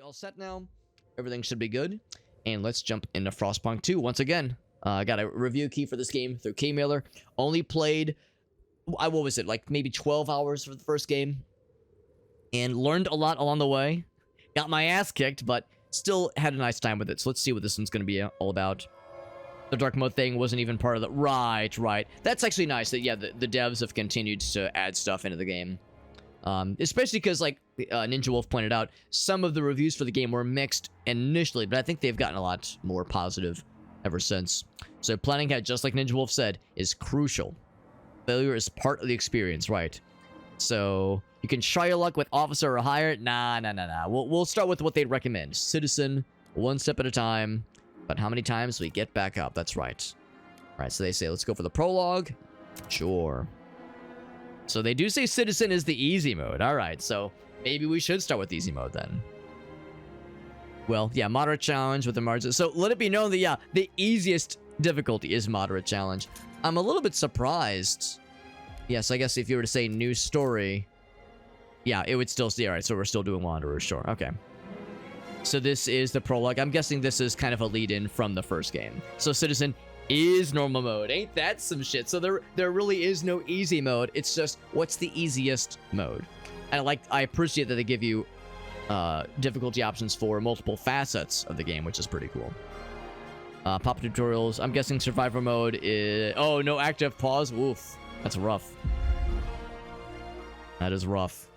all set now. Everything should be good. And let's jump into Frostpunk 2 once again. I got a review key for this game through Keymailer. Only played, what was it, like maybe 12 hours for the first game. And learned a lot along the way. Got my ass kicked, but still had a nice time with it. So let's see what this one's going to be all about. The dark mode thing wasn't even part of the... Right. That's actually nice that, yeah, the devs have continued to add stuff into the game. Especially because, like Ninja Wolf pointed out, some of the reviews for the game were mixed initially, but I think they've gotten a lot more positive ever since. So planning ahead, just like Ninja Wolf said, is crucial. Failure is part of the experience, right? So you can try your luck with officer or higher. Nah. We'll start with what they'd recommend. Citizen, one step at a time. But how many times we get back up? That's right. All right, so they say, let's go for the prologue. Sure. So they do say Citizen is the easy mode. All right, so maybe we should start with easy mode then. Well, yeah, moderate challenge with the margin. So let it be known that, yeah, the easiest difficulty is moderate challenge. I'm a little bit surprised. Yes, I guess if you were to say new story, yeah, it would still see. All right, so we're still doing Wanderer, sure. Okay. So this is the prologue. I'm guessing this is kind of a lead-in from the first game. So Citizen is normal mode. Ain't that some shit? So there really is no easy mode. It's just what's the easiest mode. And I appreciate that they give you difficulty options for multiple facets of the game, which is pretty cool. Pop tutorials. I'm guessing survivor mode is... Oh, no active pause. Oof. That's rough. That is rough.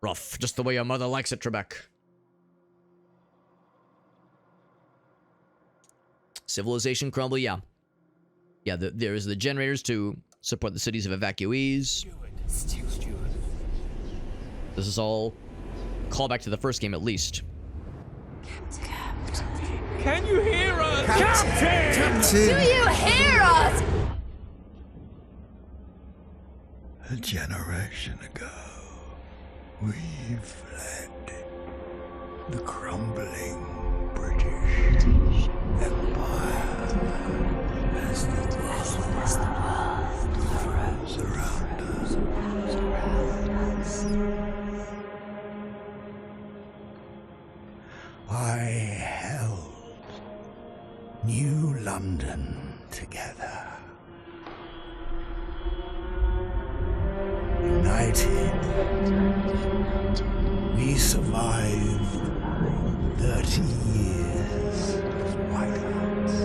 Rough. Just the way your mother likes it, Trebek. Civilization crumble, yeah. Yeah, there's the generators to support the cities of evacuees. This is all callback to the first game, at least. Captain. Can you hear us? Captain! Do you hear us? A generation ago, we fled the crumbling British Empire as the world froze around us. I held New London together. United, we survived 30 years of whiteouts.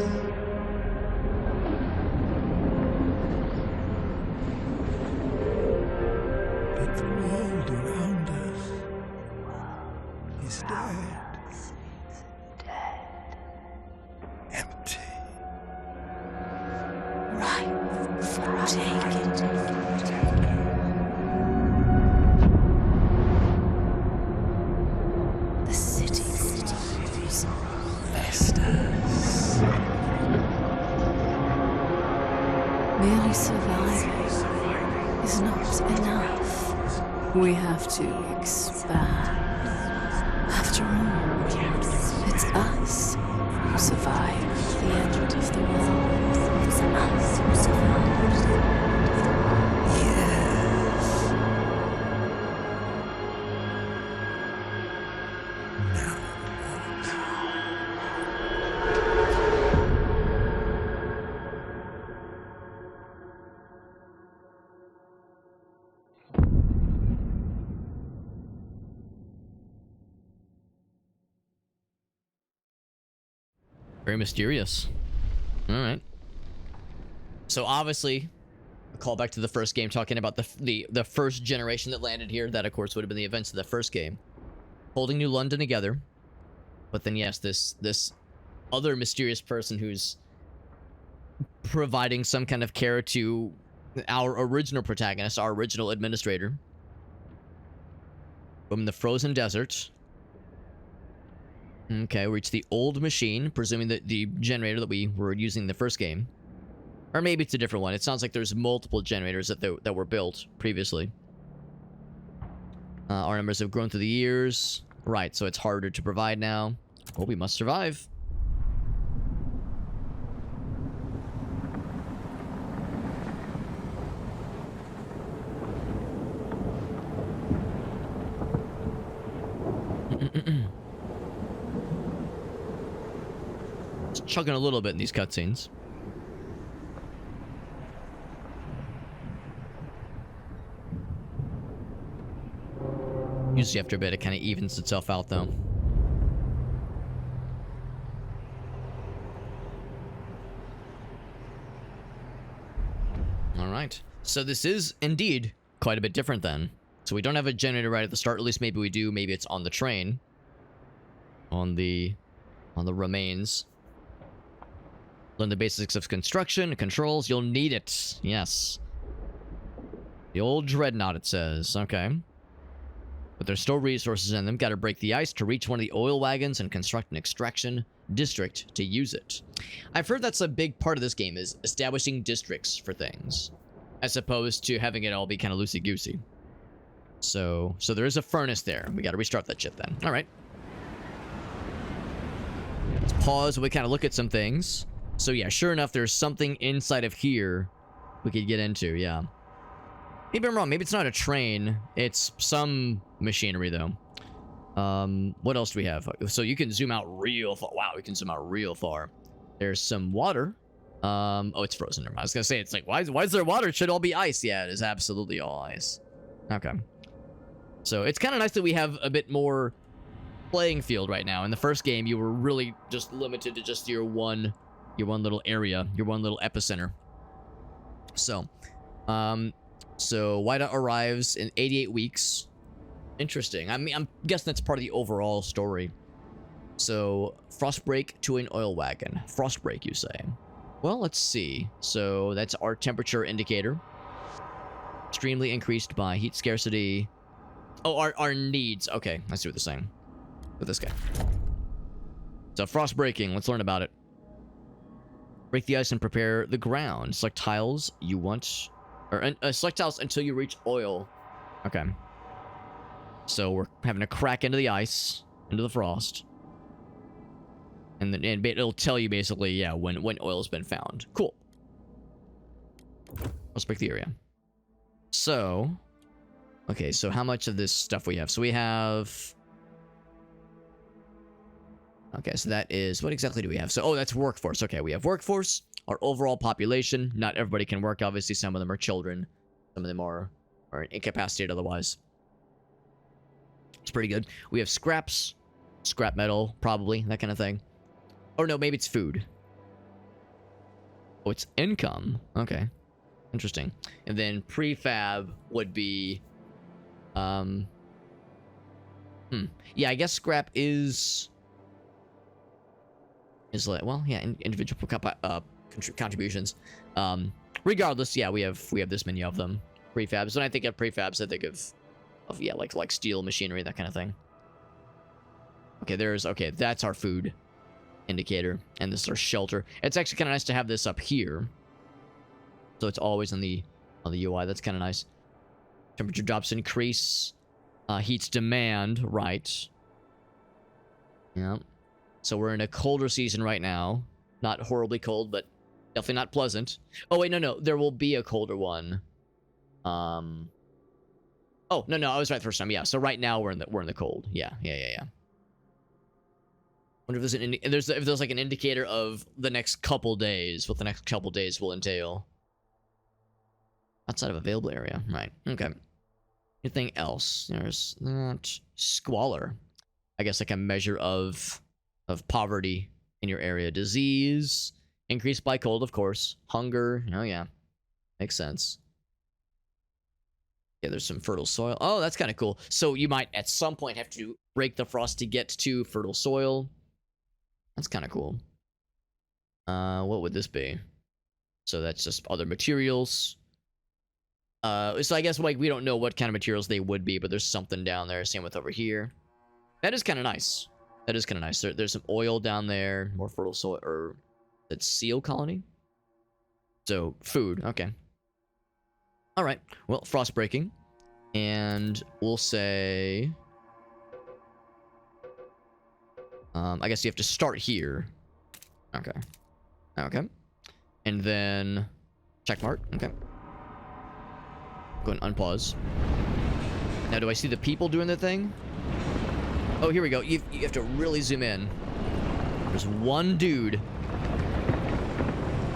But the world around us is dead. Empty. Ripe for taking. The city falls. Vestas. Merely surviving is not enough. We have to expand. After all, it's us who survived the end of the world. It's us who survived. Yes. Now Very mysterious. All right. So obviously, a callback to the first game, talking about the first generation that landed here. That, of course, would have been the events of the first game, holding New London together. But then, yes, this other mysterious person who's providing some kind of care to our original protagonist, our original administrator, from the frozen desert. Okay, we reached the old machine, presuming that the generator that we were using in the first game. Or maybe it's a different one. It sounds like there's multiple generators that were built previously. Our numbers have grown through the years. Right, so it's harder to provide now. Well, we must survive. It's chugging a little bit in these cutscenes. Usually after a bit, it kind of evens itself out, though. All right. So this is indeed quite a bit different then. So we don't have a generator right at the start. At least maybe we do. Maybe it's on the train. On the remains. Learn the basics of construction and controls. You'll need it. Yes. The Old Dreadnought, it says. Okay. But there's still resources in them. Got to break the ice to reach one of the oil wagons and construct an extraction district to use it. I've heard that's a big part of this game, is establishing districts for things, as opposed to having it all be kind of loosey-goosey. So there is a furnace there. We got to restart that shit then. All right. Let's pause and we kind of look at some things. So yeah, sure enough, there's something inside of here we could get into, yeah. Maybe I'm wrong. Maybe it's not a train. It's some machinery, though. What else do we have? So you can zoom out real far. Wow, we can zoom out real far. There's some water. Oh, it's frozen. Never mind. I was gonna say, it's like, why is there water? It should all be ice. Yeah, it is absolutely all ice. Okay. So it's kind of nice that we have a bit more playing field right now. In the first game, you were really just limited to just your one little area, your one little epicenter. So, so Whiteout arrives in 88 weeks. Interesting. I mean, I'm guessing that's part of the overall story. So, Frostbreak to an oil wagon. Frostbreak, you say? Well, let's see. So, that's our temperature indicator. Extremely increased by heat scarcity. Oh, our needs. Okay, I see what they're saying. With this guy. So, frost breaking. Let's learn about it. Break the ice and prepare the ground. Select tiles you want... Or select tiles until you reach oil. Okay. So we're having to crack into the ice, into the frost. And then it'll tell you basically, yeah, when oil's been found. Cool. Let's break the area. So, okay, so how much of this stuff we have? So we have... Okay, so that is... What exactly do we have? So, oh, that's workforce. Okay, we have workforce. Our overall population. Not everybody can work, obviously. Some of them are children. Some of them are incapacitated otherwise. It's pretty good. We have scraps. Scrap metal, probably. That kind of thing. Or no, maybe it's food. Oh, it's income. Okay. Interesting. And then prefab would be... Yeah, I guess scrap is like... Well, yeah, individual contributions. Regardless, yeah, we have this many of them. Prefabs. When I think of prefabs, I think of yeah, like steel machinery, that kind of thing. Okay, that's our food indicator, and this is our shelter. It's actually kind of nice to have this up here, so it's always on the UI. That's kind of nice. Temperature drops increase. Heat's demand, right? Yeah. So we're in a colder season right now. Not horribly cold, but definitely not pleasant. Oh wait, no, there will be a colder one. Oh no, I was right the first time. Yeah, so right now we're in the cold. Yeah. Wonder if there's like an indicator of the next couple days, what the next couple days will entail. Outside of available area, right? Okay. Anything else? There's that squalor. I guess like a measure of poverty in your area. Disease increased by cold, of course. Hunger. Oh yeah, makes sense. Yeah, there's some fertile soil. Oh, that's kind of cool. So you might at some point have to break the frost to get to fertile soil. That's kind of cool. What would this be? So that's just other materials. So I guess like we don't know what kind of materials they would be, but there's something down there. Same with over here. That is kind of nice. That is kind of nice. There's some oil down there. More fertile soil. Or that's seal colony. So food. Okay. All right. Well, frost breaking, and we'll say. I guess you have to start here. Okay. Okay. And then check mark. Okay. Go and unpause. Now, do I see the people doing the thing? Oh, here we go. You have to really zoom in. There's one dude.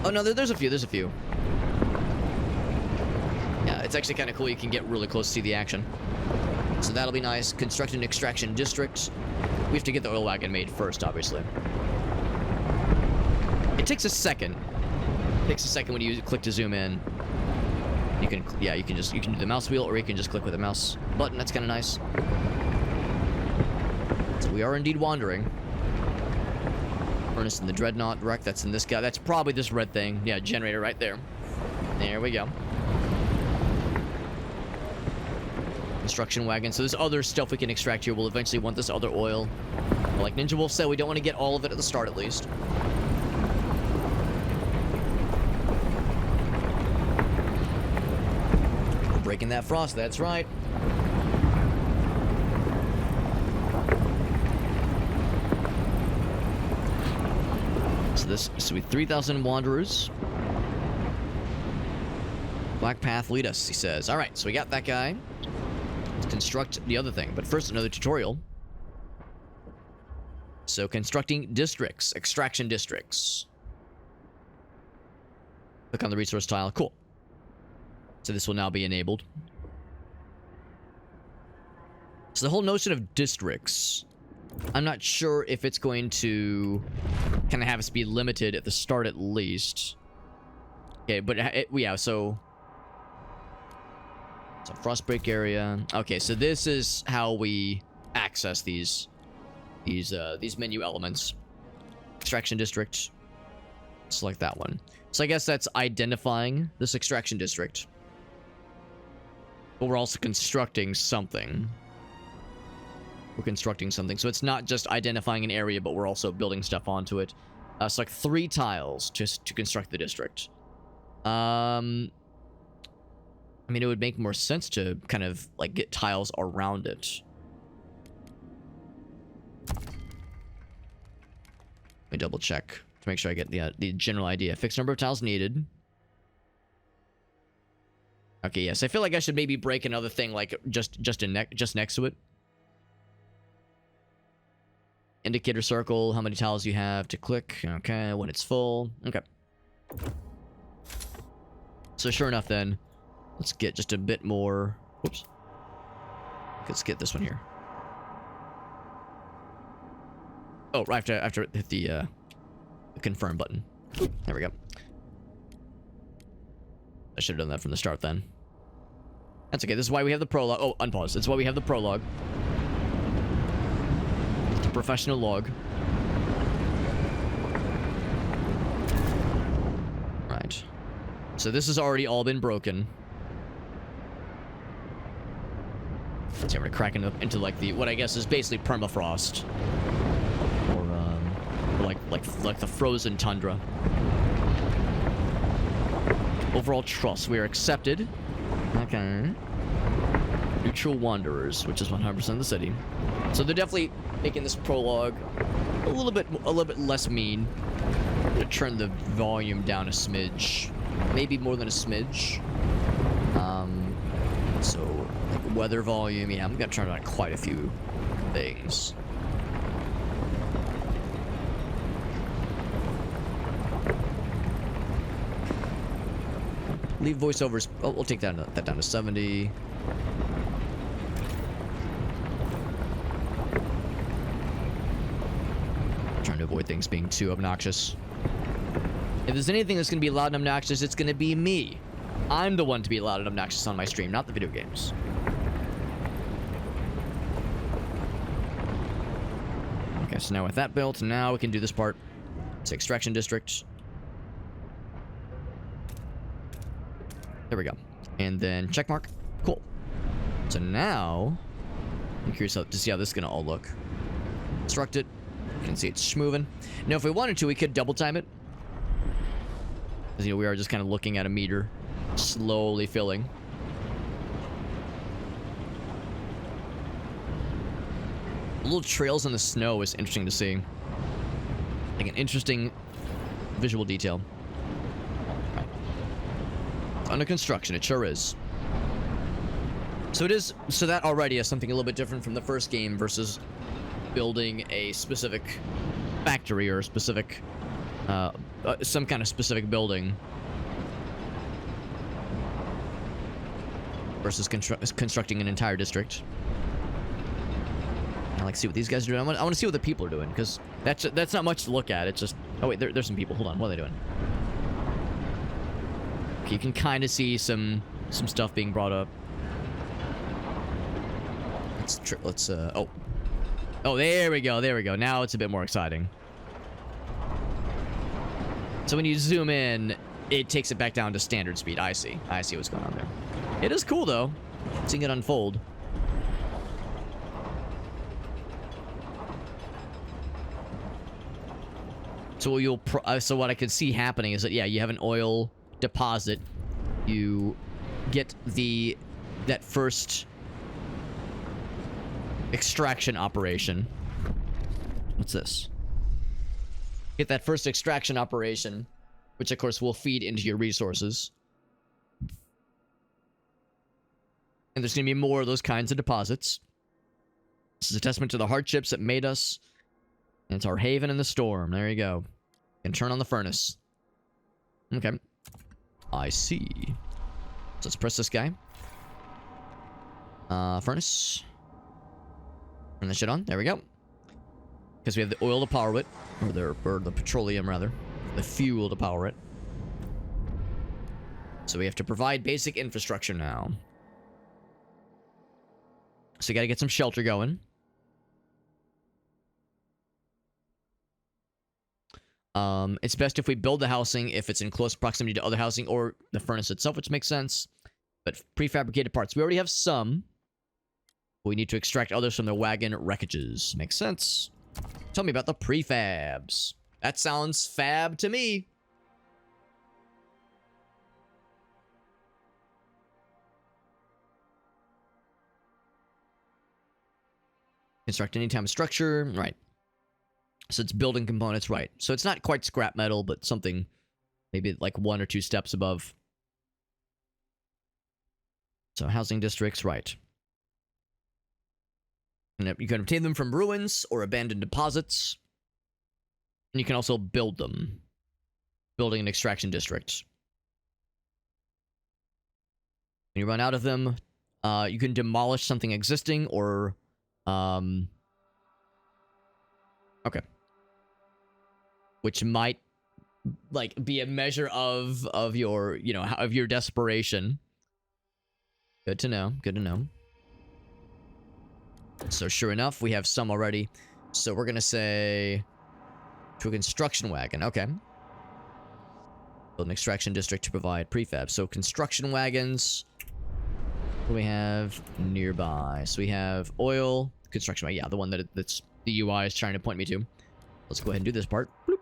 Oh, no, there's a few. There's a few. Yeah, it's actually kind of cool. You can get really close to see the action. So that'll be nice. Construct an extraction district. We have to get the oil wagon made first, obviously. It takes a second. It takes a second when you click to zoom in. You can, yeah, you can do the mouse wheel, or you can just click with the mouse button. That's kind of nice. So we are indeed wandering. Furnace in the Dreadnought wreck. That's in this guy. That's probably this red thing. Yeah, generator right there. There we go. Construction wagon. So there's other stuff we can extract here. We'll eventually want this other oil. But like Ninja Wolf said, we don't want to get all of it at the start, at least. We're breaking that frost. That's right. So we 3,000 wanderers. Black path lead us, he says. All right, so we got that guy. Let's construct the other thing, but first another tutorial. So constructing districts, extraction districts. Click on the resource tile. Cool. So this will now be enabled. So the whole notion of districts, I'm not sure if it's going to kind of have us be limited at the start at least. Okay, but yeah, so frostbreak area. Okay, so this is how we access these menu elements. Extraction district. Select that one. So I guess that's identifying this extraction district. But we're also constructing something. We're constructing something. So it's not just identifying an area, but we're also building stuff onto it. So like 3 tiles just to construct the district. I mean, it would make more sense to kind of like get tiles around it. Let me double check to make sure I get the general idea. Fixed number of tiles needed. Okay, yes. I feel like I should maybe break another thing like just next to it. Indicator circle, how many tiles you have to click. Okay, when it's full. Okay. So sure enough then, let's get just a bit more. Whoops. Let's get this one here. Oh, right after hit the confirm button. There we go. I should have done that from the start then. That's okay. This is why we have the prologue. Oh, unpause. That's why we have the prologue. The professional log. Right. So this has already all been broken. So we're cracking up into like the what I guess is basically permafrost, or like the frozen tundra. Overall trust. We are accepted. Okay. Neutral wanderers, which is 100% of the city. So they're definitely making this prologue a little bit less mean. I'm gonna turn the volume down a smidge, maybe more than a smidge. So like weather volume, yeah, I'm gonna turn on quite a few things. Leave voiceovers. Oh, we'll take that down to 70. Trying to avoid things being too obnoxious. If there's anything that's going to be loud and obnoxious, it's going to be me. I'm the one to be loud and obnoxious on my stream, not the video games. Okay, so now with that built, now we can do this part. It's extraction district. There we go. And then check mark. Cool. So now, I'm curious to see how this is going to all look. Construct it. You can see it's moving. Now, if we wanted to, we could double time it. Because, you know, we are just kind of looking at a meter slowly filling. The little trails in the snow is interesting to see. Like an interesting visual detail. Under construction, it sure is. So it is, so that already is something a little bit different from the first game versus building a specific factory or a specific, some kind of specific building versus constructing an entire district. I like to see what these guys are doing. I want to see what the people are doing, because that's not much to look at. It's just, oh wait, there's some people. Hold on, what are they doing? Okay, you can kind of see some stuff being brought up. Let's oh, there we go. Now it's a bit more exciting. So when you zoom in, it takes it back down to standard speed. I see what's going on there. It is cool though, seeing it unfold. So so what I could see happening is that, yeah, you have an oil deposit. You get that first extraction operation. What's this? Get that first extraction operation, which of course will feed into your resources. And there's going to be more of those kinds of deposits. This is a testament to the hardships that made us. And it's our haven in the storm. There you go. And turn on the furnace. Okay. I see. So let's press this guy. Furnace. Turn that shit on. There we go. Because we have the oil to power it. Or the petroleum, rather. The fuel to power it. So we have to provide basic infrastructure now. So you gotta get some shelter going. It's best if we build the housing if it's in close proximity to other housing or the furnace itself, which makes sense. But prefabricated parts, we already have some. We need to extract others from the wagon wreckages. Makes sense. Tell me about the prefabs. That sounds fab to me. Construct anytime structure, right. So it's building components, right. So it's not quite scrap metal, but something maybe like 1 or 2 steps above. So housing districts, right. And you can obtain them from ruins or abandoned deposits. And you can also build them. Building an extraction district. When you run out of them, you can demolish something existing or... Okay. Which might, like, be a measure of your, you know, of your desperation. Good to know. Good to know. So sure enough, we have some already. So we're gonna say to a construction wagon. Okay. Build an extraction district to provide prefab. So construction wagons. What do we have nearby? So we have oil construction wagon. Yeah, the one that's the UI is trying to point me to. Let's go ahead and do this part. Bloop.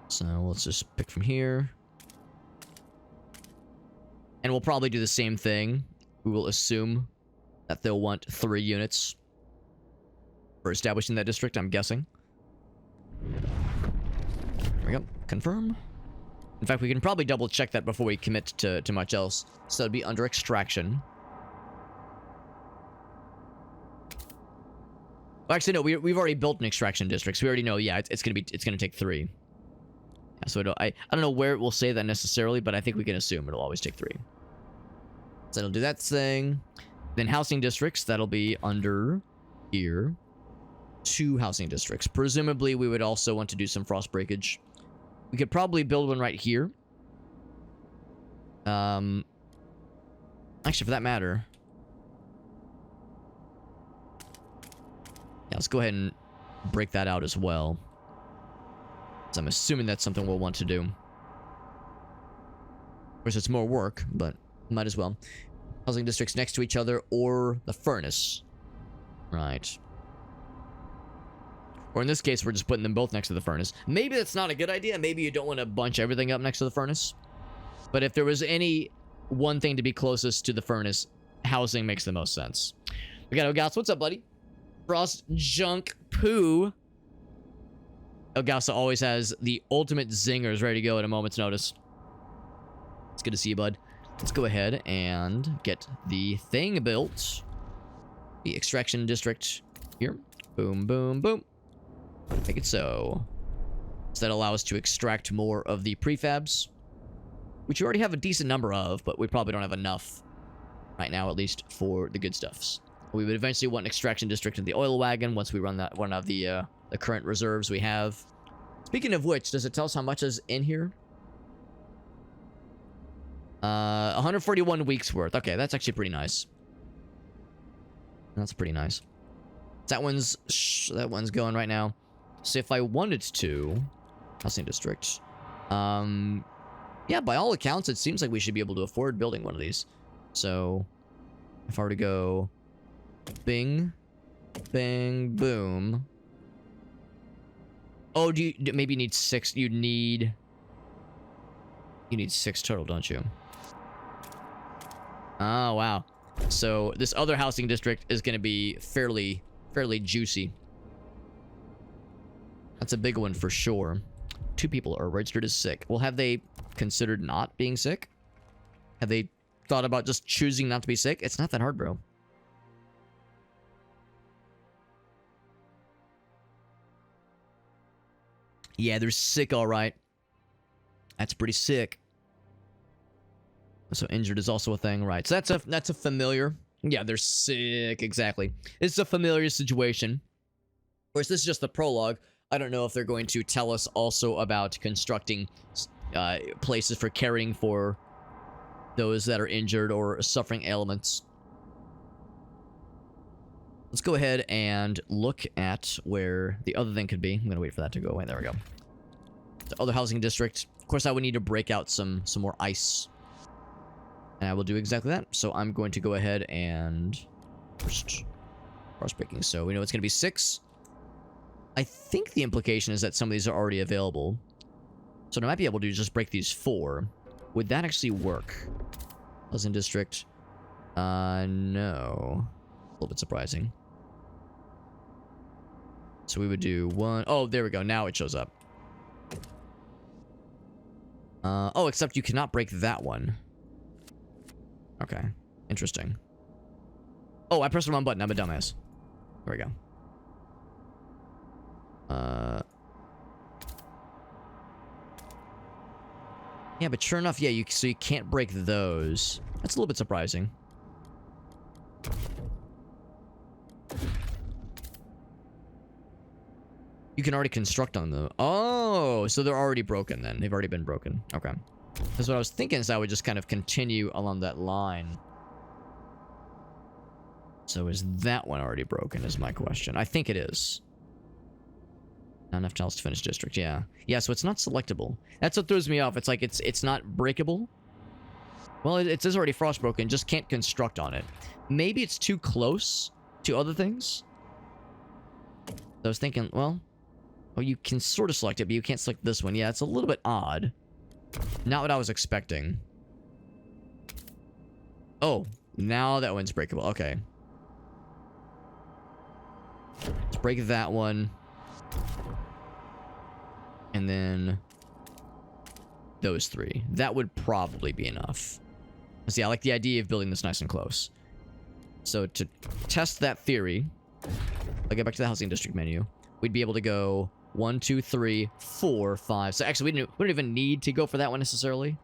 So let's just pick from here. And we'll probably do the same thing. We will assume that they'll want 3 units for establishing that district, I'm guessing. There we go. Confirm. In fact, we can probably double check that before we commit to much else. So it'd be under extraction. Well, actually, no, we've already built an extraction district, so we already know, yeah, it's gonna take 3. Yeah, so I don't know where it will say that necessarily, but I think we can assume it'll always take 3. So it'll do that thing. Then housing districts, that'll be under here. 2 housing districts. Presumably, we would also want to do some frost breakage. We could probably build one right here. Actually, for that matter. Yeah, let's go ahead and break that out as well. So I'm assuming that's something we'll want to do. Of course, it's more work, but might as well. Housing districts next to each other or the furnace. Right. Or in this case, we're just putting them both next to the furnace. Maybe that's not a good idea. Maybe you don't want to bunch everything up next to the furnace. But if there was any one thing to be closest to the furnace, housing makes the most sense. We got Ogasa. What's up, buddy? Frost Junk Poo. Ogasa always has the ultimate zingers ready to go at a moment's notice. It's good to see you, bud. Let's go ahead and get the thing built. the extraction district here. Boom, boom, boom. Make it so. So that allows us to extract more of the prefabs, which you already have a decent number of, but we probably don't have enough right now, at least for the good stuffs. We would eventually want an extraction district in the oil wagon once we run that one of the current reserves we have. Speaking of which, does it tell us how much is in here? 141 weeks worth. Okay, that's actually pretty nice. That's pretty nice. That one's going right now. So if I wanted to, housing district. Yeah, by all accounts, it seems like we should be able to afford building one of these. So if I were to go bing, bang, boom. Oh, maybe you need 6? You need 6 total, don't you? Oh, wow. So this other housing district is going to be fairly juicy. That's a big one for sure. 2 people are registered as sick. Well, have they considered not being sick? Have they thought about just choosing not to be sick? It's not that hard, bro. Yeah, they're sick, all right. That's pretty sick. So injured is also a thing, right? So that's a familiar. Yeah, they're sick, exactly. It's a familiar situation. Of course, this is just the prologue. I don't know if they're going to tell us also about constructing places for caring for those that are injured or suffering ailments. Let's go ahead and look at where the other thing could be. I'm going to wait for that to go away. There we go. The other housing district. Of course, I would need to break out some more ice. And I will do exactly that. So I'm going to go ahead and first breaking. So we know it's going to be 6. I think the implication is that some of these are already available. So I might be able to just break these 4. Would that actually work? Housing district. No. A little bit surprising. So we would do 1. Oh, there we go. Now it shows up. Oh, except you cannot break that one. Okay. Interesting. Oh, I pressed the wrong button. I'm a dumbass. There we go. Yeah, but sure enough, yeah, so you can't break those. That's a little bit surprising. You can already construct on them. Oh, so they're already broken then. They've already been broken. Okay. That's what I was thinking, is I would just kind of continue along that line. So is that one already broken is my question. I think it is. Not enough tiles to finish district, yeah. Yeah, so it's not selectable. That's what throws me off. It's like it's not breakable. Well, it says already frostbroken, just can't construct on it. Maybe it's too close to other things. So I was thinking, well, you can sort of select it, but you can't select this one. Yeah, it's a little bit odd. Not what I was expecting. Oh, now that one's breakable. Okay. Let's break that one. And then those 3. That would probably be enough. See, I like the idea of building this nice and close. So to test that theory, I'll get back to the housing district menu. We'd be able to go 1, 2, 3, 4, 5. So actually, we don't even need to go for that one necessarily.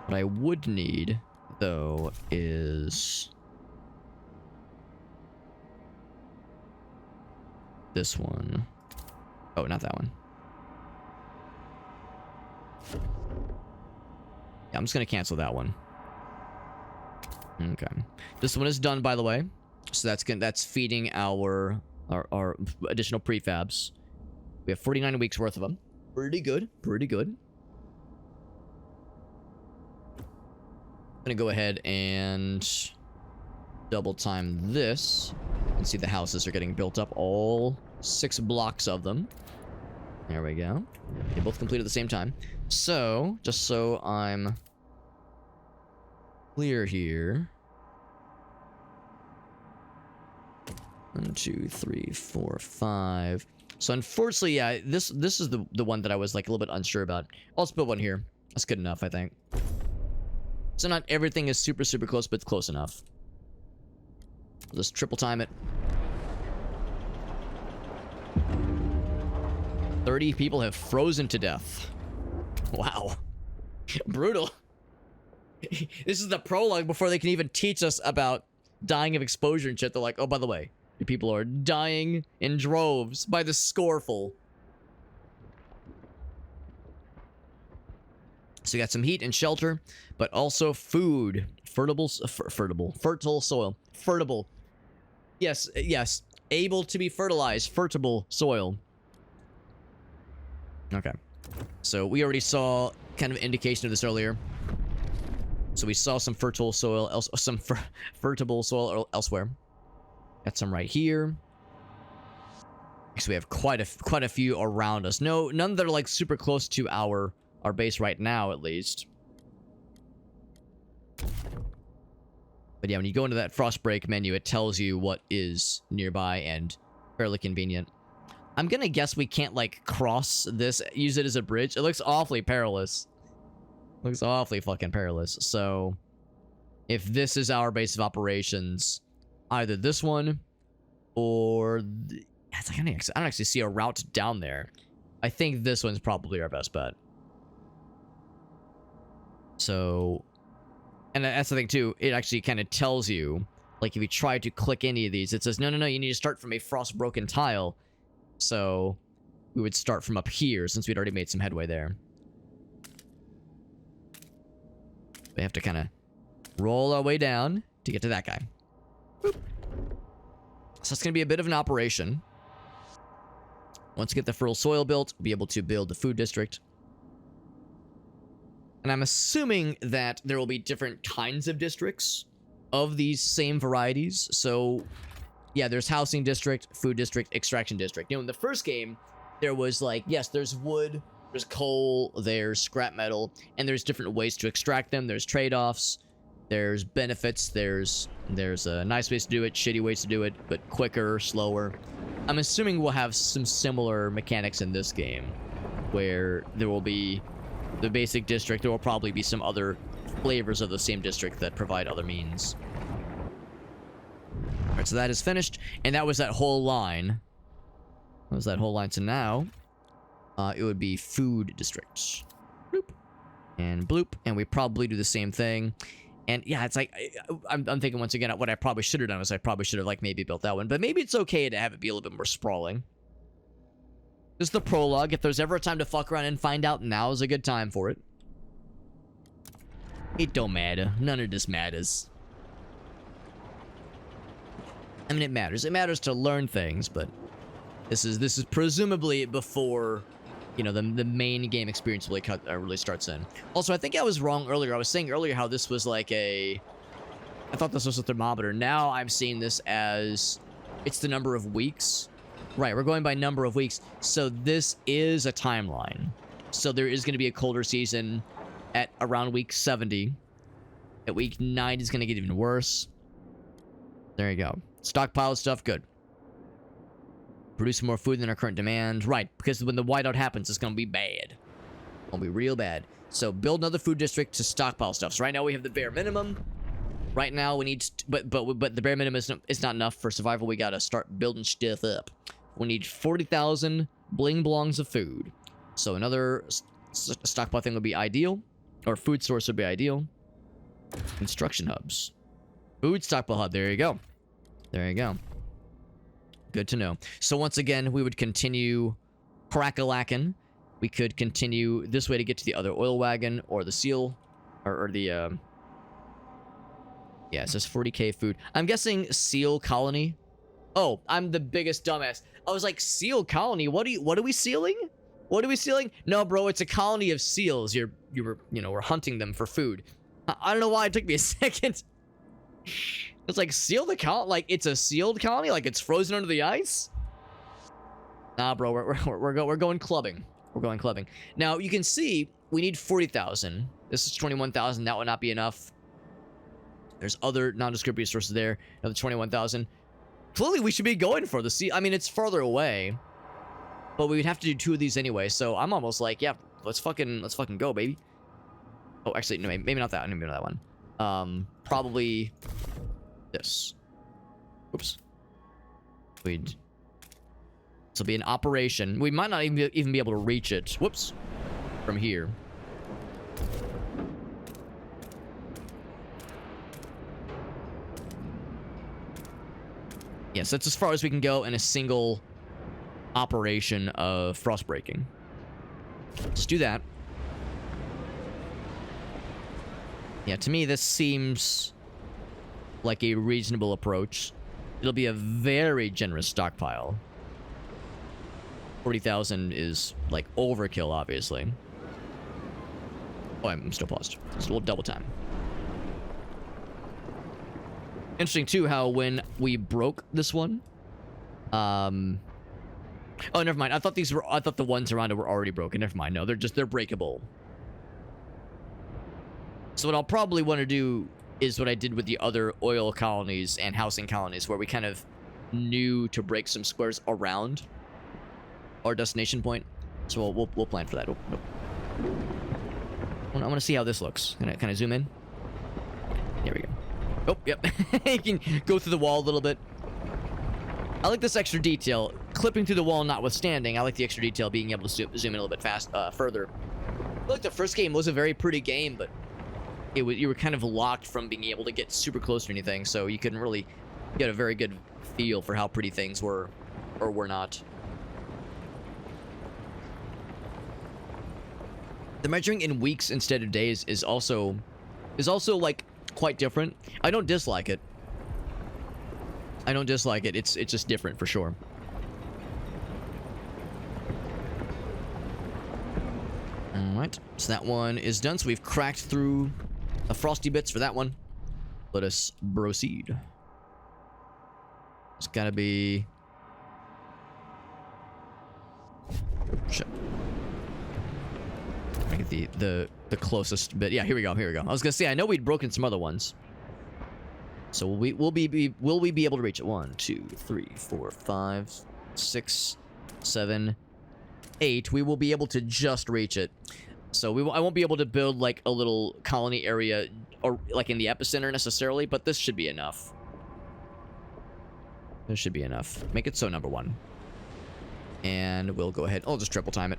What I would need, though, is this one. Oh, not that one. Yeah, I'm just gonna cancel that one. Okay. This one is done, by the way. So that's feeding our additional prefabs. We have 49 weeks worth of them. Pretty good. Pretty good. I'm gonna go ahead and double time this and see the houses are getting built up. All 6 blocks of them. There we go. They both complete at the same time. So, just so I'm clear here. 1, 2, 3, 4, 5. So unfortunately, yeah, this is the one that I was like a little bit unsure about. I'll just put one here. That's good enough, I think. So not everything is super close, but it's close enough. We'll just triple time it. 30 people have frozen to death. Wow. Brutal. This is the prologue before they can even teach us about dying of exposure and shit. They're like, oh, by the way, people are dying in droves by the scoreful. So you got some heat and shelter, but also food. Fertile soil. Fertile. Yes, yes. Able to be fertilized. Fertile soil. Okay. So we already saw kind of indication of this earlier. So we saw some fertile soil, fertile soil elsewhere. Got some right here. So we have quite a few around us. No, none that are like super close to our base right now, at least. But yeah, when you go into that Frostbreak menu, it tells you what is nearby and fairly convenient. I'm gonna guess we can't, like, cross this, use it as a bridge. It looks awfully perilous. Looks awfully fucking perilous. So, if this is our base of operations, either this one, or... I don't actually see a route down there. I think this one's probably our best bet. So... And that's the thing, too. It actually kind of tells you, like, if you try to click any of these, it says, no, you need to start from a frost-broken tile. So, we would start from up here, since we'd already made some headway there. We have to kind of roll our way down to get to that guy. Boop. So it's going to be a bit of an operation. Once we get the fertile soil built, we'll be able to build the food district. And I'm assuming that there will be different kinds of districts of these same varieties. So, yeah, there's housing district, food district, extraction district. You know, in the first game, there was like, yes, there's wood, there's coal, there's scrap metal, and there's different ways to extract them. There's trade-offs, there's benefits, there's nice ways to do it, shitty ways to do it, but quicker, slower. I'm assuming we'll have some similar mechanics in this game, where there will be the basic district. There will probably be some other flavors of the same district that provide other means. Alright, so that is finished, and that was that whole line. That was that whole line. So now, it would be food district. Bloop. And bloop, and we probably do the same thing. And yeah, it's like, I'm thinking once again, what I probably should have done is I probably should have like maybe built that one. But maybe it's okay to have it be a little bit more sprawling. This is the prologue. If there's ever a time to fuck around and find out, now is a good time for it. It don't matter. None of this matters. I mean, it matters. It matters to learn things, but this is presumably before, you know, the main game experience really starts in. Also, I think I was wrong earlier. I was saying earlier how this was like I thought this was a thermometer. Now I'm seeing this as it's the number of weeks. Right, we're going by number of weeks. So this is a timeline. So there is going to be a colder season at around week 70. At week 9 is going to get even worse. There you go. Stockpile stuff, good. Produce more food than our current demand. Right, because when the whiteout happens, it's going to be bad. It's going to be real bad. So build another food district to stockpile stuff. So right now we have the bare minimum. Right now we need, but the bare minimum is not enough for survival. We got to start building stuff up. We need 40,000 bling blongs of food. So another stockpile thing would be ideal. Or food source would be ideal. Construction hubs. Food stockpile hub. There you go. There you go. Good to know. So once again, we would continue crack-a-lackin'. We could continue this way to get to the other oil wagon or the seal. Or the, yeah, it says 40k food. I'm guessing seal colony. Oh, I'm the biggest dumbass. I was like, seal colony? What are we sealing? What are we sealing? No, bro, it's a colony of seals. We're hunting them for food. I don't know why it took me a second. It's like, seal the colony? Like, it's a sealed colony? Like, it's frozen under the ice? Nah, bro, we're going clubbing. We're going clubbing. Now, you can see, we need 40,000. This is 21,000. That would not be enough. There's other nondescript resources there. Another 21,000. Clearly, we should be going for the sea. I mean, it's farther away, but we would have to do 2 of these anyway. So I'm almost like, yeah, let's fucking go, baby. Oh, actually, no, maybe not that. Maybe not that one. Probably this. Whoops. We'd... This will be an operation. We might not even be able to reach it. Whoops. From here. Yes, that's as far as we can go in a single operation of frost breaking. Let's do that. Yeah, to me, this seems like a reasonable approach. It'll be a very generous stockpile. 40,000 is, like, overkill, obviously. Oh, I'm still paused. It's a little double time. Interesting, too, how when we broke this one... Oh, never mind. I thought the ones around it were already broken. Never mind. No, they're breakable. So what I'll probably want to do is what I did with the other oil colonies and housing colonies, where we kind of knew to break some squares around our destination point. So we'll plan for that. Oh, nope. I want to see how this looks. Can I zoom in? There we go. Oh, yep. You can go through the wall a little bit. I like this extra detail. Clipping through the wall notwithstanding, I like the extra detail being able to zoom in a little bit further. I feel like the first game was a very pretty game, but you were kind of locked from being able to get super close to anything, so you couldn't really get a very good feel for how pretty things were or were not. The measuring in weeks instead of days is also like quite different. I don't dislike it. It's just different for sure. Alright, so that one is done. So we've cracked through the frosty bits for that one. Let us proceed. It's gotta be... Shit. I get the closest bit. Yeah, here we go. I was gonna say, I know we'd broken some other ones. So will we be able to reach it? 1, 2, 3, 4, 5, 6, 7, 8. We will be able to just reach it. So I won't be able to build like a little colony area or like in the epicenter necessarily, but this should be enough. This should be enough. Make it so number 1. And we'll go ahead. I'll just triple time it.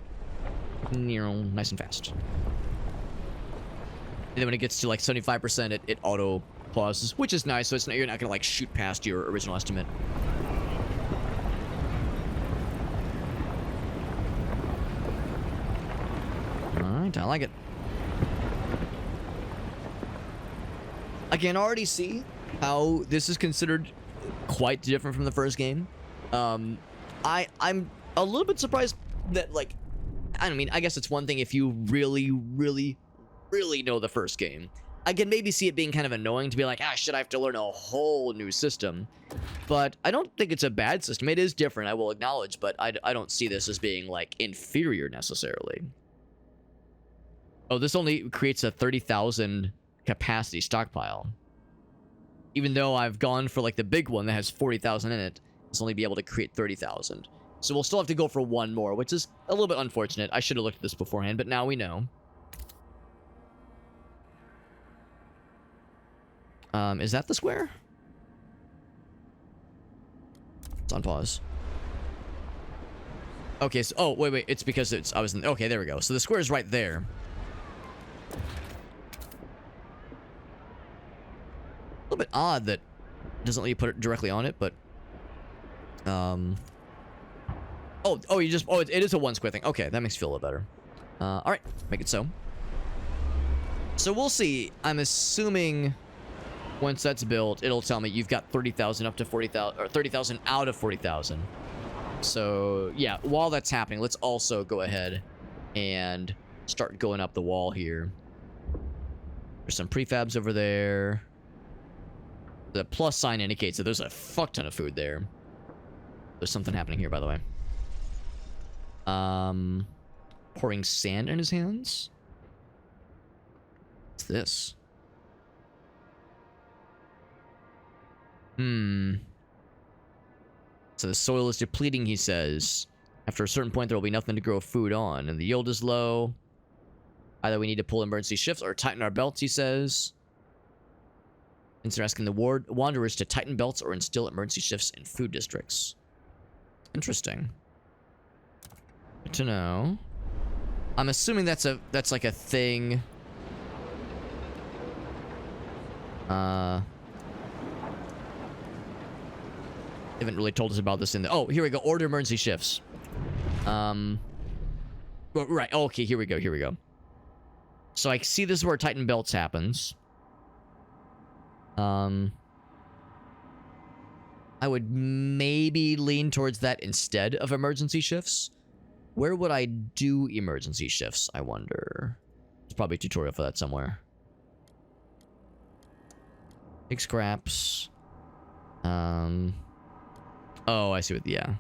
Nice and fast. And then when it gets to like 75%, it auto pauses, which is nice. So it's not, you're not gonna like shoot past your original estimate. Alright, I like it. I can already see how this is considered quite different from the first game. I'm a little bit surprised that, like, I mean, I guess it's one thing if you really know the first game. I can maybe see it being kind of annoying to be like, should I have to learn a whole new system? But I don't think it's a bad system. It is different, I will acknowledge, but I don't see this as being, like, inferior necessarily. Oh, this only creates a 30,000 capacity stockpile. Even though I've gone for, like, the big one that has 40,000 in it, it's only be able to create 30,000. So we'll still have to go for one more, which is a little bit unfortunate. I should have looked at this beforehand, but now we know. Is that the square? It's on pause. Okay, so... Oh, wait. It's because it's... I was in... Okay, there we go. So the square is right there. A little bit odd that it doesn't let you put it directly on it, but... Oh, you just... Oh, it is a one square thing. Okay, that makes me feel a little better. Alright, make it so. So we'll see. I'm assuming... Once that's built, it'll tell me you've got 30,000 up to 40,000, or 30,000 out of 40,000. So, yeah, while that's happening, let's also go ahead and start going up the wall here. There's some prefabs over there. The plus sign indicates that there's a fuck ton of food there. There's something happening here, by the way. Pouring sand in his hands? What's this? So the soil is depleting, he says. After a certain point, there will be nothing to grow food on, and the yield is low. Either we need to pull emergency shifts or tighten our belts, he says. Consider asking the wanderers to tighten belts or instill emergency shifts in food districts. Interesting. Good to know. I'm assuming that's like a thing. They haven't really told us about this in the... Oh, here we go. Order emergency shifts. Right. Okay, here we go. So I see this is where tighten belts happens. I would maybe lean towards that instead of emergency shifts. Where would I do emergency shifts, I wonder? There's probably a tutorial for that somewhere. Big scraps. Oh, I see what... Yeah.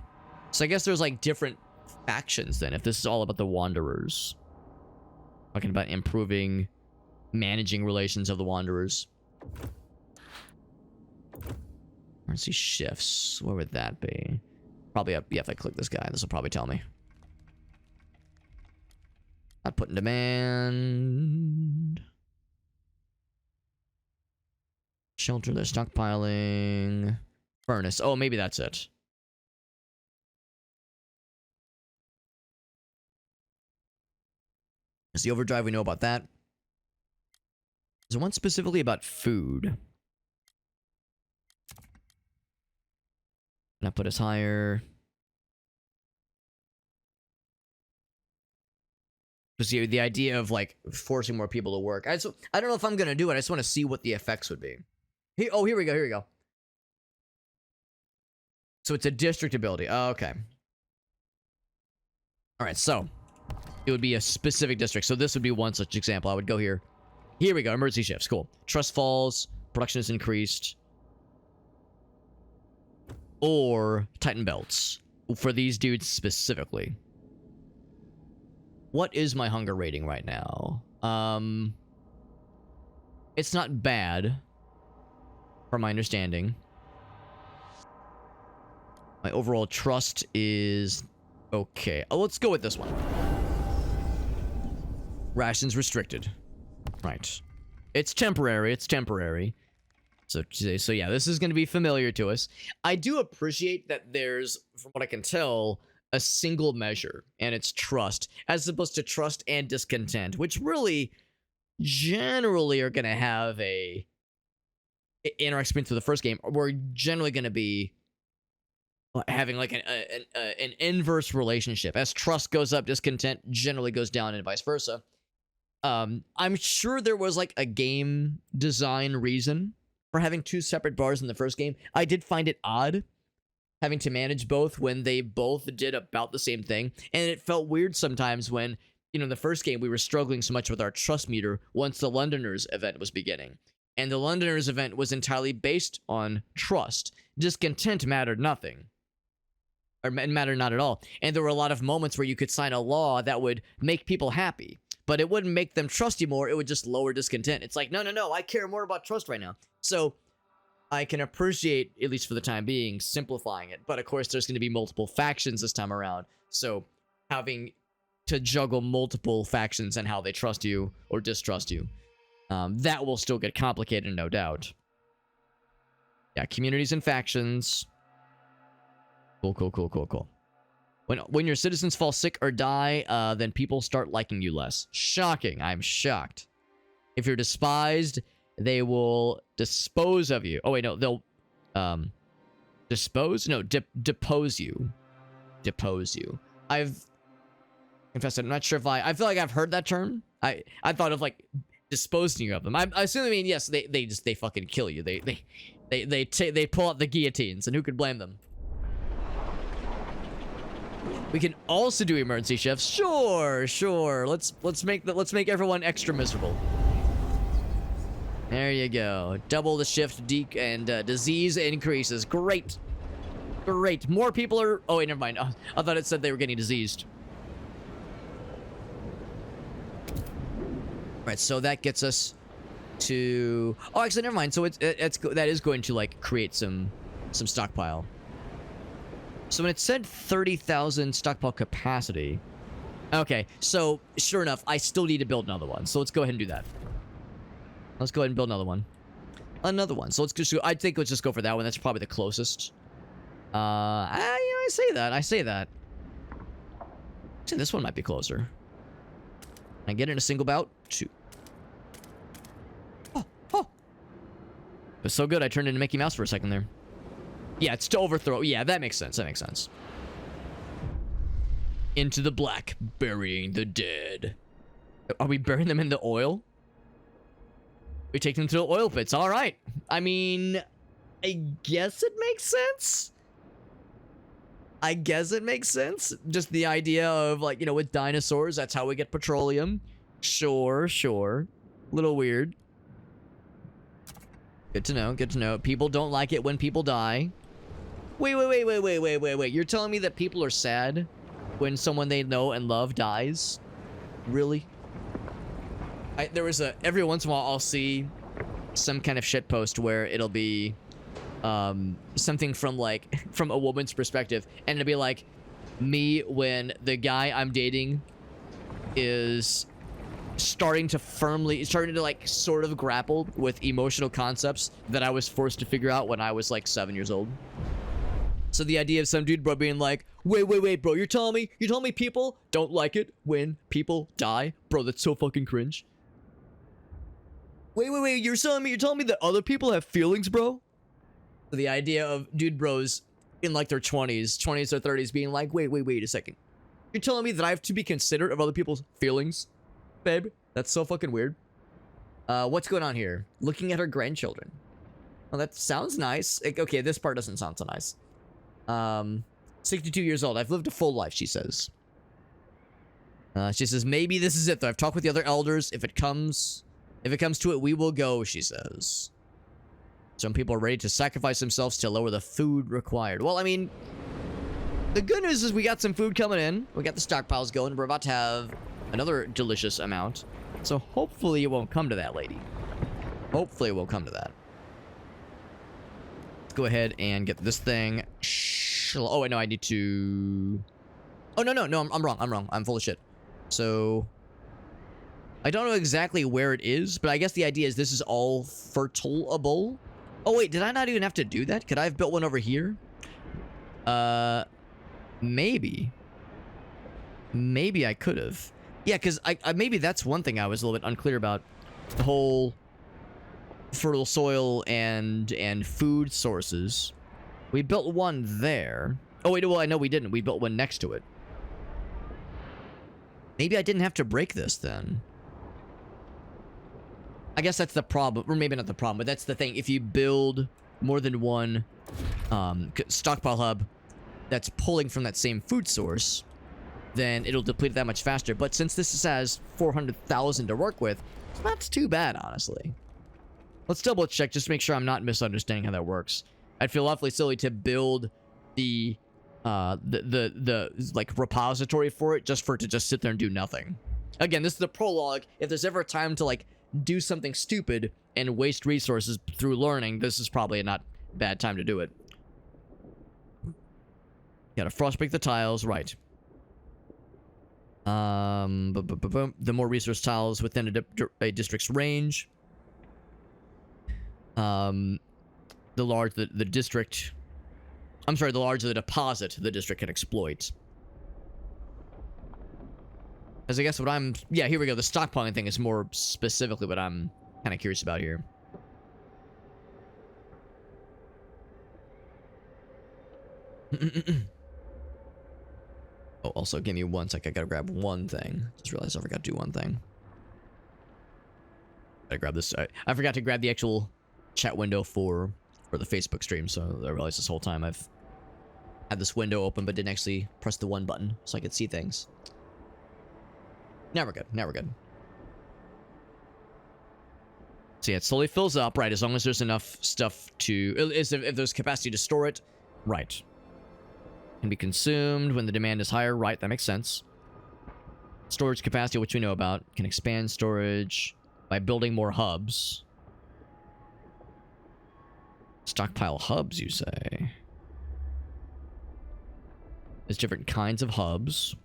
So I guess there's like different factions then, if this is all about the wanderers. Talking about improving, managing relations of the wanderers. Emergency shifts. Where would that be? Probably up. Yeah, if I click this guy, this will probably tell me. Not put in demand. Shelter, they're stockpiling. Furnace. Oh, maybe that's it. Is the overdrive, we know about that. Is there one specifically about food? Can I put us higher? Because the idea of like forcing more people to work. I don't know if I'm gonna do it. I just want to see what the effects would be. Here we go. So it's a district ability. Oh, okay. All right, so it would be a specific district. So this would be one such example. I would go here. Here we go. Emergency shifts. Cool. Trust falls. Production is increased. Or tighten belts for these dudes specifically. What is my hunger rating right now? It's not bad, from my understanding. My overall trust is okay. Oh, let's go with this one. Rations restricted. Right. It's temporary. So yeah, this is going to be familiar to us. I do appreciate that there's, from what I can tell, a single measure, and it's trust, as opposed to trust and discontent, which really, generally, are going to have in our experience with the first game, we're generally going to be having like an inverse relationship. As trust goes up, discontent generally goes down, and vice versa. I'm sure there was like a game design reason for having two separate bars in the first game. I did find it odd having to manage both when they both did about the same thing. And it felt weird sometimes when, in the first game, we were struggling so much with our trust meter once the Londoners event was beginning. And the Londoners event was entirely based on trust. Discontent mattered nothing. Or mattered not at all. And there were a lot of moments where you could sign a law that would make people happy, but it wouldn't make them trust you more. It would just lower discontent. It's like, no, I care more about trust right now. So I can appreciate, at least for the time being, simplifying it. But of course, there's going to be multiple factions this time around. So having to juggle multiple factions and how they trust you or distrust you, that will still get complicated, no doubt. Yeah, communities and factions. Cool. When your citizens fall sick or die, then people start liking you less. Shocking. I'm shocked. If you're despised, they will dispose of you. Oh, wait, no. They'll, dispose? No, depose you. Depose you. I've confessed, I'm not sure if I feel like I've heard that term. I thought of, like, disposing of them. I assume they mean, yes, they fucking kill you. They pull out the guillotines, and who could blame them? We can also do emergency shifts. Sure. Let's make everyone extra miserable. There you go. Double the shift and disease increases. Great. More people are... Oh, wait, never mind. I thought it said they were getting diseased. Right, so that gets us to... Oh, actually, never mind. So that is going to, like, create some stockpile. So when it said 30,000 stockpile capacity... Okay, so sure enough, I still need to build another one. So let's go ahead and do that. Let's go ahead and build another one. Another one. So let's just go. I think let's just go for that one. That's probably the closest. I say that. I say that. Actually, this one might be closer. Can I get in a single bout? 2. Oh, oh. It was so good, I turned into Mickey Mouse for a second there. Yeah, it's to overthrow. Yeah, that makes sense. That makes sense. Into the black, burying the dead. Are we burying them in the oil? We take them to the oil pits. All right. I mean, I guess it makes sense. I guess it makes sense. Just the idea of, like, you know, with dinosaurs, that's how we get petroleum. Sure, sure. Little weird. Good to know, good to know. People don't like it when people die. Wait. You're telling me that people are sad when someone they know and love dies? Really? There was every once in a while I'll see some kind of shit post where it'll be something from a woman's perspective, and it'll be like me when the guy I'm dating is starting to like sort of grapple with emotional concepts that I was forced to figure out when I was like 7 years old. So the idea of some dude bro being like, wait bro, you're telling me people don't like it when people die? Bro, that's so fucking cringe. Wait, you're telling me that other people have feelings, bro? So the idea of dude bros in like their 20s or 30s being like, wait a second. You're telling me that I have to be considerate of other people's feelings? Babe, that's so fucking weird. What's going on here? Looking at her grandchildren. Well, that sounds nice. Okay, this part doesn't sound so nice. 62 years old. I've lived a full life, she says. She says, maybe this is it, though. I've talked with the other elders. If it comes to it, we will go, she says. Some people are ready to sacrifice themselves to lower the food required. Well, I mean, the good news is we got some food coming in. We got the stockpiles going. We're about to have another delicious amount. So hopefully it won't come to that, lady. Hopefully it won't come to that. Let's go ahead and get this thing. Oh, wait, no, I need to... Oh, no, I'm wrong. I'm full of shit. So... I don't know exactly where it is, but I guess the idea is this is all fertile-able. Oh, wait, did I not even have to do that? Could I have built one over here? Maybe. Maybe I could have. Yeah, because I maybe that's one thing I was a little bit unclear about. The whole fertile soil and food sources. We built one there. Oh, wait, well, I know we didn't. We built one next to it. Maybe I didn't have to break this then. I guess that's the problem, or maybe not the problem, but that's the thing. If you build more than one stockpile hub that's pulling from that same food source, then it'll deplete it that much faster. But since this has 400,000 to work with, it's not too bad, honestly. Let's double check just to make sure I'm not misunderstanding how that works. I'd feel awfully silly to build the like repository for it just for it to just sit there and do nothing. Again, this is the prologue. If there's ever a time to like do something stupid and waste resources through learning, this is probably a not bad time to do it. Gotta frostbreak the tiles, right. The more resource tiles within a district's range, the larger the district, I'm sorry, the larger the deposit the district can exploit. As I guess what I'm... Yeah, here we go. The stockpiling thing is more specifically what I'm kind of curious about here. Oh, also, give me 1 sec. I gotta grab one thing. Just realized I forgot to do one thing. Gotta grab this. I forgot to grab the actual chat window for the Facebook stream, so I realized this whole time I've had this window open but didn't actually press the one button so I could see things. Now we're good. Now we're good. So yeah, it slowly fills up, right, as long as there's enough stuff to... If there's capacity to store it, right. Can be consumed when the demand is higher, right, that makes sense. Storage capacity, which we know about. Can expand storage by building more hubs. Stockpile hubs, you say? There's different kinds of hubs.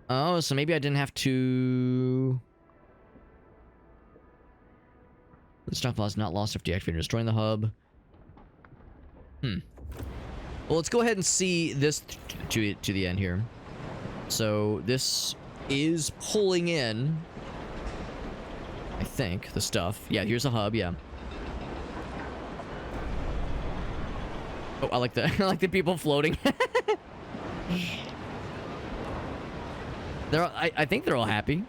Oh, so maybe I didn't have to... The stockpile is not lost after deactivating or destroying the hub. Well, let's go ahead and see this to the end here. So this is pulling in, I think, the stuff. Yeah, here's a hub. Yeah. Oh, I like the I like the people floating. I think they're all happy.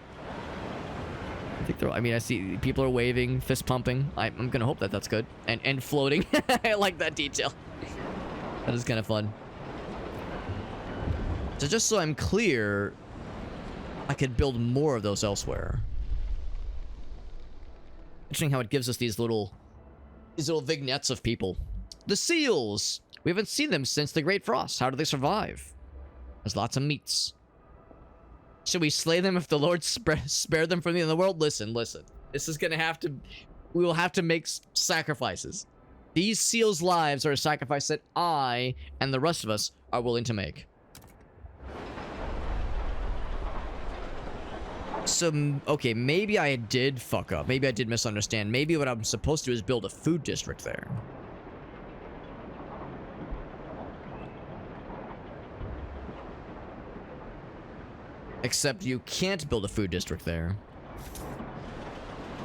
I mean, I see people are waving, fist pumping. I'm gonna hope that that's good. And floating. I like that detail. That is kind of fun. So just so I'm clear, I could build more of those elsewhere. Interesting how it gives us these little vignettes of people. The seals! We haven't seen them since the Great Frost. How do they survive? There's lots of meats. Should we slay them if the Lord spare them from the end of the world? Listen. This is gonna have to... We will have to make sacrifices. These seals' lives are a sacrifice that I and the rest of us are willing to make. So, okay, maybe I did fuck up. Maybe I did misunderstand. Maybe what I'm supposed to do is build a food district there. Except you can't build a food district there.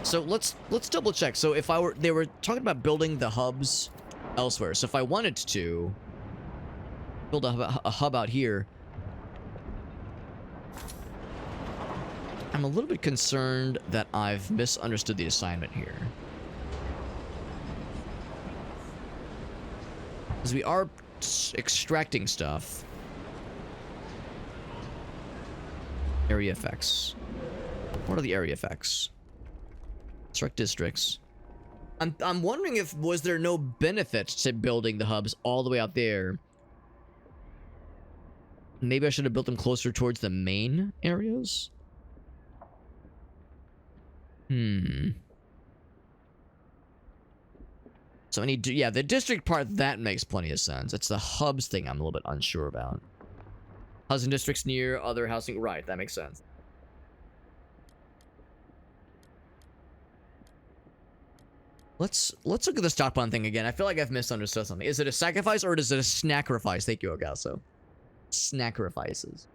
So let's double check. So if they were talking about building the hubs elsewhere. So if I wanted to build a hub out here, I'm a little bit concerned that I've misunderstood the assignment here. Because we are extracting stuff. Area effects. What are the area effects? Select districts. I'm wondering if was there no benefit to building the hubs all the way out there? Maybe I should have built them closer towards the main areas. So yeah, the district part, that makes plenty of sense. It's the hubs thing I'm a little bit unsure about. Housing districts near other housing, right? That makes sense. Let's look at the stockpile thing again. I feel like I've misunderstood something. Is it a sacrifice or is it a snackrifice? Thank you, Ogasso. Snackrifices.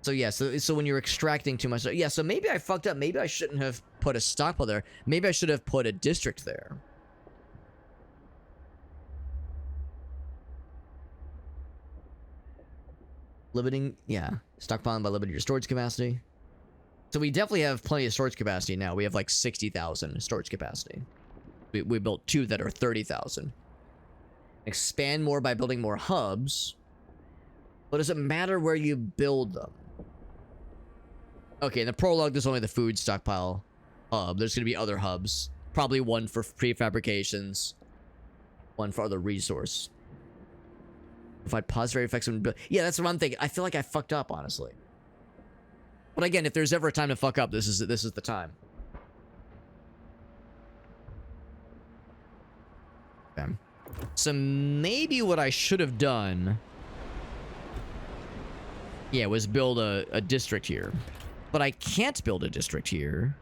So yeah, so when you're extracting too much, yeah. So maybe I fucked up. Maybe I shouldn't have put a stockpile there. Maybe I should have put a district there. Limiting, yeah. Stockpiling by limiting your storage capacity. So we definitely have plenty of storage capacity now. We have like 60,000 storage capacity. We built 2 that are 30,000. Expand more by building more hubs. But does it matter where you build them? Okay, in the prologue, there's only the food stockpile hub. There's going to be other hubs. Probably one for prefabrications. One for other resource. Provide positive effects when build. Yeah, that's what I'm thinking. I feel like I fucked up, honestly. But again, if there's ever a time to fuck up, this is the time. Okay. So maybe what I should have done, yeah, was build a district here. But I can't build a district here.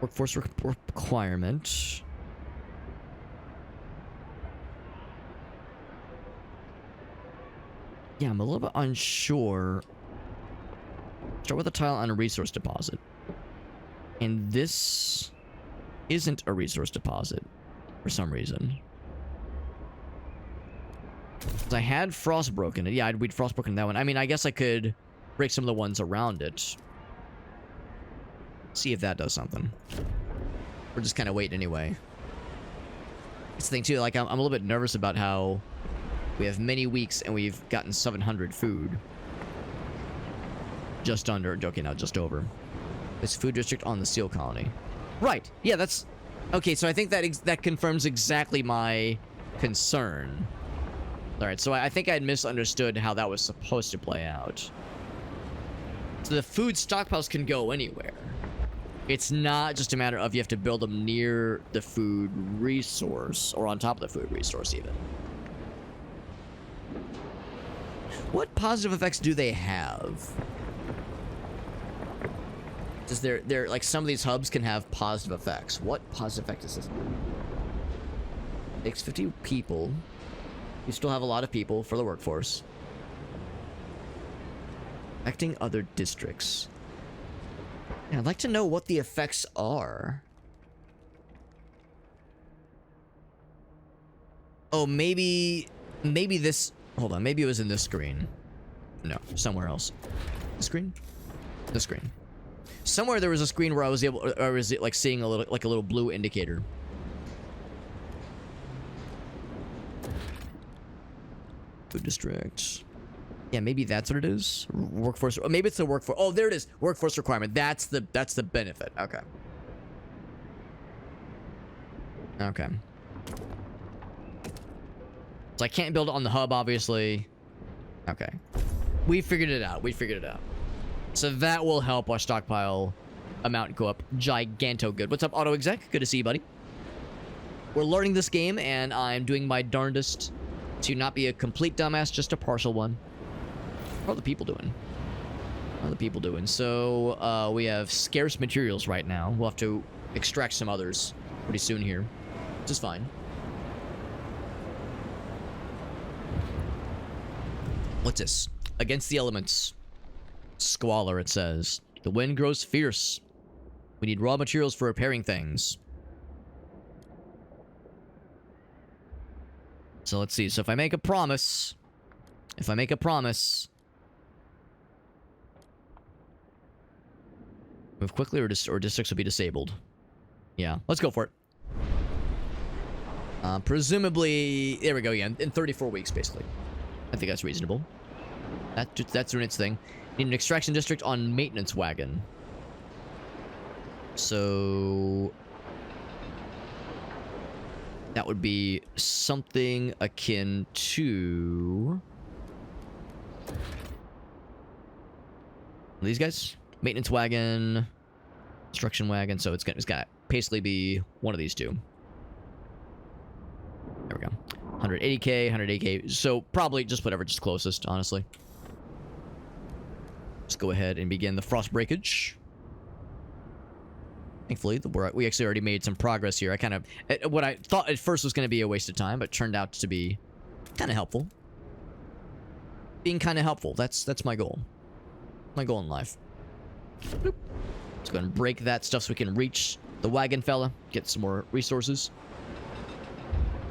Workforce requirement. Yeah, I'm a little bit unsure. Start with a tile on a resource deposit. And this isn't a resource deposit for some reason. Because I had Frostbroken. Yeah, we'd Frostbroken that one. I mean, I guess I could break some of the ones around it. See if that does something. We're just kind of waiting anyway. It's the thing too, like I'm a little bit nervous about how we have many weeks and we've gotten 700 food. Just under, okay, now just over. This food district on the seal colony. Right, yeah, that's... Okay, so I think that confirms exactly my concern. Alright, so I think I had misunderstood how that was supposed to play out. So the food stockpiles can go anywhere. It's not just a matter of you have to build them near the food resource, or on top of the food resource even. What positive effects do they have? Does there like some of these hubs can have positive effects? What positive effect is this? Takes 50 people. You still have a lot of people for the workforce. Affecting other districts. Yeah, I'd like to know what the effects are. Oh, maybe this... Hold on, maybe it was in this screen. No, somewhere else. The screen? The screen. Somewhere there was a screen where I was like seeing a little blue indicator. Food district. Yeah, maybe that's what it is. Workforce. Oh, maybe it's the workforce. Oh, there it is. Workforce requirement. That's the benefit. Okay. Okay. So I can't build it on the hub, obviously. Okay. We figured it out. We figured it out. So that will help our stockpile amount go up giganto good. What's up, Auto Exec? Good to see you, buddy. We're learning this game, and I'm doing my darndest to not be a complete dumbass, just a partial one. How are the people doing? How are the people doing? So, we have scarce materials right now. We'll have to extract some others pretty soon here, which is fine. What's this? Against the elements. Squalor, it says. The wind grows fierce. We need raw materials for repairing things. So let's see. So if I make a promise... Move quickly or districts will be disabled. Yeah, let's go for it. Presumably... There we go, yeah. In 34 weeks, basically. I think that's reasonable. That's doing its thing. Need an extraction district on maintenance wagon. So... That would be something akin to... These guys? Maintenance wagon, construction wagon, so it's got basically be one of these two. There we go. 180k, 180k. So probably just whatever, just closest, honestly. Let's go ahead and begin the frost breakage. Thankfully, we actually already made some progress here. What I thought at first was going to be a waste of time, but turned out to be kind of helpful. Being kind of helpful. That's my goal. My goal in life. Boop. Let's go ahead and break that stuff so we can reach the wagon fella. Get some more resources.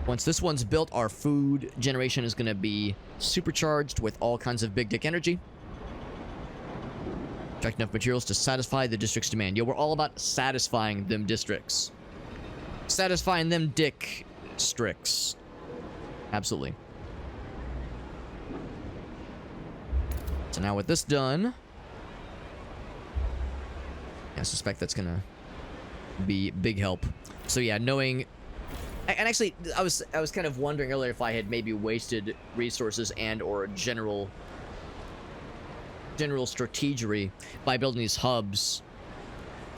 Once this one's built, our food generation is going to be supercharged with all kinds of big dick energy. Extract enough materials to satisfy the district's demand. Yo, we're all about satisfying them districts. Satisfying them dick stricts. Absolutely. So now with this done... I suspect that's gonna be big help. So yeah, knowing... And actually, I was kind of wondering earlier if I had maybe wasted resources and or general strategery by building these hubs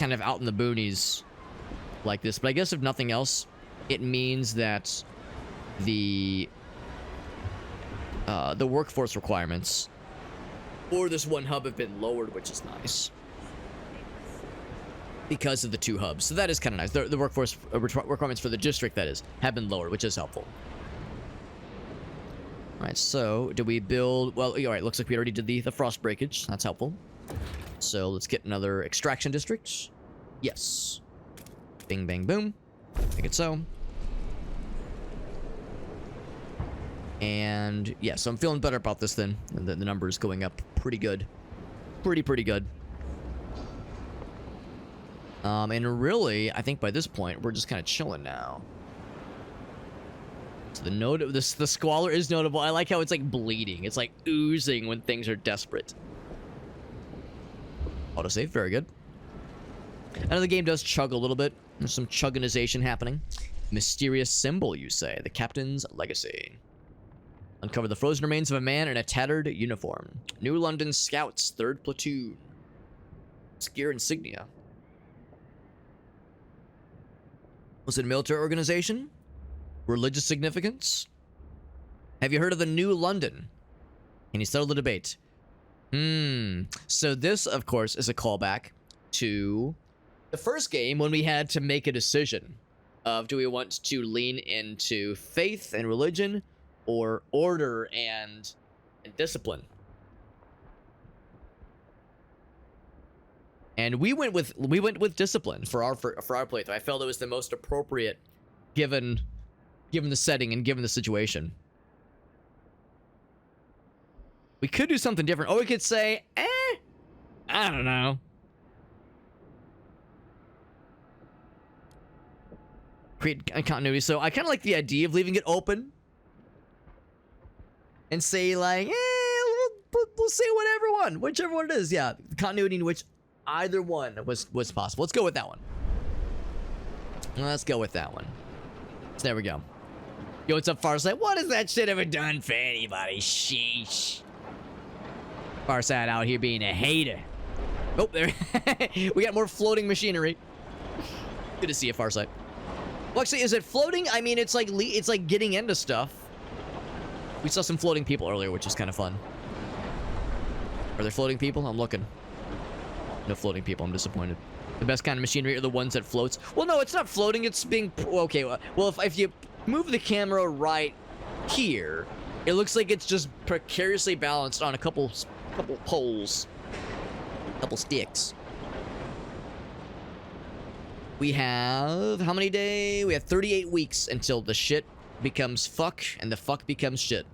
kind of out in the boonies like this. But I guess if nothing else, it means that the workforce requirements for this one hub have been lowered, which is nice. Because of the two hubs. So that is kind of nice. The workforce requirements for the district, that is, have been lowered, which is helpful. Alright, so do we build... Well, alright, looks like we already did the frost breakage. That's helpful. So let's get another extraction district. Yes. Bing, bang, boom. Make it so. And yeah, so I'm feeling better about this then. And the numbers going up pretty good. Pretty good. And really, I think by this point, we're just kind of chilling now. So the squalor is notable. I like how it's like bleeding. It's like oozing when things are desperate. Autosave, very good. I know the game does chug a little bit. There's some chugganization happening. Mysterious symbol, you say. The captain's legacy. Uncover the frozen remains of a man in a tattered uniform. New London Scouts, 3rd Platoon. Gear insignia. Was it a military organization? Religious significance? Have you heard of the New London? Can you settle the debate? So this, of course, is a callback to the first game when we had to make a decision of do we want to lean into faith and religion or order and discipline. And we went with discipline for our playthrough. I felt it was the most appropriate given the setting and given the situation. We could do something different. Or we could say, I don't know. Create a continuity. So I kind of like the idea of leaving it open. And say like, we'll say whichever one it is. Yeah, continuity in which either one was possible. Let's go with that one. Let's go with that one. So there we go. Yo, what's up, Farsight? What has that shit ever done for anybody? Sheesh. Farsight out here being a hater. Oh, there. We got more floating machinery. Good to see you, Farsight. Well, actually, is it floating? I mean, it's like getting into stuff. We saw some floating people earlier, which is kind of fun. Are there floating people? I'm looking. No floating people. I'm disappointed. The best kind of machinery are the ones that floats. Well, no, it's not floating. It's being... Okay, well, if you move the camera right here, it looks like it's just precariously balanced on a couple poles. Couple sticks. We have... How many days? We have 38 weeks until the shit becomes fuck and the fuck becomes shit.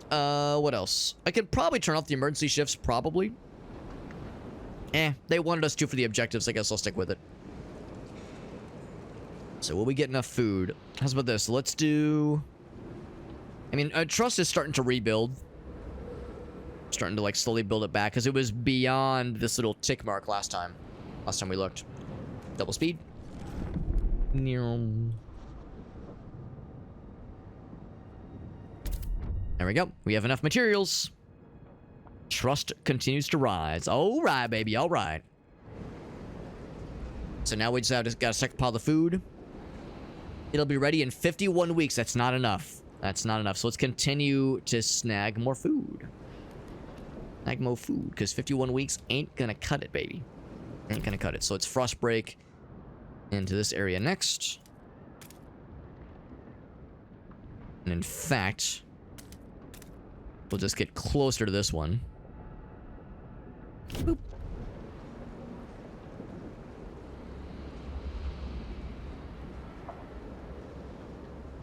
What else? I could probably turn off the emergency shifts, probably. They wanted us to for the objectives. I guess I'll stick with it. So will we get enough food? How's about this? Let's do... I mean, trust is starting to rebuild. Starting to, like, slowly build it back, because it was beyond this little tick mark last time. Last time we looked. Double speed. There we go. We have enough materials. Trust continues to rise. All right, baby. All right. So now we just got to stockpile the food. It'll be ready in 51 weeks. That's not enough. That's not enough. So let's continue to snag more food. Snag more food, because 51 weeks ain't gonna cut it, baby. Ain't gonna cut it. So it's frost break into this area next. And in fact, we'll just get closer to this one. Boop.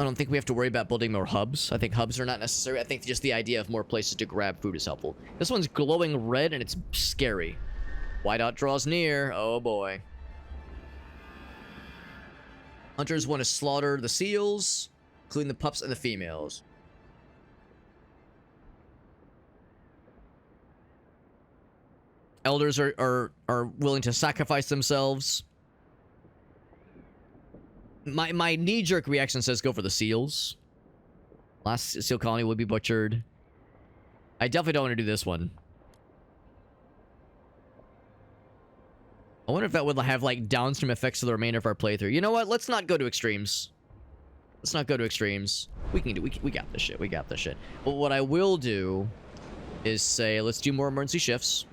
I don't think we have to worry about building more hubs. I think hubs are not necessary. I think just the idea of more places to grab food is helpful. This one's glowing red and it's scary. Whiteout draws near. Oh boy. Hunters want to slaughter the seals, including the pups and the females. Elders are willing to sacrifice themselves. My knee-jerk reaction says go for the seals. Last seal colony would be butchered. I definitely don't want to do this one. I wonder if that would have, like, downstream effects to the remainder of our playthrough. You know what? Let's not go to extremes. Let's not go to extremes. We got this shit. We got this shit. But what I will do is say, let's do more emergency shifts.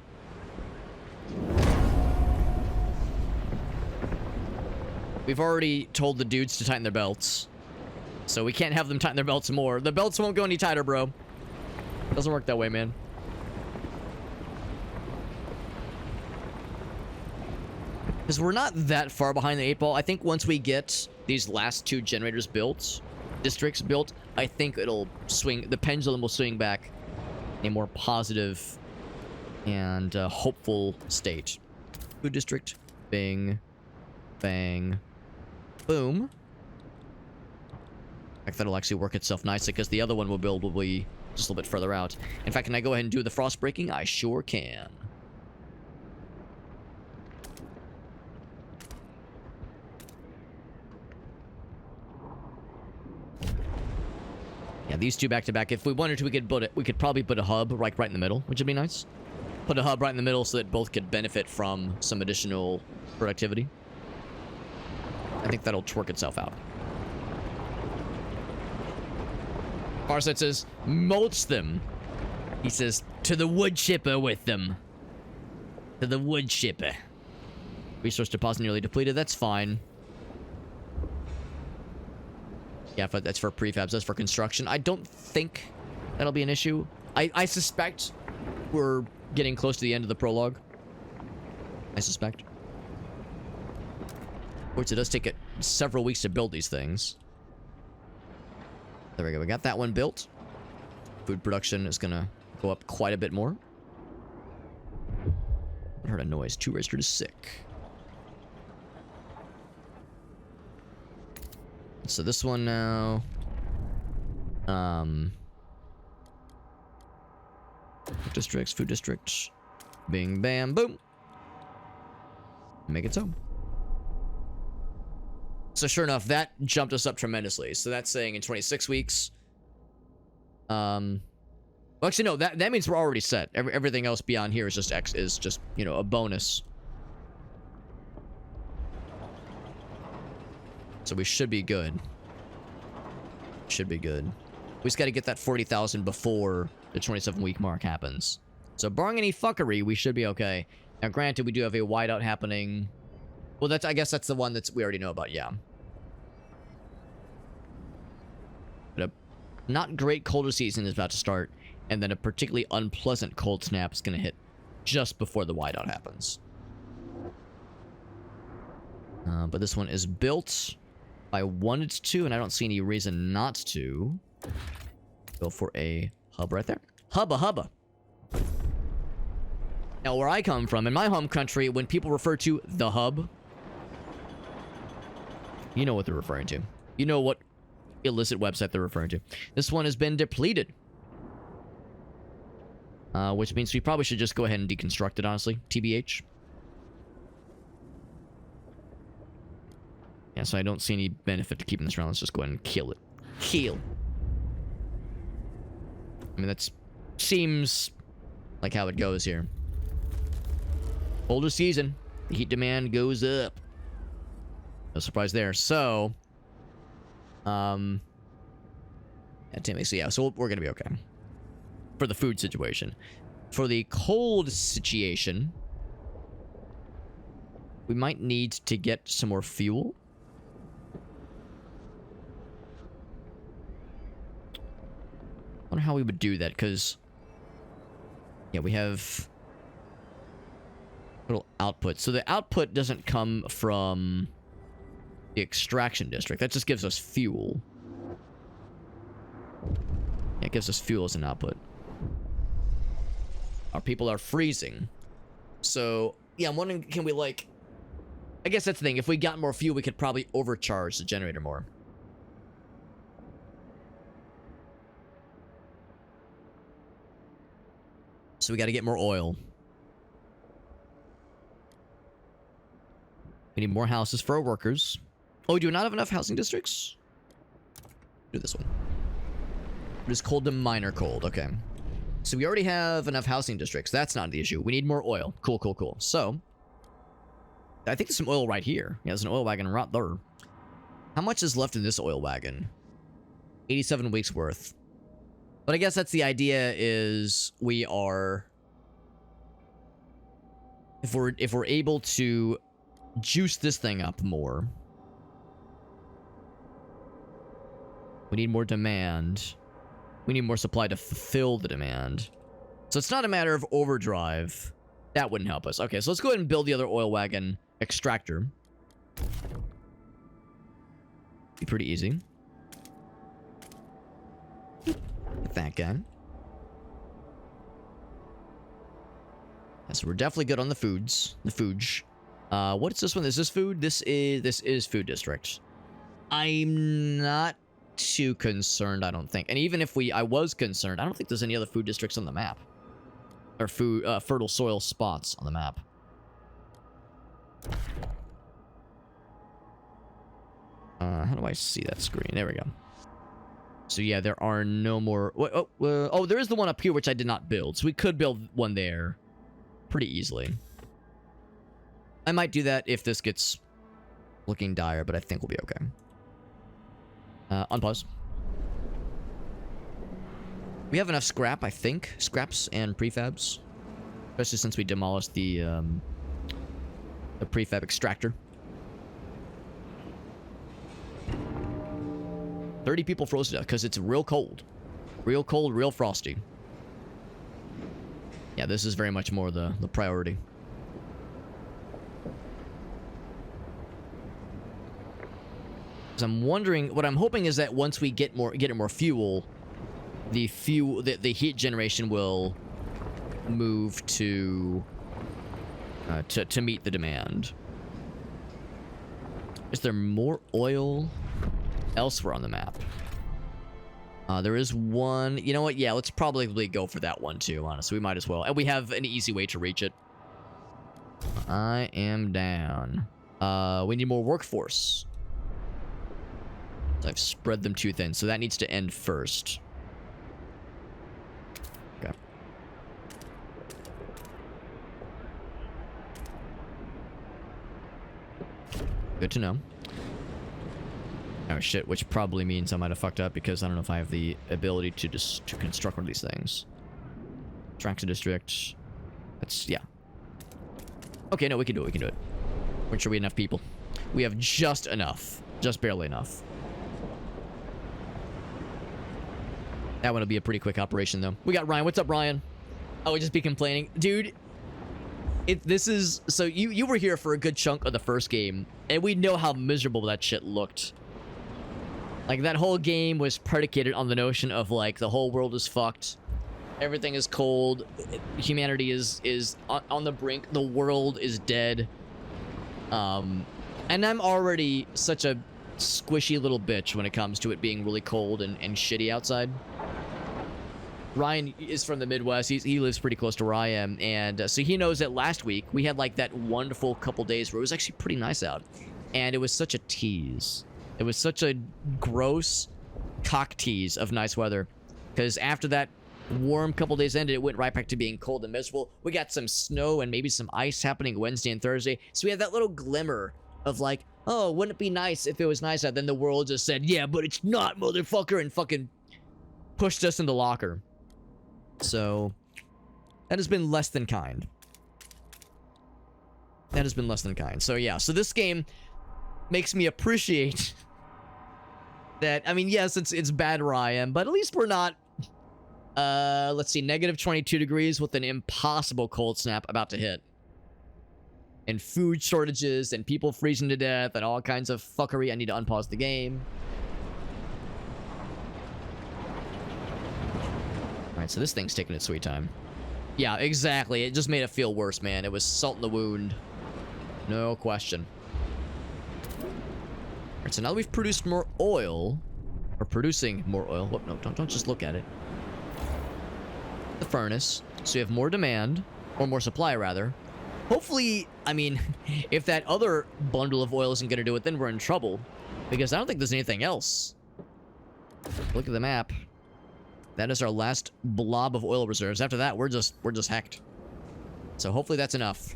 We've already told the dudes to tighten their belts. So we can't have them tighten their belts more. The belts won't go any tighter, bro. Doesn't work that way, man. Because we're not that far behind the 8 ball. I think once we get these last 2 generators built, districts built, I think it'll swing, the pendulum will swing back in a more positive and hopeful state. Food district. Bing. Bang. Boom. I think that'll actually work itself nicely because the other one will be just a little bit further out. In fact, can I go ahead and do the frost breaking? I sure can. Yeah, these 2 back to back. If we wanted to, we could probably put a hub right in the middle, which would be nice. Put a hub right in the middle so that both could benefit from some additional productivity. I think that'll twerk itself out. Farsight says, mulch them. He says, to the wood chipper with them. To the wood chipper. Resource deposit nearly depleted. That's fine. Yeah, but that's for prefabs. That's for construction. I don't think that'll be an issue. I suspect we're getting close to the end of the prologue. I suspect. Of course, it does take several weeks to build these things. There we go. We got that one built. Food production is going to go up quite a bit more. I heard a noise. 2 registered as sick. So this one now. Districts, food districts. Bing, bam, boom. Make it so. So sure enough, that jumped us up tremendously. So that's saying in 26 weeks. Well, actually, no. That means we're already set. Everything else beyond here is just you know, a bonus. So we should be good. Should be good. We just got to get that 40,000 before the 27-week mark happens. So barring any fuckery, we should be okay. Now, granted, we do have a whiteout happening. Well, I guess that's the one we already know about, yeah. But a not great colder season is about to start, and then a particularly unpleasant cold snap is going to hit just before the whiteout happens. But this one is built. I wanted to, and I don't see any reason not to. Go for a hub right there. Hubba. Now, where I come from, in my home country, when people refer to the hub, you know what they're referring to. You know what illicit website they're referring to. This one has been depleted. Which means we probably should just go ahead and deconstruct it, honestly. TBH. Yeah, so I don't see any benefit to keeping this around. Let's just go ahead and kill it. Kill. I mean, that seems like how it goes here. Older season, the heat demand goes up. No surprise there. So, yeah, Timmy, so yeah, so we're gonna be okay for the food situation. For the cold situation, we might need to get some more fuel. I wonder how we would do that, because yeah, we have little output. So the output doesn't come from the extraction district. That just gives us fuel. Yeah, it gives us fuel as an output. Our people are freezing. So, yeah, I'm wondering, can we, like... I guess that's the thing. If we got more fuel, we could probably overcharge the generator more. So we got to get more oil. We need more houses for our workers. Oh, do we not have enough housing districts? Do this one. It is cold to minor cold. Okay. So we already have enough housing districts. That's not the issue. We need more oil. Cool, cool, cool. So, I think there's some oil right here. Yeah, there's an oil wagon right there. How much is left in this oil wagon? 87 weeks worth. But I guess that's the idea, is we are... If we're able to juice this thing up more, we need more demand. We need more supply to fulfill the demand. So it's not a matter of overdrive. That wouldn't help us. Okay, so let's go ahead and build the other oil wagon extractor. Be pretty easy. Get that guy. Yeah, so we're definitely good on the foods. The foods. What's this one? Is this food? This is food district. I'm not too concerned, I don't think. And even if I was concerned, I don't think there's any other food districts on the map. Or fertile soil spots on the map. How do I see that screen? There we go. So yeah, there are no more... Oh, there is the one up here, which I did not build. So we could build one there pretty easily. I might do that if this gets looking dire, but I think we'll be okay. Unpause. We have enough scrap, I think. Scraps and prefabs. Especially since we demolished the prefab extractor. 30 people froze to death because it's real cold. Real cold, real frosty. Yeah, this is very much more the priority. Because I'm wondering, what I'm hoping is that once we get more fuel, the heat generation will move to meet the demand. Is there more oil elsewhere on the map? There is one. You know what? Yeah, let's probably go for that one too, honestly. We might as well. And we have an easy way to reach it. I am down. We need more workforce. I've spread them too thin, so that needs to end first. Okay. Good to know. Oh shit, which probably means I might have fucked up because I don't know if I have the ability to construct one of these things. Traxa district. That's, yeah. Okay, no, we can do it, we can do it. We're sure we have enough people. We have just enough. Just barely enough. That one will be a pretty quick operation, though. We got Ryan. What's up, Ryan? Oh, we just be complaining. Dude, this is... So, you were here for a good chunk of the first game, and we know how miserable that shit looked. Like, that whole game was predicated on the notion of, like, the whole world is fucked. Everything is cold. Humanity is on the brink. The world is dead. And I'm already such a squishy little bitch when it comes to it being really cold and shitty outside. Ryan is from the Midwest. He lives pretty close to where I am. And so he knows that last week we had like that wonderful couple days where it was actually pretty nice out. And it was such a tease. It was such a gross cock tease of nice weather. Because after that warm couple days ended, it went right back to being cold and miserable. We got some snow and maybe some ice happening Wednesday and Thursday. So we had that little glimmer of like, oh, wouldn't it be nice if it was nice out? Then the world just said, yeah, but it's not, motherfucker, and fucking pushed us in the locker. So, that has been less than kind. That has been less than kind. So, yeah. So, this game makes me appreciate that. I mean, yes, it's bad where I am, but at least we're not, let's see, negative 22 degrees with an impossible cold snap about to hit. And food shortages and people freezing to death and all kinds of fuckery. I need to unpause the game. Alright, so this thing's taking its sweet time. Yeah, exactly. It just made it feel worse, man. It was salt in the wound. No question. Alright, so now that we've produced more oil, or producing more oil. Whoop, no, don't just look at it. The furnace. So we have more demand, or more supply, rather. Hopefully, I mean, if that other bundle of oil isn't going to do it, then we're in trouble. Because I don't think there's anything else. Look at the map. That is our last blob of oil reserves. After that, we're just hecked. So hopefully that's enough.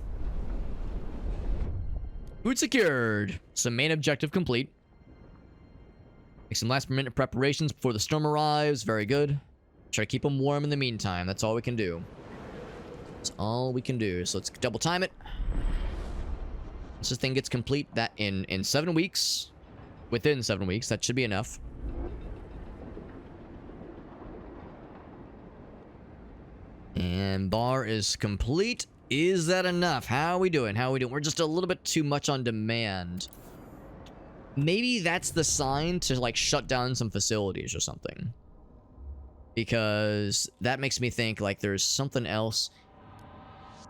Food secured. So main objective complete. Make some last minute preparations before the storm arrives. Very good. Try to keep them warm in the meantime. That's all we can do. That's all we can do. So let's double time it. Once this thing gets complete, that in 7 weeks, within 7 weeks, that should be enough. And bar is complete. Is that enough? How are we doing? How are we doing? We're just a little bit too much on demand. Maybe that's the sign to, like, shut down some facilities or something. Because that makes me think, like, there's something else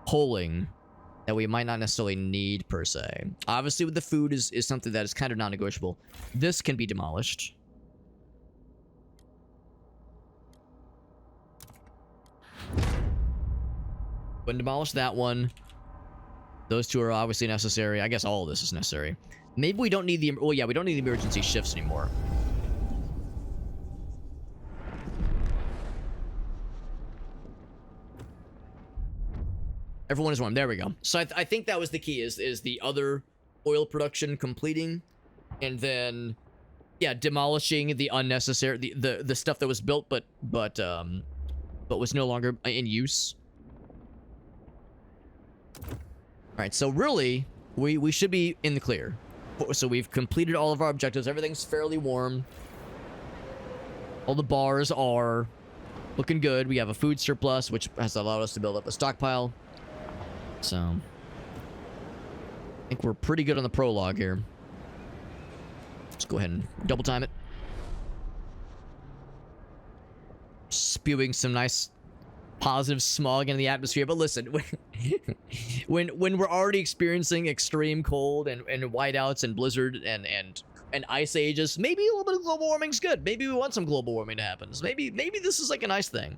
pulling that we might not necessarily need, per se. Obviously, with the food is something that is kind of non-negotiable. This can be demolished. But demolish that one. Those two are obviously necessary. I guess all of this is necessary. Maybe we don't need the... Well, yeah, we don't need the emergency shifts anymore. Everyone is warm. There we go. So I think that was the key, is the other oil production completing. And then yeah, demolishing the unnecessary, the stuff that was built but was no longer in use. All right, so really, we should be in the clear. So we've completed all of our objectives. Everything's fairly warm. All the bars are looking good. We have a food surplus, which has allowed us to build up a stockpile. So I think we're pretty good on the prologue here. Let's go ahead and double time it. Spewing some nice positive smog into the atmosphere. But listen, when we're already experiencing extreme cold and whiteouts and blizzard and ice ages, maybe a little bit of global warming's good. Maybe we want some global warming to happen. Maybe this is like a nice thing.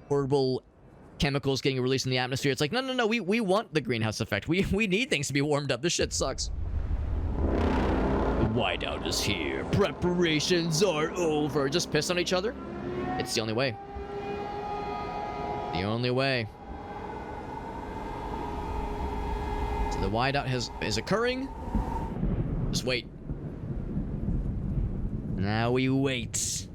Horrible chemicals getting released in the atmosphere. It's like, no, we want the greenhouse effect. We need things to be warmed up. This shit sucks. The whiteout is here. Preparations are over. Just piss on each other? It's the only way. The only way. So the whiteout is occurring. Just wait. Now we wait.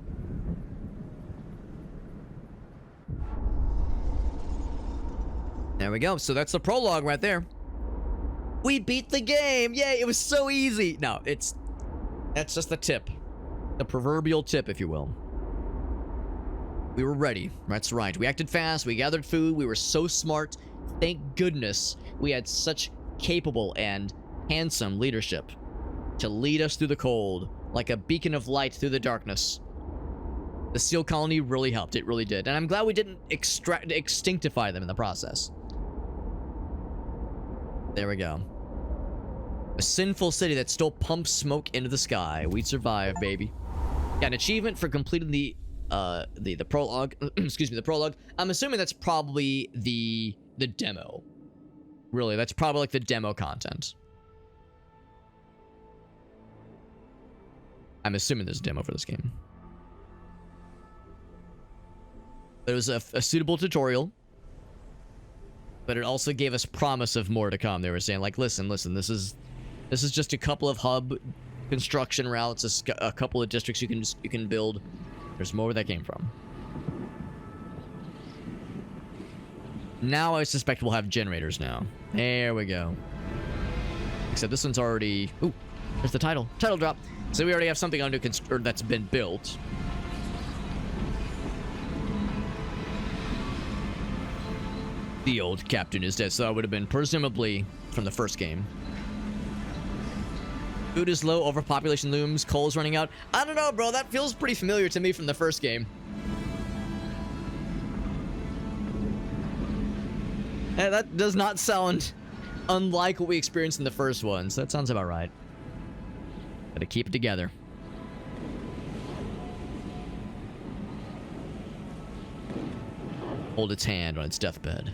There we go. So that's the prologue right there. We beat the game. Yay, it was so easy. No, that's just the tip. The proverbial tip, if you will. We were ready. That's right. We acted fast. We gathered food. We were so smart. Thank goodness we had such capable and handsome leadership to lead us through the cold like a beacon of light through the darkness. The seal colony really helped. It really did. And I'm glad we didn't extinctify them in the process. There we go. A sinful city that still pumps smoke into the sky. We survived, baby. Got an achievement for completing the prologue. Excuse me, the prologue. I'm assuming that's probably the demo. Really, that's probably like the demo content. I'm assuming there's a demo for this game. It was a suitable tutorial, but it also gave us promise of more to come. They were saying, like, listen, this is just a couple of hub construction routes, a couple of districts you can build. There's more where that came from. Now I suspect we'll have generators now. There we go. Except this one's already... Ooh, there's the title drop. So we already have something under that's been built. The old captain is dead, so that would have been presumably from the first game. Food is low, overpopulation looms, coal's running out. I don't know, bro. That feels pretty familiar to me from the first game. Hey, that does not sound unlike what we experienced in the first one, so that sounds about right. Gotta keep it together. Hold its hand on its deathbed.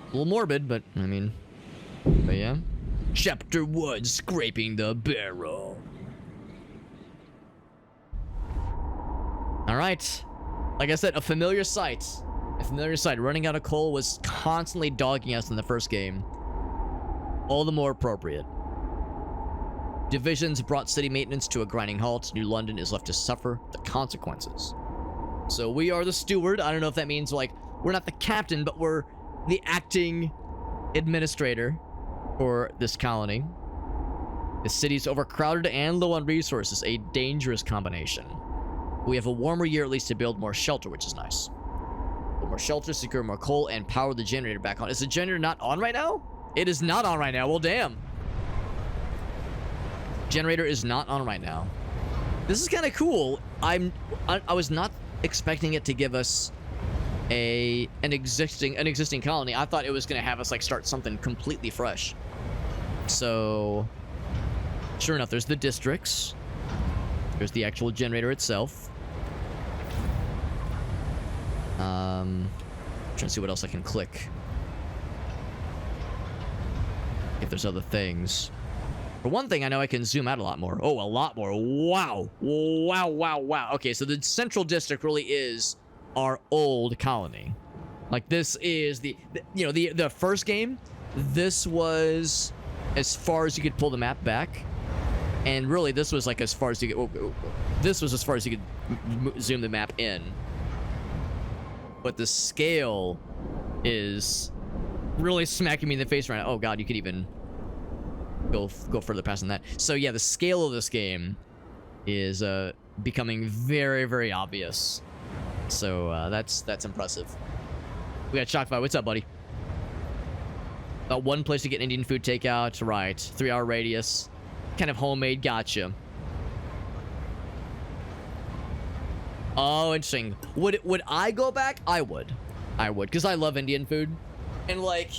A little morbid, but I mean, but yeah. Chapter 1, scraping the barrel. All right. Like I said, a familiar sight. A familiar sight. Running out of coal was constantly dogging us in the first game. All the more appropriate. Divisions brought city maintenance to a grinding halt. New London is left to suffer the consequences. So we are the steward. I don't know if that means, like, we're not the captain, but we're the acting administrator for this colony. The city's overcrowded and low on resources, a dangerous combination. We have a warmer year at least to build more shelter, which is nice. Build more shelter, secure more coal, and power the generator back on. Is the generator not on right now? It is not on right now. Well, damn. Generator is not on right now. This is kind of cool. I was not expecting it to give us an existing colony. I thought it was gonna have us like start something completely fresh. So sure enough, there's the districts. There's the actual generator itself. Trying to see what else I can click. If there's other things. For one thing, I know I can zoom out a lot more. Oh, a lot more. Wow. Wow, wow, wow. Okay, so the central district really is our old colony. Like, this is the first game, this was as far as you could pull the map back, and really this was like as far as you could. This was as far as you could zoom the map in. But the scale is really smacking me in the face right now. Oh god, you could even go further past than that. So yeah, the scale of this game is becoming very, very obvious. So that's impressive. We got Shockfire. What's up, buddy? About one place to get Indian food takeout. Right. 3-hour radius. Kind of homemade. Gotcha. Oh, interesting. Would I go back? I would. Because I love Indian food. And like,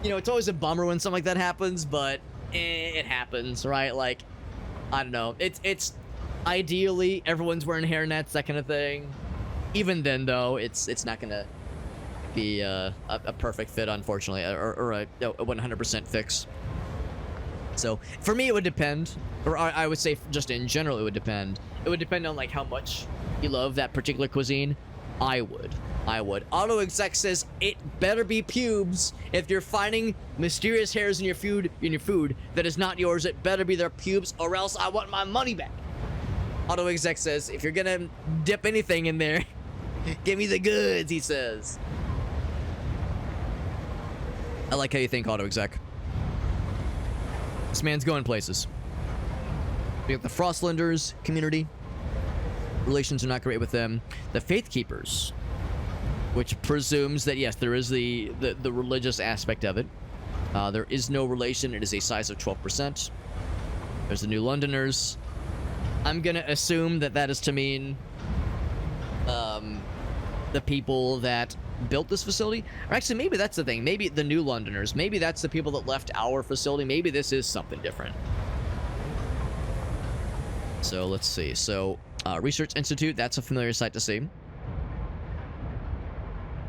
you know, it's always a bummer when something like that happens, but it happens, right? Like, I don't know. It's ideally everyone's wearing hairnets, that kind of thing. Even then, though, it's not gonna be a perfect fit, unfortunately, or a 100% fix. So for me, it would depend, or I would say just in general, it would depend. It would depend on like how much you love that particular cuisine. I would. Auto exec says it better be pubes. If you're finding mysterious hairs in your food that is not yours, it better be their pubes, or else I want my money back. Auto exec says if you're gonna dip anything in there, give me the goods. He says. I like how you think, auto exec. This man's going places. We got the Frostlanders community. Relations are not great with them. The Faith Keepers, which presumes that yes, there is the religious aspect of it. There is no relation. It is a size of 12%. There's the New Londoners. I'm gonna assume that is to mean the people that built this facility. Or actually, maybe that's the thing. Maybe the New Londoners. Maybe that's the people that left our facility. Maybe this is something different. So let's see. So Research Institute, that's a familiar sight to see.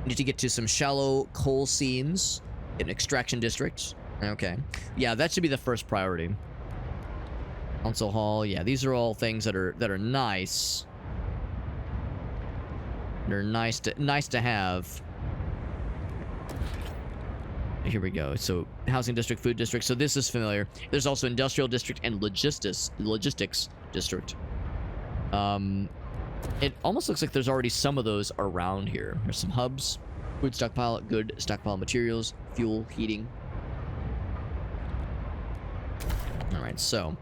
Need to get to some shallow coal seams in extraction districts. Okay. Yeah, that should be the first priority. Council Hall. Yeah, these are all things that are nice. They're nice to have. Here we go. So housing district, food district. So this is familiar. There's also industrial district and logistics district. It almost looks like there's already some of those around here. There's some hubs, food stockpile, good stockpile materials, fuel, heating. All right, so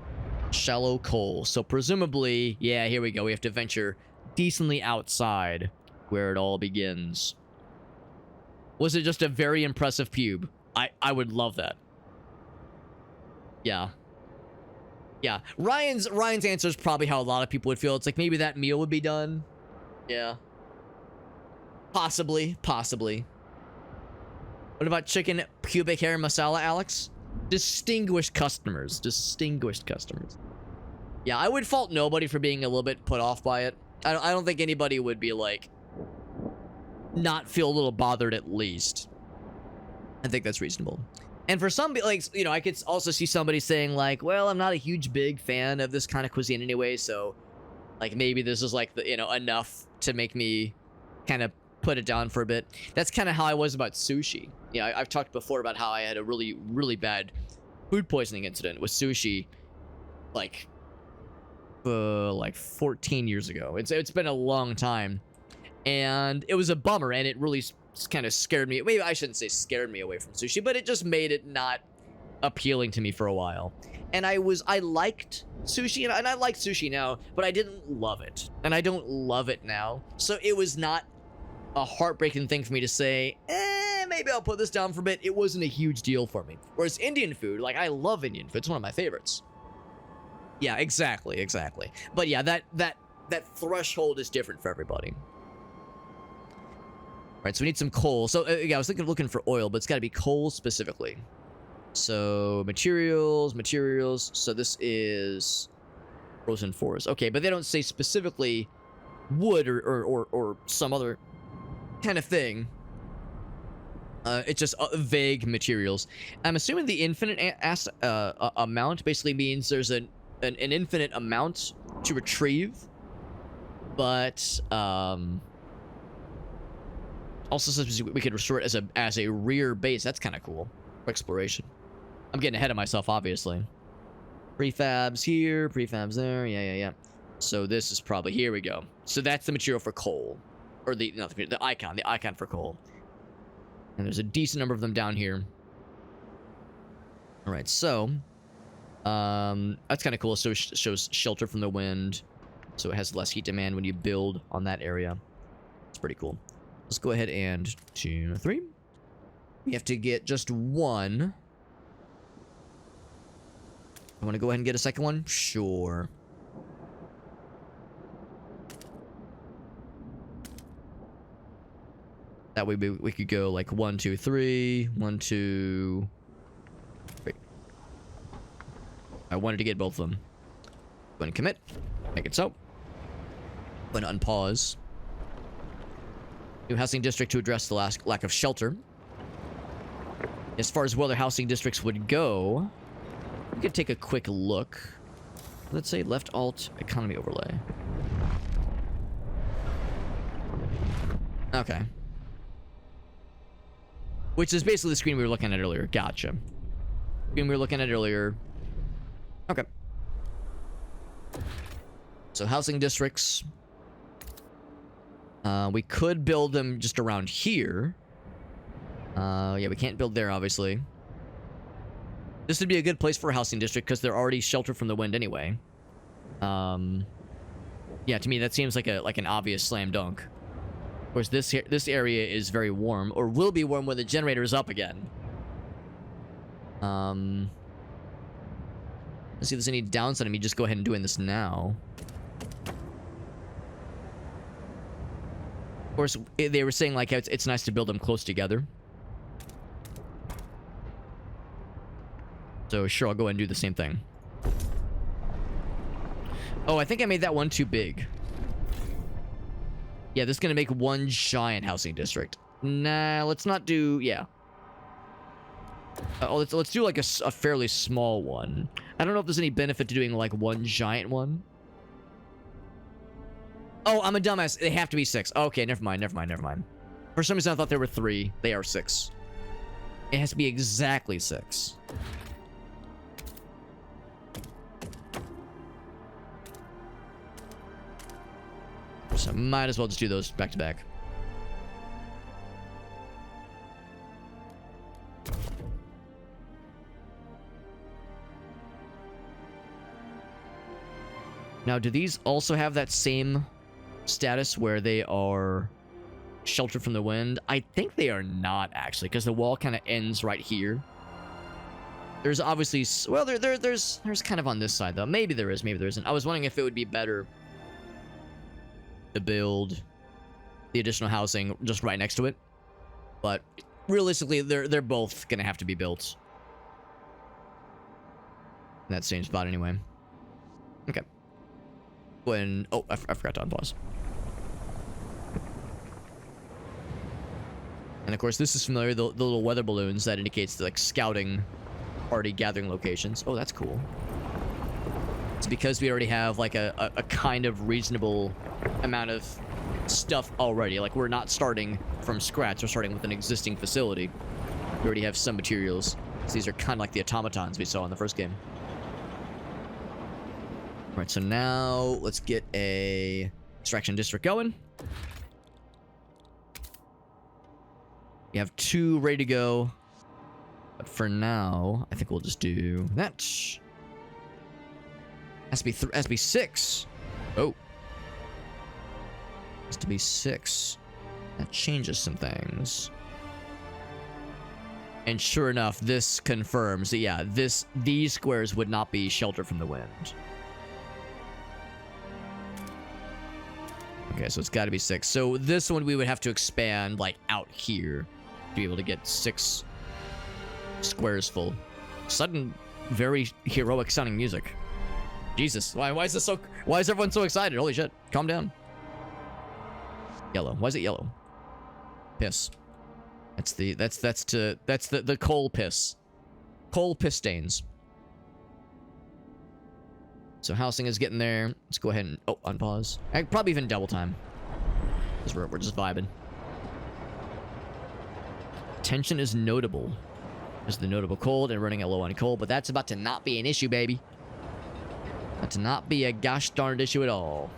shallow coal. So presumably, yeah, here we go. We have to venture decently outside where it all begins. Was it just a very impressive pube? I would love that. Yeah. Yeah. Ryan's answer is probably how a lot of people would feel. It's like maybe that meal would be done. Yeah. Possibly. What about chicken pubic hair masala, Alex? Distinguished customers. Yeah, I would fault nobody for being a little bit put off by it. I don't think anybody would be like not feel a little bothered at least. I think that's reasonable. And for some, like, you know, I could also see somebody saying like, well, I'm not a huge big fan of this kind of cuisine anyway, so like maybe this is like the, you know, enough to make me kind of put it down for a bit. That's kind of how I was about sushi. Yeah, I've talked before about how I had a really, really bad food poisoning incident with sushi like 14 years ago. It's been a long time. And it was a bummer, and it really kind of scared me. Maybe I shouldn't say scared me away from sushi, but it just made it not appealing to me for a while. And I liked sushi, and I like sushi now, but I didn't love it. And I don't love it now. So it was not a heartbreaking thing for me to say, maybe I'll put this down for a bit. It wasn't a huge deal for me. Whereas Indian food, like, I love Indian food. It's one of my favorites. Yeah, exactly. But yeah, that threshold is different for everybody. All right, so we need some coal. So yeah, I was looking for oil, but it's got to be coal specifically. So materials. So this is frozen forest. Okay, but they don't say specifically wood or some other kind of thing. It's just vague materials. I'm assuming the infinite amount basically means there's an infinite amount to retrieve, but also says we could restore it as a rear base. That's kind of cool. for exploration. I'm getting ahead of myself, obviously. Prefabs here, prefabs there. Yeah. So this is probably, here we go. So that's the material for coal. Or the icon for coal. And there's a decent number of them down here. All right, so that's kind of cool. So it shows shelter from the wind. So it has less heat demand when you build on that area. It's pretty cool. Let's go ahead and 2, 3. We have to get just one. I want to go ahead and get a second one? Sure. That way we could go like 1, 2, 3. 1, 2, 3. I wanted to get both of them. Go ahead and commit. Make it so. Go ahead and unpause. New housing district to address the lack of shelter. As far as where other housing districts would go, we could take a quick look. Let's say left alt economy overlay. Okay. Which is basically the screen we were looking at earlier. Gotcha. Screen we were looking at earlier. Okay. So housing districts. We could build them just around here. Yeah, we can't build there, obviously. This would be a good place for a housing district because they're already sheltered from the wind anyway. Yeah, to me that seems like an obvious slam dunk. Of course, this area is very warm, or will be warm when the generator is up again. Let's see if there's any downside of me just go ahead and doing this now. Of course, they were saying like it's nice to build them close together. So sure, I'll go ahead and do the same thing. Oh, I think I made that one too big. Yeah, this is gonna make one giant housing district. Nah, let's not do. Yeah. Let's do like a fairly small one. I don't know if there's any benefit to doing like one giant one. Oh, I'm a dumbass. They have to be 6. Okay, never mind. For some reason, I thought there were 3. They are 6. It has to be exactly 6. So might as well just do those back to back. Now, do these also have that same status where they are sheltered from the wind? I think they are not, actually, because the wall kind of ends right here. There's obviously, well, there's kind of on this side though. Maybe there is, maybe there isn't. I was wondering if it would be better to build the additional housing just right next to it, but realistically, they're both gonna have to be built in that same spot anyway. Okay. When I forgot to unpause. And of course, this is familiar. The little weather balloons that indicates like scouting party gathering locations. Oh, that's cool. It's because we already have like a kind of reasonable amount of stuff already. Like we're not starting from scratch. We're starting with an existing facility. We already have some materials. So these are kind of like the automatons we saw in the first game. All right, so now let's get a extraction district going. We have 2 ready to go. But for now, I think we'll just do that. Has to be 6. Oh. Has to be 6. That changes some things. And sure enough, this confirms that, yeah, these squares would not be sheltered from the wind. Okay, so it's got to be 6. So this one we would have to expand, like, out here to be able to get 6 squares full. Sudden, very heroic sounding music. Jesus, why is this so? Why is everyone so excited? Holy shit! Calm down. Yellow. Why is it yellow? Piss. That's the coal piss. Coal piss stains. So housing is getting there. Let's go ahead and unpause. I probably even double time. Because we're just vibing. Tension is notable. There's the notable cold and running low on coal, but that's about to not be an issue, baby. About to not be a gosh darned issue at all.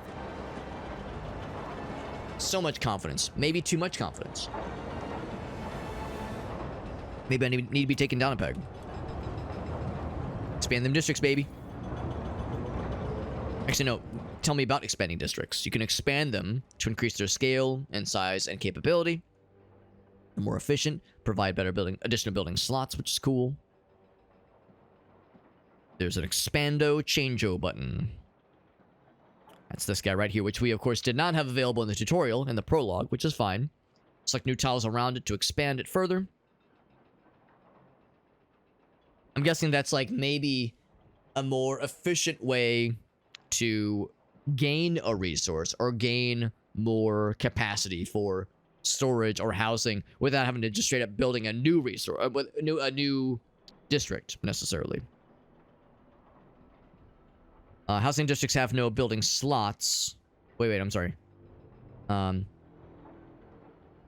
So much confidence. Maybe too much confidence. Maybe I need to be taken down a peg. Expand them districts, baby. Actually, no. Tell me about expanding districts. You can expand them to increase their scale and size and capability. They're more efficient. Provide better additional building slots, which is cool. There's an expando changeo button. That's this guy right here, which we, of course, did not have available in the tutorial, in the prologue, which is fine. Select new tiles around it to expand it further. I'm guessing that's like maybe a more efficient way to gain a resource or gain more capacity for storage or housing without having to just straight up building a new resource, a new district necessarily. Housing districts have no building slots. Wait, I'm sorry. Have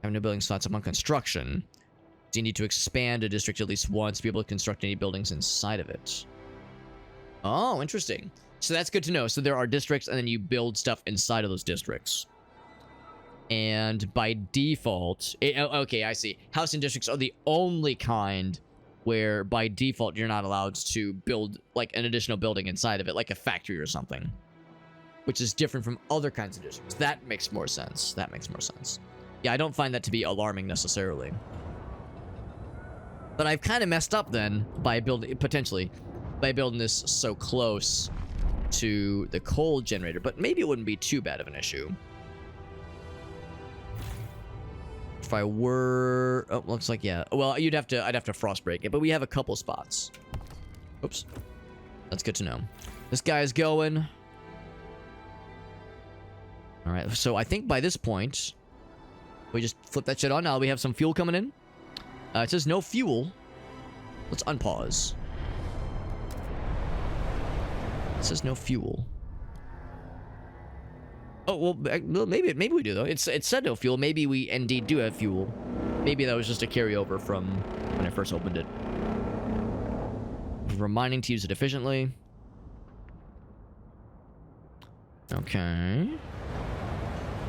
no building slots upon construction. So you need to expand a district at least once to be able to construct any buildings inside of it. Oh, interesting. So that's good to know. So there are districts, and then you build stuff inside of those districts. And by default... okay, I see. Housing districts are the only kind where, by default, you're not allowed to build, like, an additional building inside of it, like a factory or something. Which is different from other kinds of districts. That makes more sense. That makes more sense. Yeah, I don't find that to be alarming necessarily. But I've kind of messed up then by building, potentially, by building this so close to the coal generator. But maybe it wouldn't be too bad of an issue. If I were... oh, looks like, yeah. Well, I'd have to frost break it, but we have a couple spots. Oops. That's good to know. This guy's going. All right, so I think by this point, we just flip that shit on. Now we have some fuel coming in. It says no fuel. Let's unpause. It says no fuel. Oh, well, maybe we do, though. It said no fuel. Maybe we indeed do have fuel. Maybe that was just a carryover from when I first opened it. Reminding to use it efficiently. Okay.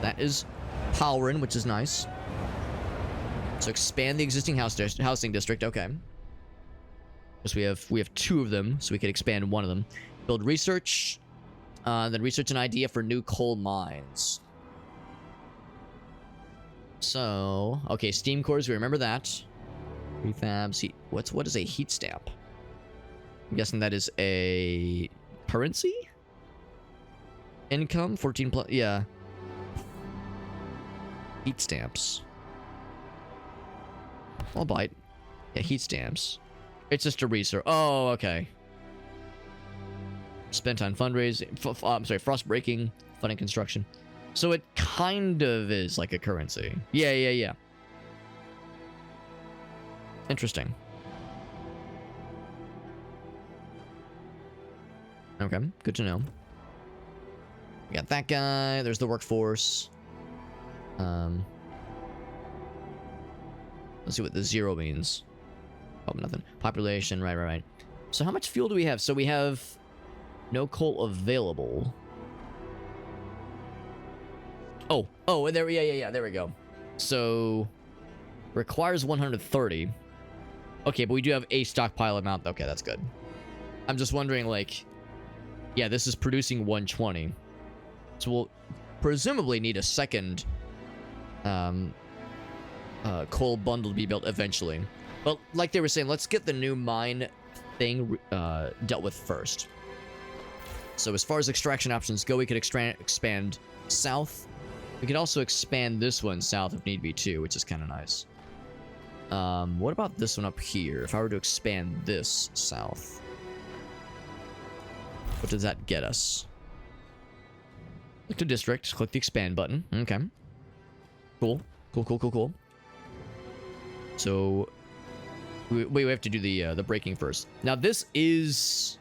That is powering, which is nice. So expand the existing housing district. Okay. So we have two of them, so we could expand one of them. Build research. Then research an idea for new coal mines. So, okay, steam cores, we remember that. Prefabs, heat. What is a heat stamp? I'm guessing that is a currency? Income? 14 plus, yeah. Heat stamps. I'll bite. Yeah, heat stamps. It's just a research. Oh, okay. Spent on fundraising. I'm sorry, frost breaking, funding construction. So it kind of is like a currency. Yeah. Interesting. Okay, good to know. We got that guy. There's the workforce. Let's see what the 0 means. Oh, nothing. Population, right. So how much fuel do we have? So we have no coal available. Oh, there, yeah, there we go. So, requires 130. Okay, but we do have a stockpile amount. Okay, that's good. I'm just wondering, like, yeah, this is producing 120. So we'll presumably need a second coal bundle to be built eventually. But like they were saying, let's get the new mine thing dealt with first. So as far as extraction options go, we could expand south. We could also expand this one south if need be too, which is kind of nice. What about this one up here? If I were to expand this south, what does that get us? Click to district, click the expand button. Okay. Cool. So we have to do the braking first. Now this is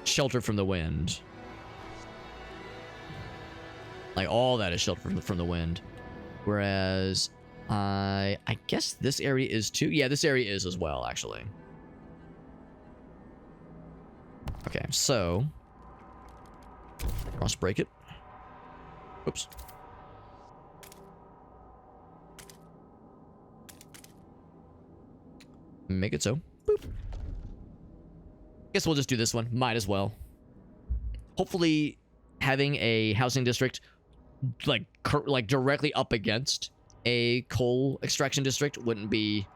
sheltered from the wind. Like all that is sheltered from the wind. Whereas I guess this area is too. Yeah, this area is as well, actually. Okay, so cross break it. Oops. Make it so. Boop. Guess we'll just do this one. Might as well. Hopefully, having a housing district like directly up against a coal extraction district wouldn't be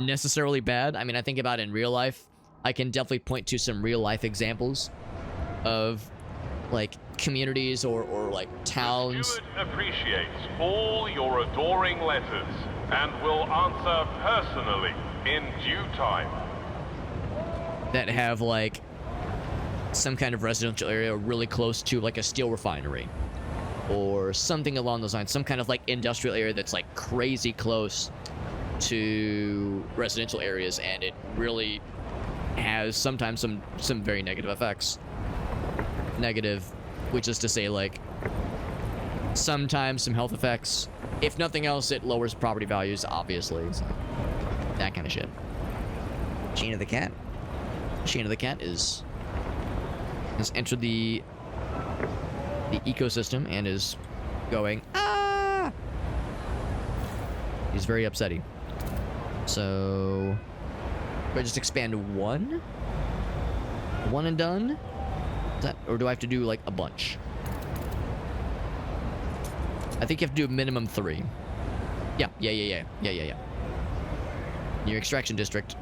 necessarily bad. I mean, I think about it in real life. I can definitely point to some real life examples of like communities or like towns. Steward appreciates all your adoring letters and will answer personally in due time. That have like some kind of residential area really close to like a steel refinery or something along those lines, some kind of like industrial area that's like crazy close to residential areas, and it really has sometimes some very negative effects. Negative, which is to say, like, sometimes some health effects. If nothing else, it lowers property values, obviously. So, that kind of shit. Sheena the cat. Sheena the cat has entered the ecosystem and is going, ah! He's very upsetty. So, do I just expand one? One and done? Is that, or do I have to do like a bunch? I think you have to do a minimum 3. Yeah. Your extraction district.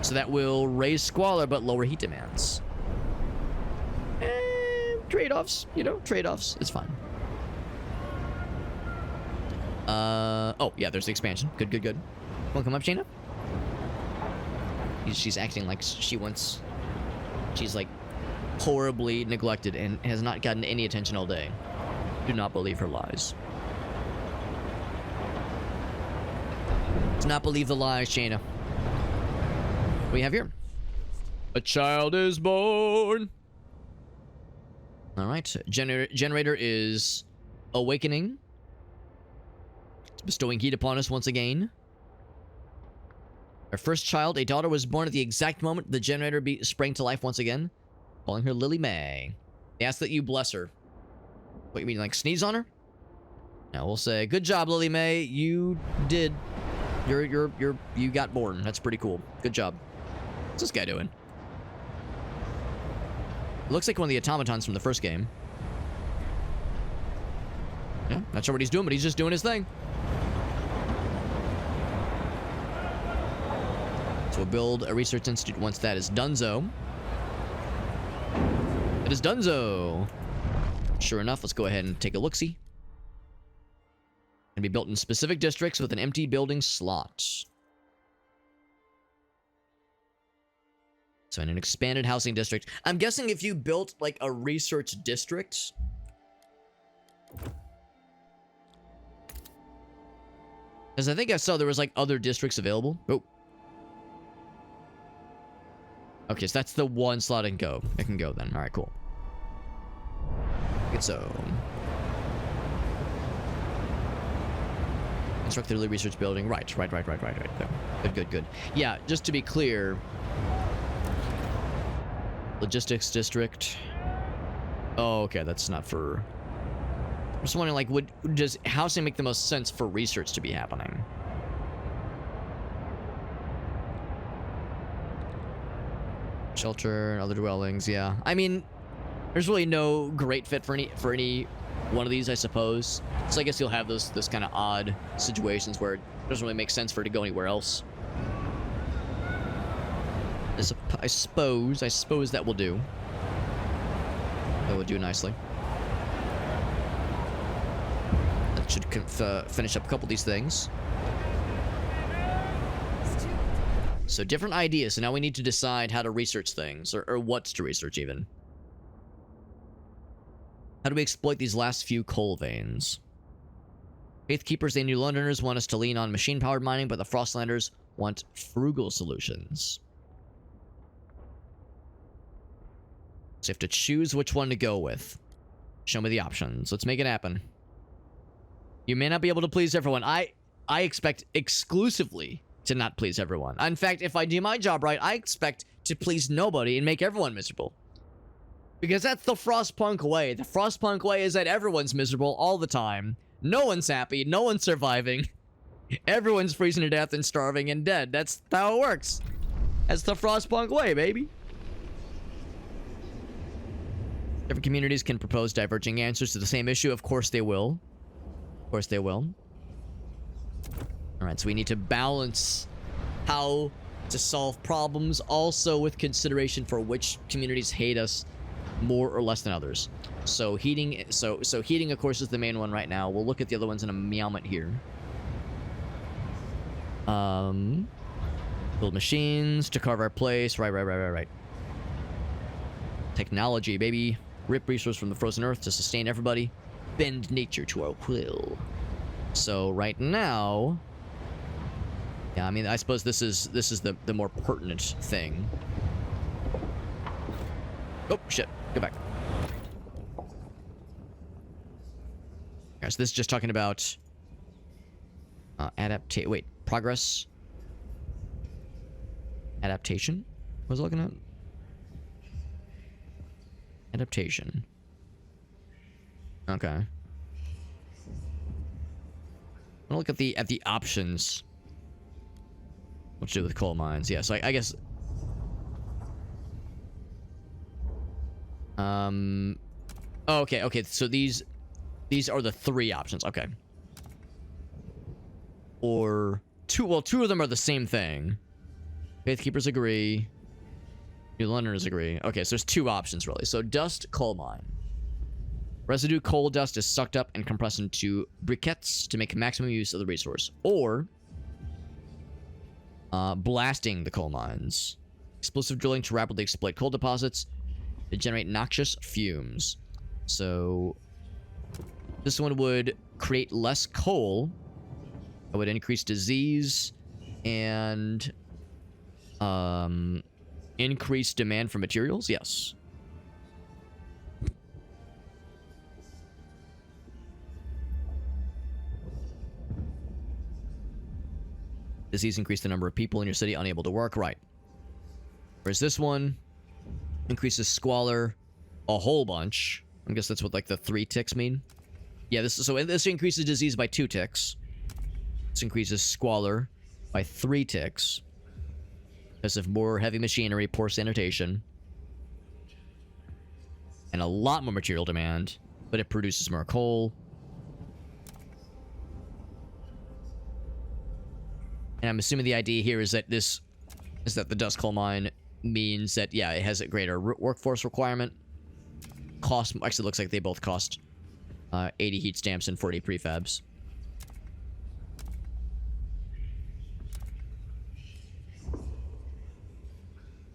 So that will raise squalor but lower heat demands. Trade-offs, you know, trade-offs. It's fine. Oh, yeah, there's the expansion. Good. Wanna come up, Jaina? She's acting like she wants... She's, like, horribly neglected and has not gotten any attention all day. Do not believe her lies. Do not believe the lies, Jaina. What do we have here? A child is born! Alright, generator is awakening. It's bestowing heat upon us once again. Our first child, a daughter, was born at the exact moment the generator sprang to life once again. Calling her Lily May. They ask that you bless her. What, you mean like sneeze on her? Now we'll say, good job, Lily May. You did. You got born. That's pretty cool. Good job. What's this guy doing? Looks like one of the automatons from the first game. Yeah, not sure what he's doing, but he's just doing his thing. So we'll build a research institute once that is donezo. It is donezo. Sure enough, let's go ahead and take a look-see. Can be built in specific districts with an empty building slot. So in an expanded housing district. I'm guessing if you built like a research district. Because I think I saw there was like other districts available. Oh. Okay, so that's the one slot I can go. I can go then. All right, cool. Good, so. Construct the early research building. Right. Good. Yeah, just to be clear. Logistics district. Oh, okay, that's not for... I'm just wondering, like, does housing make the most sense for research to be happening? Shelter and other dwellings, yeah. I mean, there's really no great fit for any one of these, I suppose. So I guess you'll have those kind of odd situations where it doesn't really make sense for it to go anywhere else. I suppose that will do. That will do nicely. That should finish up a couple of these things. So different ideas. So now we need to decide how to research things, or what to research even. How do we exploit these last few coal veins? Faith Keepers, the New Londoners, want us to lean on machine-powered mining, but the Frostlanders want frugal solutions. So you have to choose which one to go with. Show me the options. Let's make it happen. You may not be able to please everyone. I expect exclusively to not please everyone. In fact, if I do my job right, I expect to please nobody and make everyone miserable. Because that's the Frostpunk way. The Frostpunk way is that everyone's miserable all the time. No one's happy. No one's surviving. Everyone's freezing to death and starving and dead. That's how it works. That's the Frostpunk way, baby. Different communities can propose diverging answers to the same issue. Of course they will. Of course they will. Alright, so we need to balance how to solve problems, also with consideration for which communities hate us more or less than others. So heating, so heating, of course, is the main one right now. We'll look at the other ones in a moment here. Build machines to carve our place. Right. Technology, baby. Rip resource from the frozen earth to sustain everybody. Bend nature to our will. So right now, yeah, I mean, I suppose this is the more pertinent thing. Oh shit! Go back. Okay, so this is just talking about progress. Adaptation? What was I looking at? Adaptation. Okay. I'm gonna look at the options. What to do with coal mines? Yeah, so I guess. Oh, okay. So these are the three options. Okay. Or two. Well, two of them are the same thing. Faithkeepers agree. New Londoners agree. Okay, so there's two options really. So dust coal mine. Residue coal dust is sucked up and compressed into briquettes to make maximum use of the resource. Or blasting the coal mines. Explosive drilling to rapidly exploit coal deposits to generate noxious fumes. So this one would create less coal. It would increase disease and increase demand for materials. Yes. Disease increase the number of people in your city unable to work. Right. Whereas this one increases squalor a whole bunch. I guess that's what like the 3 ticks mean. Yeah, this increases disease by 2 ticks. This increases squalor by 3 ticks. Because of more heavy machinery, poor sanitation. And a lot more material demand. But it produces more coal. And I'm assuming the idea here is that the dust coal mine means that, yeah, it has a greater workforce requirement. Cost, actually looks like they both cost 80 heat stamps and 40 prefabs.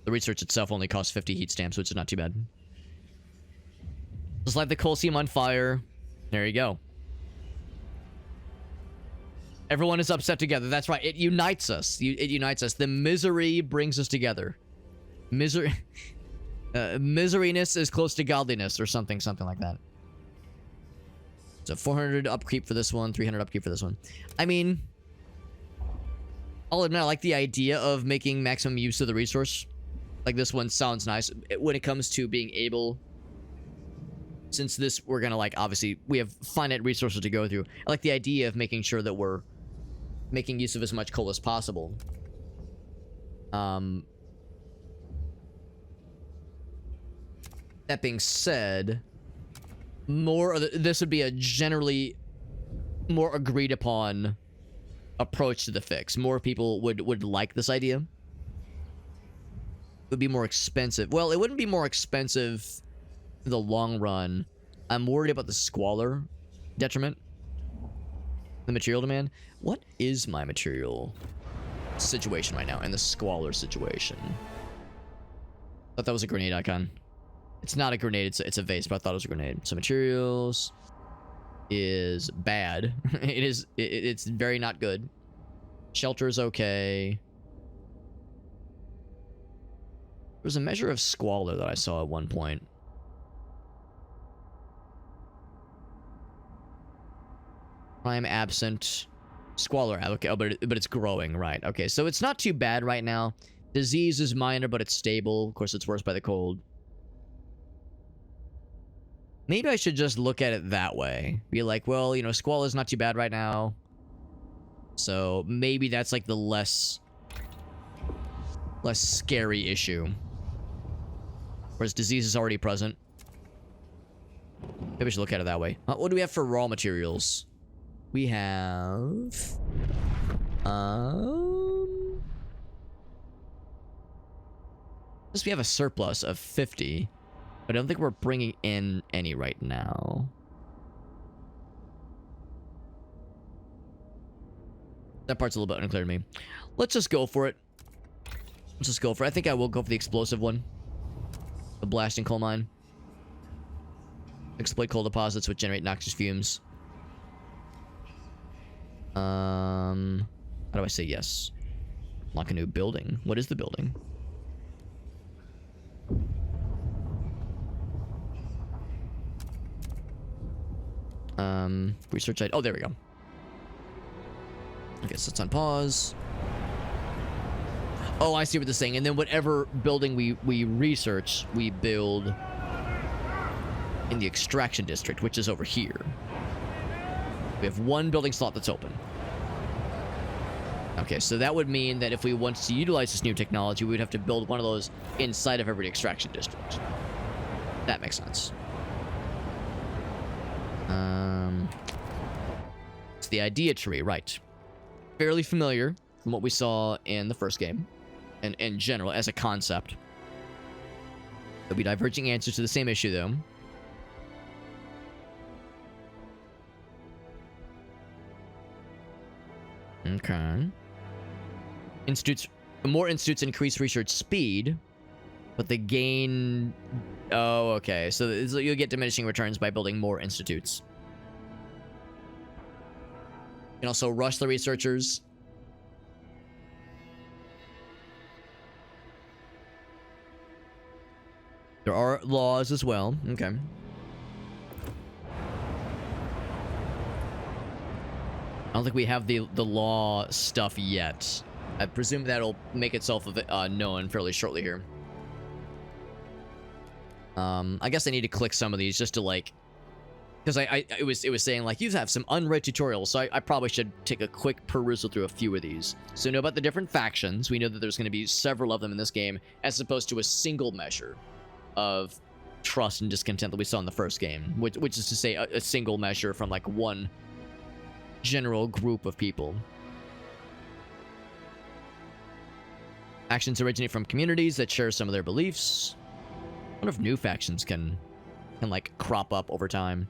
The research itself only costs 50 heat stamps, which is not too bad. Just light the coal seam on fire. There you go. Everyone is upset together. That's right. It unites us. It unites us. The misery brings us together. Miseryness is close to godliness or something like that. So 400 upkeep for this one, 300 upkeep for this one. I mean, I'll admit I like the idea of making maximum use of the resource. Like this one sounds nice. When it comes to being able, since this, we're gonna like, obviously, we have finite resources to go through. I like the idea of making sure that we're making use of as much coal as possible. That being said, this would be a generally more agreed upon approach to the fix. More people would like this idea. It would be more expensive. Well, it wouldn't be more expensive in the long run. I'm worried about the squalor detriment. The material demand. What is my material situation right now? And the squalor situation. Thought that was a grenade icon. It's not a grenade, it's a vase, but I thought it was a grenade. So materials is bad. It's very not good. Shelter is okay. There was a measure of squalor that I saw at one point. Crime absent. Squalor, okay, oh, but it's growing, right? Okay, so it's not too bad right now. Disease is minor, but it's stable. Of course, it's worse by the cold. Maybe I should just look at it that way. Be like, well, you know, Squalor's not too bad right now. So maybe that's like the less scary issue. Whereas disease is already present. Maybe we should look at it that way. What do we have for raw materials? We have... we have a surplus of 50. But I don't think we're bringing in any right now. That part's a little bit unclear to me. Let's just go for it. Let's just go for it. I think I will go for the explosive one. The blasting coal mine. Exploit coal deposits which generate noxious fumes. How do I say yes? Unlock a new building. What is the building? Research. Oh, there we go. Okay, so it's on pause. Oh, I see what they're saying. And then whatever building we research, we build in the extraction district, which is over here. We have one building slot that's open. Okay, so that would mean that if we want to utilize this new technology, we would have to build one of those inside of every extraction district. That makes sense. It's the idea tree, right. Fairly familiar from what we saw in the first game. And in general, as a concept. There'll be diverging answers to the same issue, though. Okay. More institutes increase research speed, but they gain... Oh, okay. So you'll get diminishing returns by building more institutes. You can also rush the researchers. There are laws as well. Okay. I don't think we have the law stuff yet. I presume that'll make itself known fairly shortly here. I guess I need to click some of these just to like, because it was saying like you have some unread tutorials, so I probably should take a quick perusal through a few of these. So we know about the different factions. We know that there's going to be several of them in this game, as opposed to a single measure of trust and discontent that we saw in the first game, which is to say a single measure from like one general group of people. Factions originate from communities that share some of their beliefs. I wonder if new factions can like crop up over time.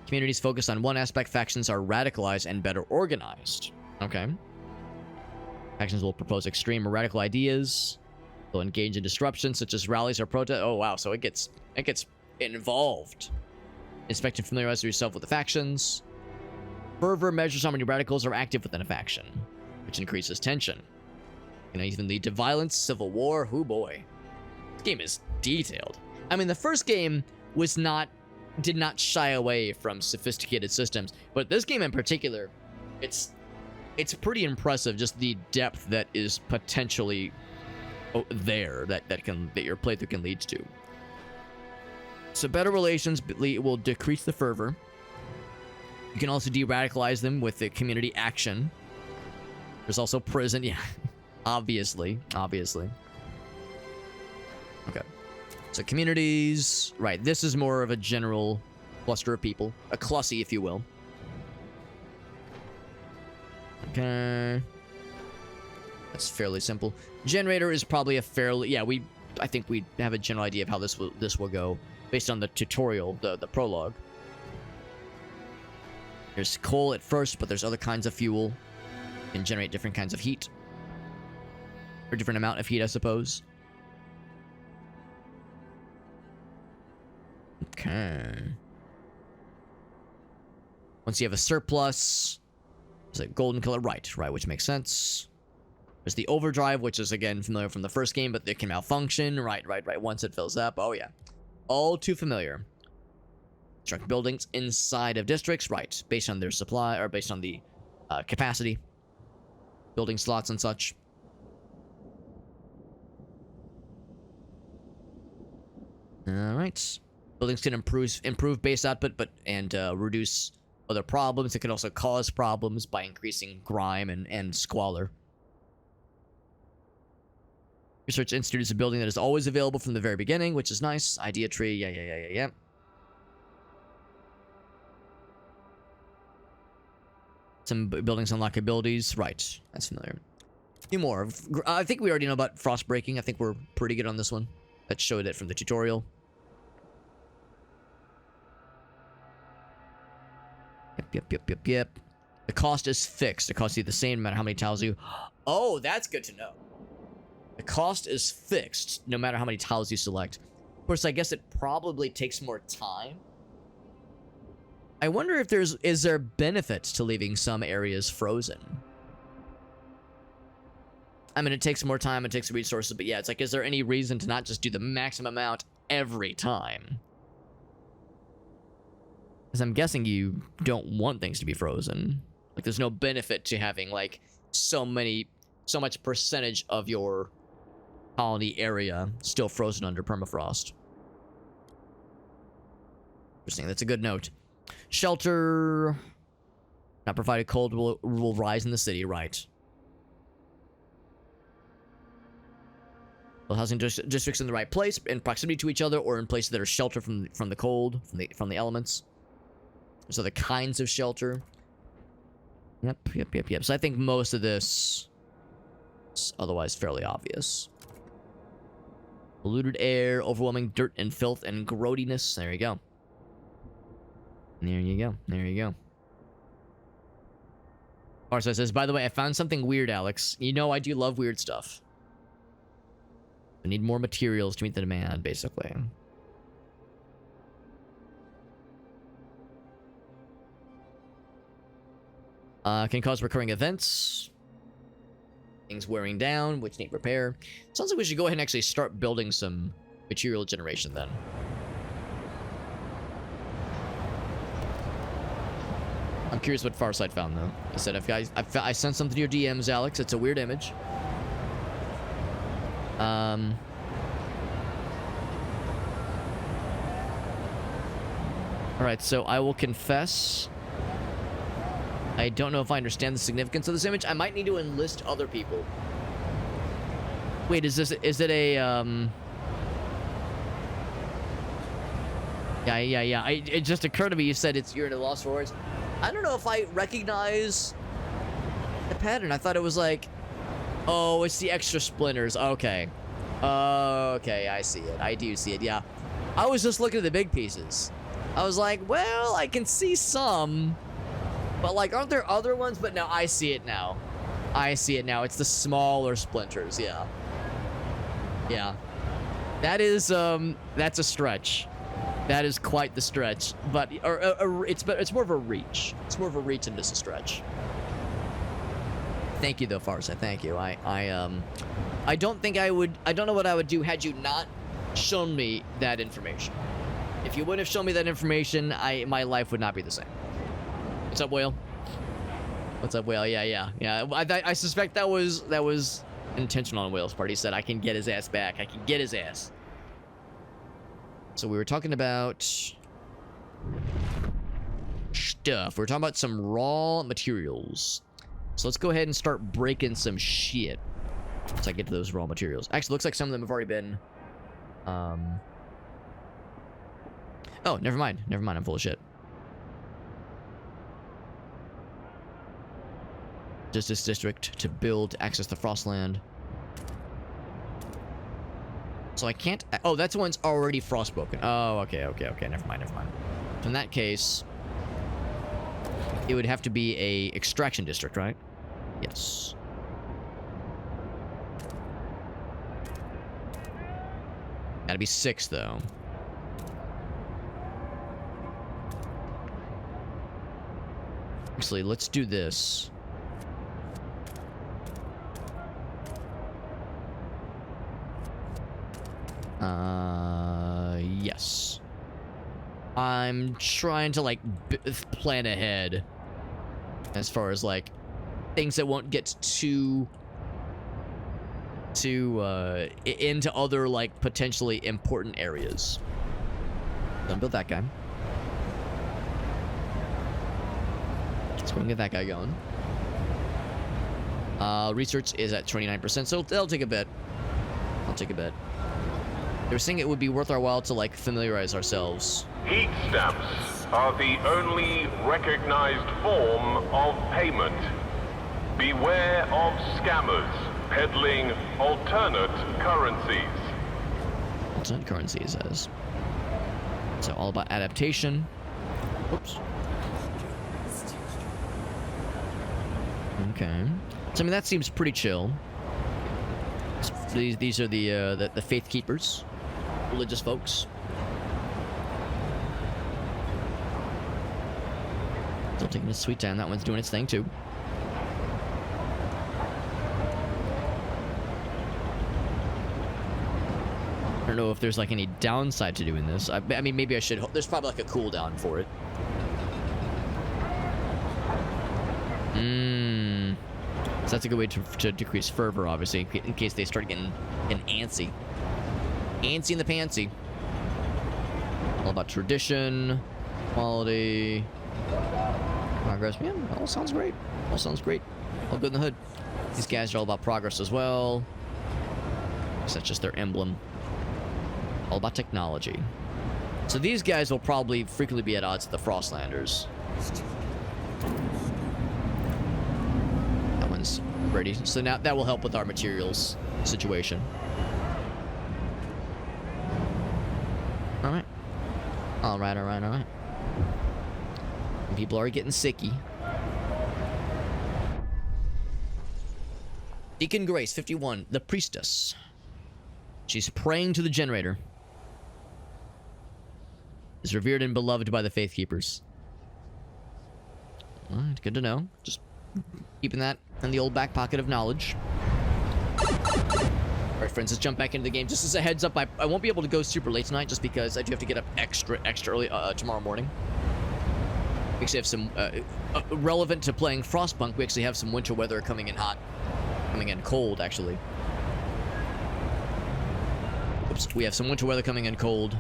Communities focus on one aspect. Factions are radicalized and better organized. Okay. Factions will propose extreme or radical ideas. They'll engage in disruptions such as rallies or protests. Oh wow, so it gets involved. Inspect and familiarize yourself with the factions. Fervor measures how many radicals are active within a faction, which increases tension. Can even lead to violence, civil war. Oh boy. This game is detailed. I mean, the first game did not shy away from sophisticated systems, but this game in particular, it's pretty impressive, just the depth that is potentially there that your playthrough can lead to. So better relations will decrease the fervor. You can also de-radicalize them with the community action. There's also prison, yeah. Obviously. Okay. So communities, right, this is more of a general cluster of people. A clussy, if you will. Okay. That's fairly simple. Generator is probably a fairly... Yeah, I think we have a general idea of how this will go based on the tutorial, the prologue. There's coal at first, but there's other kinds of fuel. You can generate different kinds of heat. Or different amount of heat, I suppose. Okay. Once you have a surplus, there's a golden color, right, which makes sense. There's the overdrive, which is again familiar from the first game, but it can malfunction, right, once it fills up. Oh yeah. All too familiar. Construct buildings inside of districts, right, based on their supply, or based on the capacity, building slots and such. All right. Buildings can improve base output, and reduce other problems. It can also cause problems by increasing grime and squalor. Research Institute is a building that is always available from the very beginning, which is nice. Idea tree, yeah. Some buildings unlock abilities. Right, that's familiar. A few more. I think we already know about frost breaking. I think we're pretty good on this one. That showed it from the tutorial. Yep. The cost is fixed. It costs you the same no matter how many tiles you... Oh, that's good to know. The cost is fixed no matter how many tiles you select. Of course, I guess it probably takes more time. I wonder if is there benefits to leaving some areas frozen? I mean, it takes more time, it takes resources, but yeah, it's like, is there any reason to not just do the maximum amount every time? Because I'm guessing you don't want things to be frozen. Like, there's no benefit to having, like, so much percentage of your colony area still frozen under permafrost. Interesting, that's a good note. Shelter. Not provided, cold will rise in the city, right. Well, housing districts in the right place, in proximity to each other, or in places that are sheltered from the cold, from the elements. So the kinds of shelter. Yep. So I think most of this is otherwise fairly obvious. Polluted air, overwhelming dirt and filth and growtiness. There you go. There you go. Arso says, by the way, I found something weird, Alex. You know I do love weird stuff. I need more materials to meet the demand, basically. Can cause recurring events. Things wearing down, which need repair. Sounds like we should go ahead and actually start building some material generation then. I'm curious what Farsight found, though. He said, I sent something to your DMs, Alex. It's a weird image. Alright, so I will confess, I don't know if I understand the significance of this image. I might need to enlist other people. Wait, is it a, Yeah. It just occurred to me, you said you're in a lost for words. I don't know if I recognize the pattern. I thought it was like, oh, it's the extra splinters. Okay. Okay, I see it. I do see it, yeah. I was just looking at the big pieces. I was like, well, I can see some, but like, aren't there other ones? But no, I see it now. It's the smaller splinters, yeah. Yeah. That is, that's a stretch. That is quite the stretch, but it's more of a reach. It's more of a reach than just a stretch. Thank you though, Farsa. Thank you. I don't think I would. I don't know what I would do had you not shown me that information. If you wouldn't have shown me that information, my life would not be the same. What's up, Whale? What's up, Whale? Yeah. I suspect that was intentional on Whale's part. He said, "I can get his ass back. I can get his ass." So we were talking about stuff. We were talking about some raw materials. So let's go ahead and start breaking some shit once I get to those raw materials. Actually, looks like some of them have already been... Oh, never mind. I'm full of shit. Just this district to build access to Frostland. So I can't... Oh, that's one's already frostbroken. Oh, okay. Never mind. So in that case, it would have to be a extraction district, right? Yes. Gotta be 6, though. Actually, let's do this. Yes. I'm trying to, like, plan ahead. as far as like things that won't get too into other like potentially important areas. Don't build that guy. Let's go and get that guy going. Research is at 29%, so that'll take a bit. I'll take a bit. They were saying it would be worth our while to like familiarize ourselves. Heat stamps are the only recognized form of payment. Beware of scammers peddling alternate currencies. Alternate currencies, as. So all about adaptation. Oops. Okay. So I mean that seems pretty chill. These are the faith keepers, religious folks. Still taking its sweet time. That one's doing its thing too. I don't know if there's like any downside to doing this. I mean, maybe I should. There's probably like a cooldown for it. So that's a good way to decrease fervor, obviously, in case they start getting antsy. Antsy in the pantsy. All about tradition, quality, progress. Yeah, all sounds great. All sounds great. All good in the hood. These guys are all about progress as well. That's just their emblem. All about technology. So these guys will probably frequently be at odds with the Frostlanders. That one's ready. So now that will help with our materials situation. Alright. Alright. People are getting sicky. Deacon Grace, 51, the priestess. She's praying to the generator. Is revered and beloved by the Faith Keepers. Alright, good to know. Just keeping that in the old back pocket of knowledge. Alright, friends, let's jump back into the game. Just as a heads up, I won't be able to go super late tonight just because I do have to get up extra early tomorrow morning. We actually have some, relevant to playing Frostpunk, we actually have some winter weather coming in hot. Coming in cold, actually. Oops, we have some winter weather coming in cold.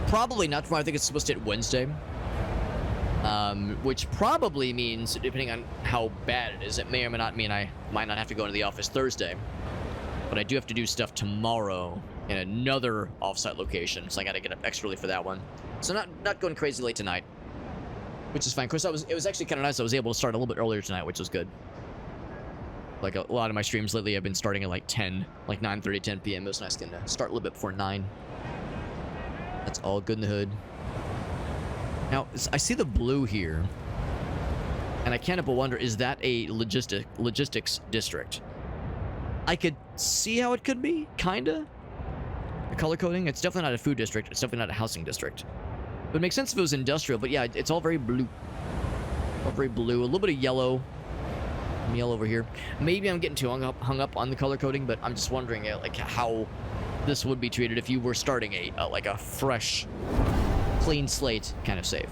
Probably not tomorrow. I think it's supposed to hit Wednesday. Which probably means, depending on how bad it is, it may or may not mean I might not have to go into the office Thursday. But I do have to do stuff tomorrow in another offsite location, so I gotta get up extra early for that one. So not going crazy late tonight, which is fine. Of course, it was actually kind of nice. I was able to start a little bit earlier tonight, which was good. Like a lot of my streams lately, I've been starting at like 10, like 9:30, 10 p.m. It was nice getting to start a little bit before 9. That's all good in the hood. Now, I see the blue here, and I can't help but wonder, is that a logistics district? I could see how it could be, kinda. The color coding, it's definitely not a food district. It's definitely not a housing district. It would make sense if it was industrial, but yeah, it's all very blue. All very blue. A little bit of yellow. Some yellow over here. Maybe I'm getting too hung up on the color coding, but I'm just wondering like how this would be treated if you were starting like a fresh, clean slate kind of save.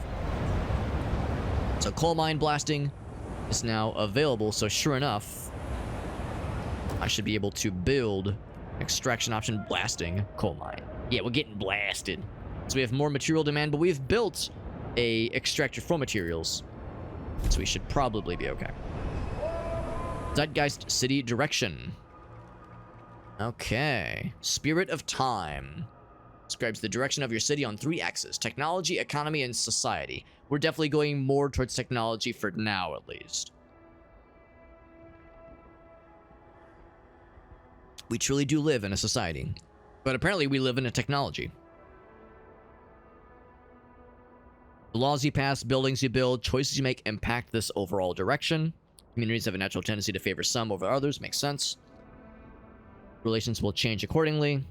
So coal mine blasting is now available, so sure enough, I should be able to build extraction option blasting coal mine. Yeah, we're getting blasted. So we have more material demand, but we've built a extractor for materials, so we should probably be okay. Zeitgeist City Direction. Okay. Spirit of Time. Describes the direction of your city on 3 axes: technology, economy, and society. We're definitely going more towards technology for now, at least. We truly do live in a society, but apparently we live in a technology. The laws you pass, buildings you build, choices you make impact this overall direction. Communities have a natural tendency to favor some over others. Makes sense. Relations will change accordingly.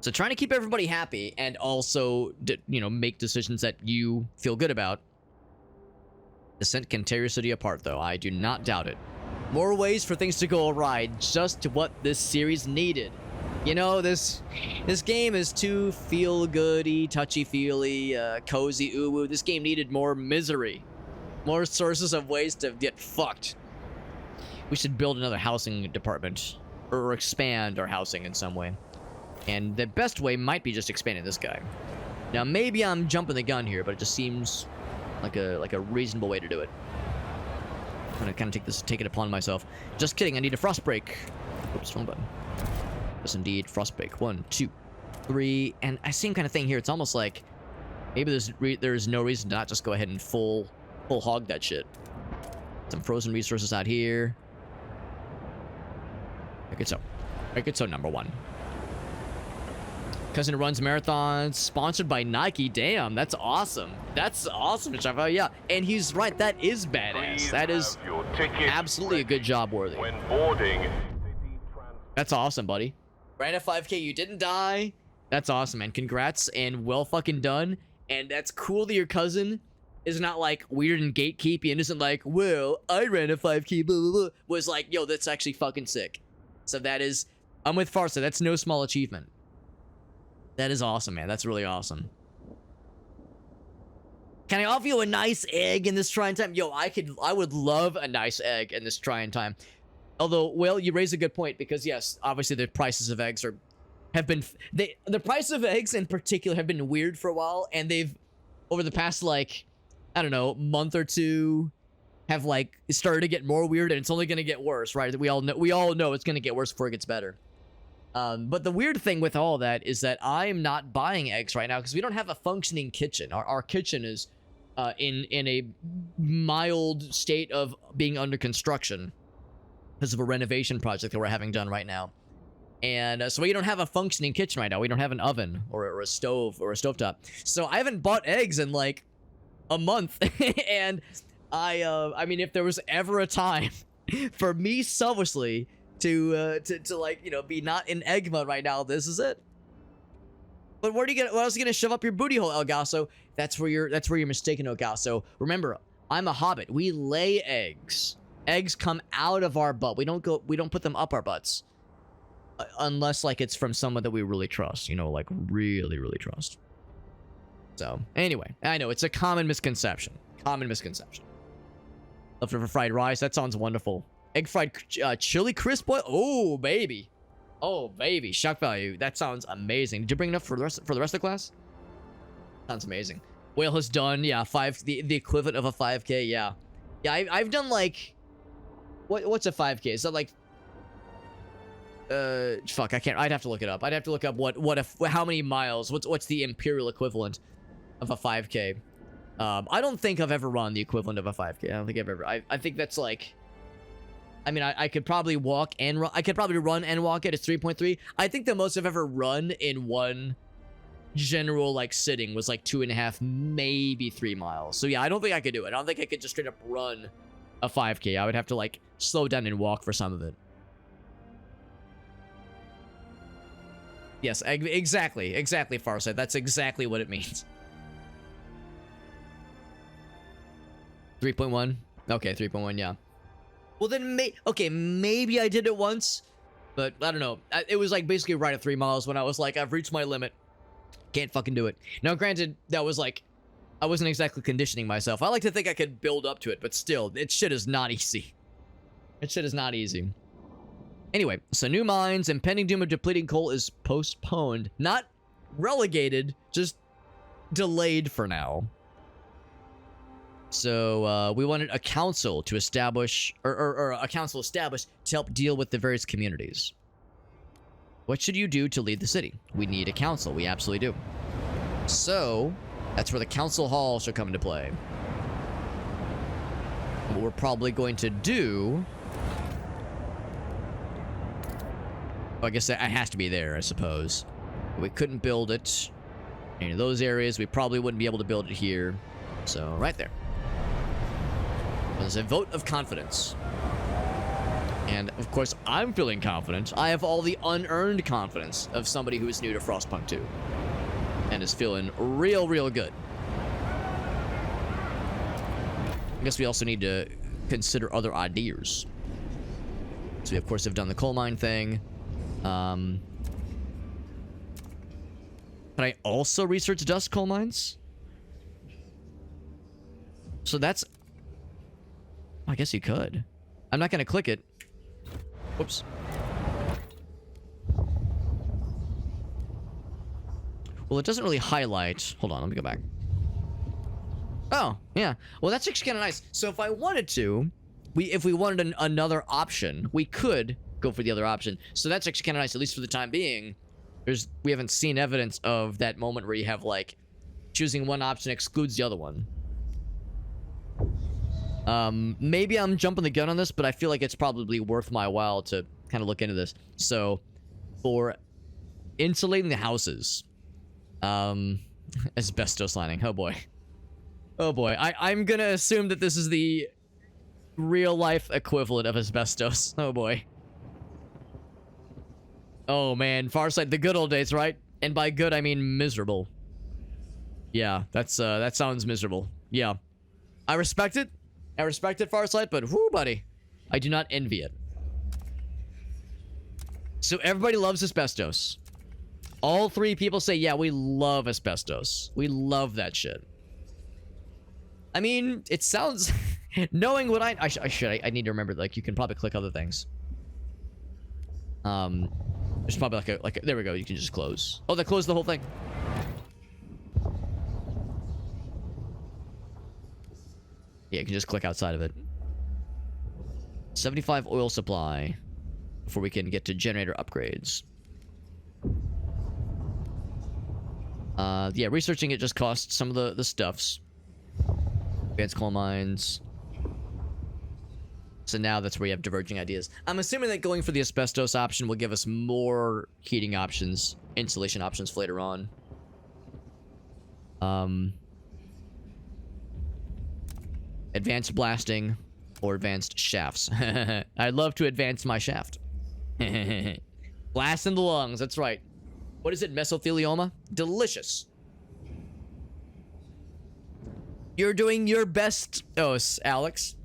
So trying to keep everybody happy and also, make decisions that you feel good about. Dissent can tear your city apart, though. I do not doubt it. More ways for things to go awry. Just what this series needed. You know, this game is too feel-goody, touchy-feely, cozy, ooh-woo. This game needed more misery. More sources of ways to get fucked. We should build another housing department. Or expand our housing in some way. And the best way might be just expanding this guy. Now, maybe I'm jumping the gun here, but it just seems like a reasonable way to do it. I'm gonna kind of take it upon myself. Just kidding, I need a frost break. Oops, wrong button. Yes, indeed, frost break. 1, 2, 3, and I same kind of thing here. It's almost like maybe there's no reason to not just go ahead and full hog that shit. Some frozen resources out here. I could so number 1. Cousin runs marathons, sponsored by Nike. Damn, that's awesome. That's awesome, Chavo. Yeah, and he's right. That is badass. Please That is have your tickets absolutely a good job, Worthy. when boarding. That's awesome, buddy. Ran a 5K, you didn't die. That's awesome, man. Congrats and well fucking done. And that's cool that your cousin is not like weird and gatekeepy and isn't like, well, I ran a 5K, blah, blah, blah. Was like, yo, that's actually fucking sick. So that is, I'm with Farsa. That's no small achievement. That is awesome, man. That's really awesome. Can I offer you a nice egg in this trying time? Yo, I would love a nice egg in this trying time. Although, well, you raise a good point because yes, obviously the prices of eggs the price of eggs in particular have been weird for a while, and they've over the past like, I don't know, month or two have like started to get more weird, and it's only going to get worse, right? We all know it's going to get worse before it gets better. But the weird thing with all that is that I'm not buying eggs right now because we don't have a functioning kitchen. Our kitchen is in a mild state of being under construction because of a renovation project that we're having done right now. And so we don't have a functioning kitchen right now. We don't have an oven or a stove or a stovetop. So I haven't bought eggs in like a month. And I mean, if there was ever a time for me selfishly to like, you know, be not in egg mode right now, this is it. But what else are you gonna shove up your booty hole, El Gaso? That's where you're mistaken, El Gaso. Remember, I'm a hobbit. We lay eggs. Eggs come out of our butt. We don't put them up our butts. Unless like it's from someone that we really trust, you know, like really, really trust. So anyway, I know it's a common misconception. Leftover fried rice. That sounds wonderful. Egg fried chili crisp boil. Oh baby, shock value. That sounds amazing. Did you bring enough for the rest of the class? Sounds amazing. Whale has done the equivalent of a 5K. Yeah. I've done like what's a 5K? Is that like fuck, I can't. I'd have to look it up. I'd have to look up how many miles. What's the imperial equivalent of a 5K? I don't think I've ever run the equivalent of a 5K. I don't think I've ever. I think that's like. I mean, I could probably walk and run. I could probably run and walk it. It's 3.3. I think the most I've ever run in one general like sitting was like 2.5, maybe 3 miles. So yeah, I don't think I could do it. I don't think I could just straight up run a 5K. I would have to like slow down and walk for some of it. Yes, exactly, Farsight. That's exactly what it means. 3.1. Okay, 3.1. Yeah. Well then, maybe I did it once, but I don't know. It was like basically right at 3 miles when I was like, I've reached my limit. Can't fucking do it. Now, granted, that was like, I wasn't exactly conditioning myself. I like to think I could build up to it, but still, shit is not easy. It shit is not easy. Anyway, so new mines, impending doom of depleting coal is postponed. Not relegated, just delayed for now. So, we wanted a council to establish, or a council established to help deal with the various communities. What should you do to lead the city? We need a council. We absolutely do. So, that's where the council hall should come into play. What we're probably going to do... I guess that has to be there, I suppose. We couldn't build it in any of those areas. We probably wouldn't be able to build it here. So, right there. There's a vote of confidence. And, of course, I'm feeling confident. I have all the unearned confidence of somebody who is new to Frostpunk 2. And is feeling real, real good. I guess we also need to consider other ideas. So we, of course, have done the coal mine thing. Can I also research dust coal mines? So that's... I guess you could. I'm not going to click it. Whoops. Well, it doesn't really highlight... Hold on, let me go back. Oh, yeah. Well, that's actually kind of nice. So if I wanted to, if we wanted another option, we could go for the other option. So that's actually kind of nice, at least for the time being. We haven't seen evidence of that moment where you have, like, choosing one option excludes the other one. Maybe I'm jumping the gun on this, but I feel like it's probably worth my while to kind of look into this. So, for insulating the houses, asbestos lining. Oh boy. Oh boy. I'm gonna assume that this is the real life equivalent of asbestos. Oh boy. Oh man, Farsight, the good old days, right? And by good, I mean miserable. Yeah, that sounds miserable. Yeah. I respect it. I respect it, Farsight, but whoo, buddy. I do not envy it. So everybody loves asbestos. All three people say, yeah, we love asbestos. We love that shit. I mean, it sounds... knowing what I need to remember, like, you can probably click other things. There's probably like a... There we go, you can just close. Oh, that closed the whole thing. Yeah, you can just click outside of it. 75 oil supply before we can get to generator upgrades. Yeah, researching it just costs some of the stuffs. Advanced coal mines. So now that's where you have diverging ideas. I'm assuming that going for the asbestos option will give us more heating options, insulation options for later on. Advanced blasting or advanced shafts. I'd love to advance my shaft. Blast in the lungs, that's right. What is it, mesothelioma? Delicious. You're doing your best, Alex.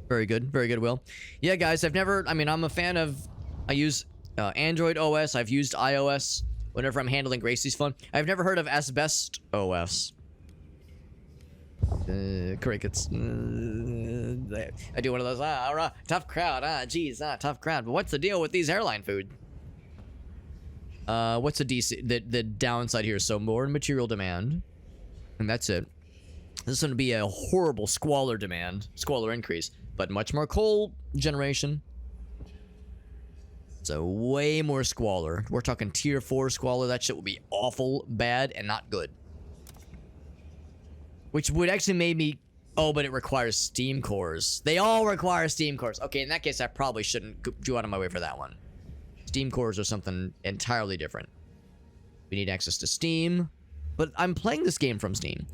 Very good, Will. Yeah, guys, I'm a fan of, I use Android OS, I've used iOS whenever I'm handling Gracie's phone. I've never heard of Asbest OS. Crickets. I do one of those, tough crowd, geez, tough crowd. But what's the deal with these airline food? What's the downside here? So more material demand. And that's it. This is going to be a horrible squalor increase, but much more coal generation. So way more squalor. We're talking tier 4 squalor. That shit will be awful, bad, and not good. Which would actually make me... Oh, but it requires steam cores. They all require steam cores. Okay, in that case, I probably shouldn't go out of my way for that one. Steam cores are something entirely different. We need access to Steam. But I'm playing this game from Steam.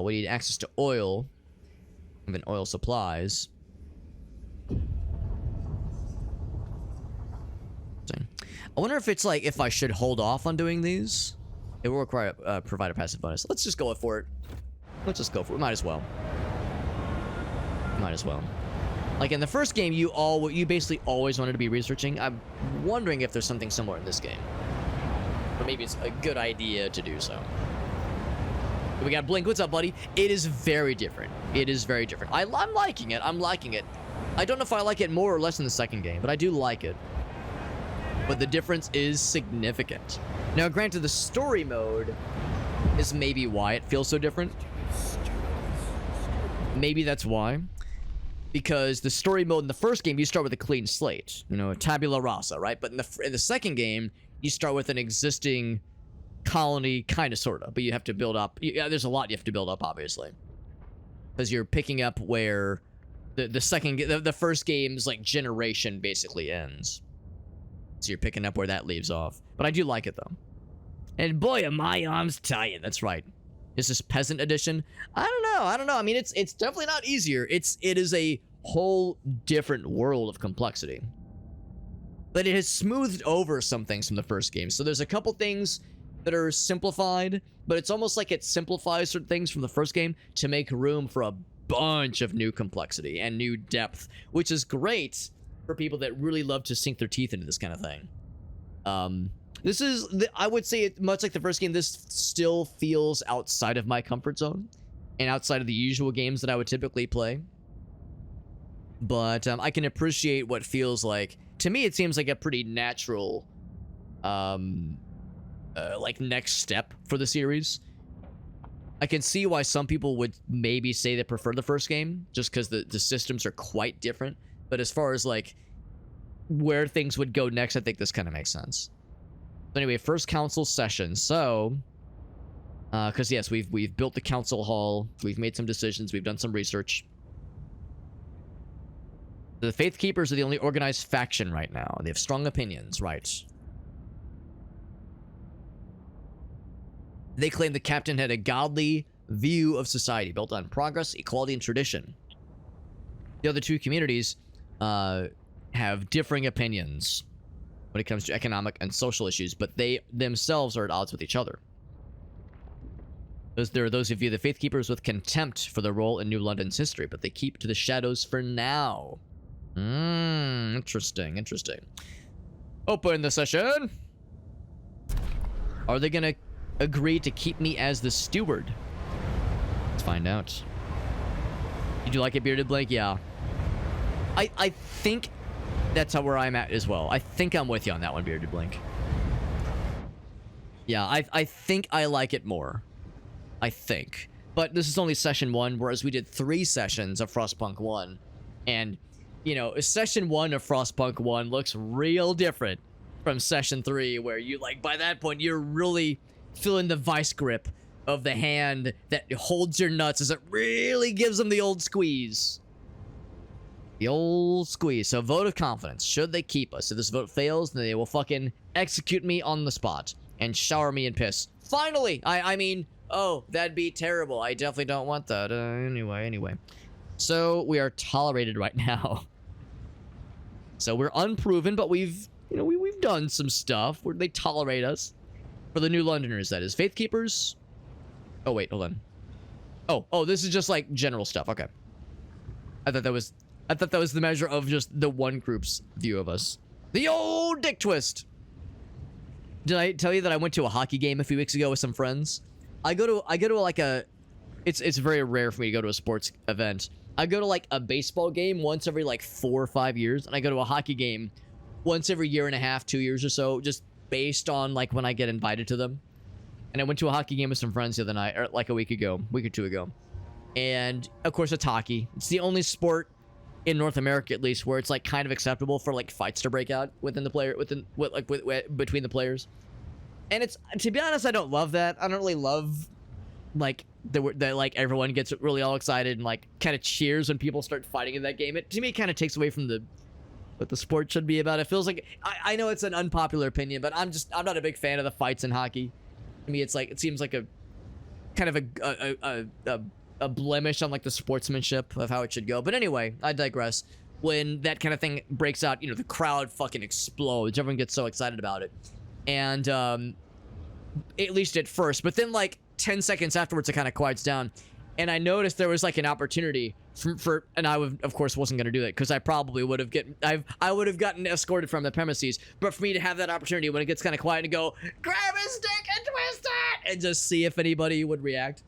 We need access to oil. Even oil supplies. I wonder if it's like, if I should hold off on doing these. It will require provide a passive bonus. Let's just go for it. Let's just go for it. Might as well. Might as well. Like in the first game, you basically always wanted to be researching. I'm wondering if there's something similar in this game. Or maybe it's a good idea to do so. We got Blink. What's up, buddy? It is very different. It is very different. I'm liking it. I'm liking it. I don't know if I like it more or less in the second game, but I do like it. But the difference is significant. Now, granted, the story mode is maybe why it feels so different. Maybe that's why. Because the story mode in the first game, you start with a clean slate. You know, a tabula rasa, right? But in the second game, you start with an existing colony, kind of, sort of. But you have to build up. Yeah, there's a lot you have to build up, obviously. Because you're picking up where the first game's, like, generation basically ends. So you're picking up where that leaves off. But I do like it, though. And boy, are my arms tired. That's right. Is this peasant edition? I don't know. I mean, it's definitely not easier. It is a whole different world of complexity. But it has smoothed over some things from the first game. So there's a couple things that are simplified, but it's almost like it simplifies certain things from the first game to make room for a bunch of new complexity and new depth, which is great for people that really love to sink their teeth into this kind of thing. This is, I would say, it much like the first game, this still feels outside of my comfort zone and outside of the usual games that I would typically play. But I can appreciate what feels like. To me, it seems like a pretty natural, like next step for the series. I can see why some people would maybe say they prefer the first game, just because the systems are quite different. But as far as like where things would go next, I think this kind of makes sense. But anyway, first council session. So, because yes, we've built the council hall, we've made some decisions, we've done some research. The Faith Keepers are the only organized faction right now. They have strong opinions, right? They claim the captain had a godly view of society built on progress, equality, and tradition. The other two communities have differing opinions when it comes to economic and social issues, but they themselves are at odds with each other. There are those who view the Faith Keepers with contempt for their role in New London's history, but they keep to the shadows for now. Interesting, interesting. Open the session. Are they gonna agree to keep me as the steward? Let's find out. Did you like it, Bearded Blake? Yeah. I think that's where I'm at as well. I think I'm with you on that one, Bearded Blink. Yeah, I think I like it more. I think. But this is only session 1, whereas we did 3 sessions of Frostpunk 1. And, you know, session 1 of Frostpunk 1 looks real different from session 3, where you, like, by that point, you're really feeling the vice grip of the hand that holds your nuts as it really gives them the old squeeze. The old squeeze. So, vote of confidence. Should they keep us? If this vote fails, then they will fucking execute me on the spot and shower me in piss. Finally! I mean, oh, that'd be terrible. I definitely don't want that. Anyway. So, we are tolerated right now. So, we're unproven, but we've done some stuff where they tolerate us. For the New Londoners, that is. Faith Keepers. Oh, wait, hold on. Oh, this is just like general stuff. Okay. I thought that was the measure of just the one group's view of us. The old dick twist. Did I tell you that I went to a hockey game a few weeks ago with some friends? I go to like a, it's very rare for me to go to a sports event. I go to like a baseball game once every like 4 or 5 years, and I go to a hockey game once every year and a half, 2 years or so, just based on like when I get invited to them. And I went to a hockey game with some friends the other night, or like a week or 2 ago. And of course it's hockey. It's the only sport in North America, at least, where it's like kind of acceptable for like fights to break out between the players. And it's, to be honest, I don't love that. I don't really love like that like everyone gets really all excited and like kind of cheers when people start fighting in that game. It to me kind of takes away from what the sport should be about. It feels like, I know it's an unpopular opinion, but I'm not a big fan of the fights in hockey. I mean, it's like, it seems like a kind of a blemish on like the sportsmanship of how it should go. But anyway, I digress. When that kind of thing breaks out, you know, the crowd fucking explodes. Everyone gets so excited about it. And at least at first, but then like 10 seconds afterwards, it kind of quiets down. And I noticed there was like an opportunity and I of course wasn't going to do that because I probably would have I would have gotten escorted from the premises. But for me to have that opportunity when it gets kind of quiet and go, grab his stick and twist it, and just see if anybody would react.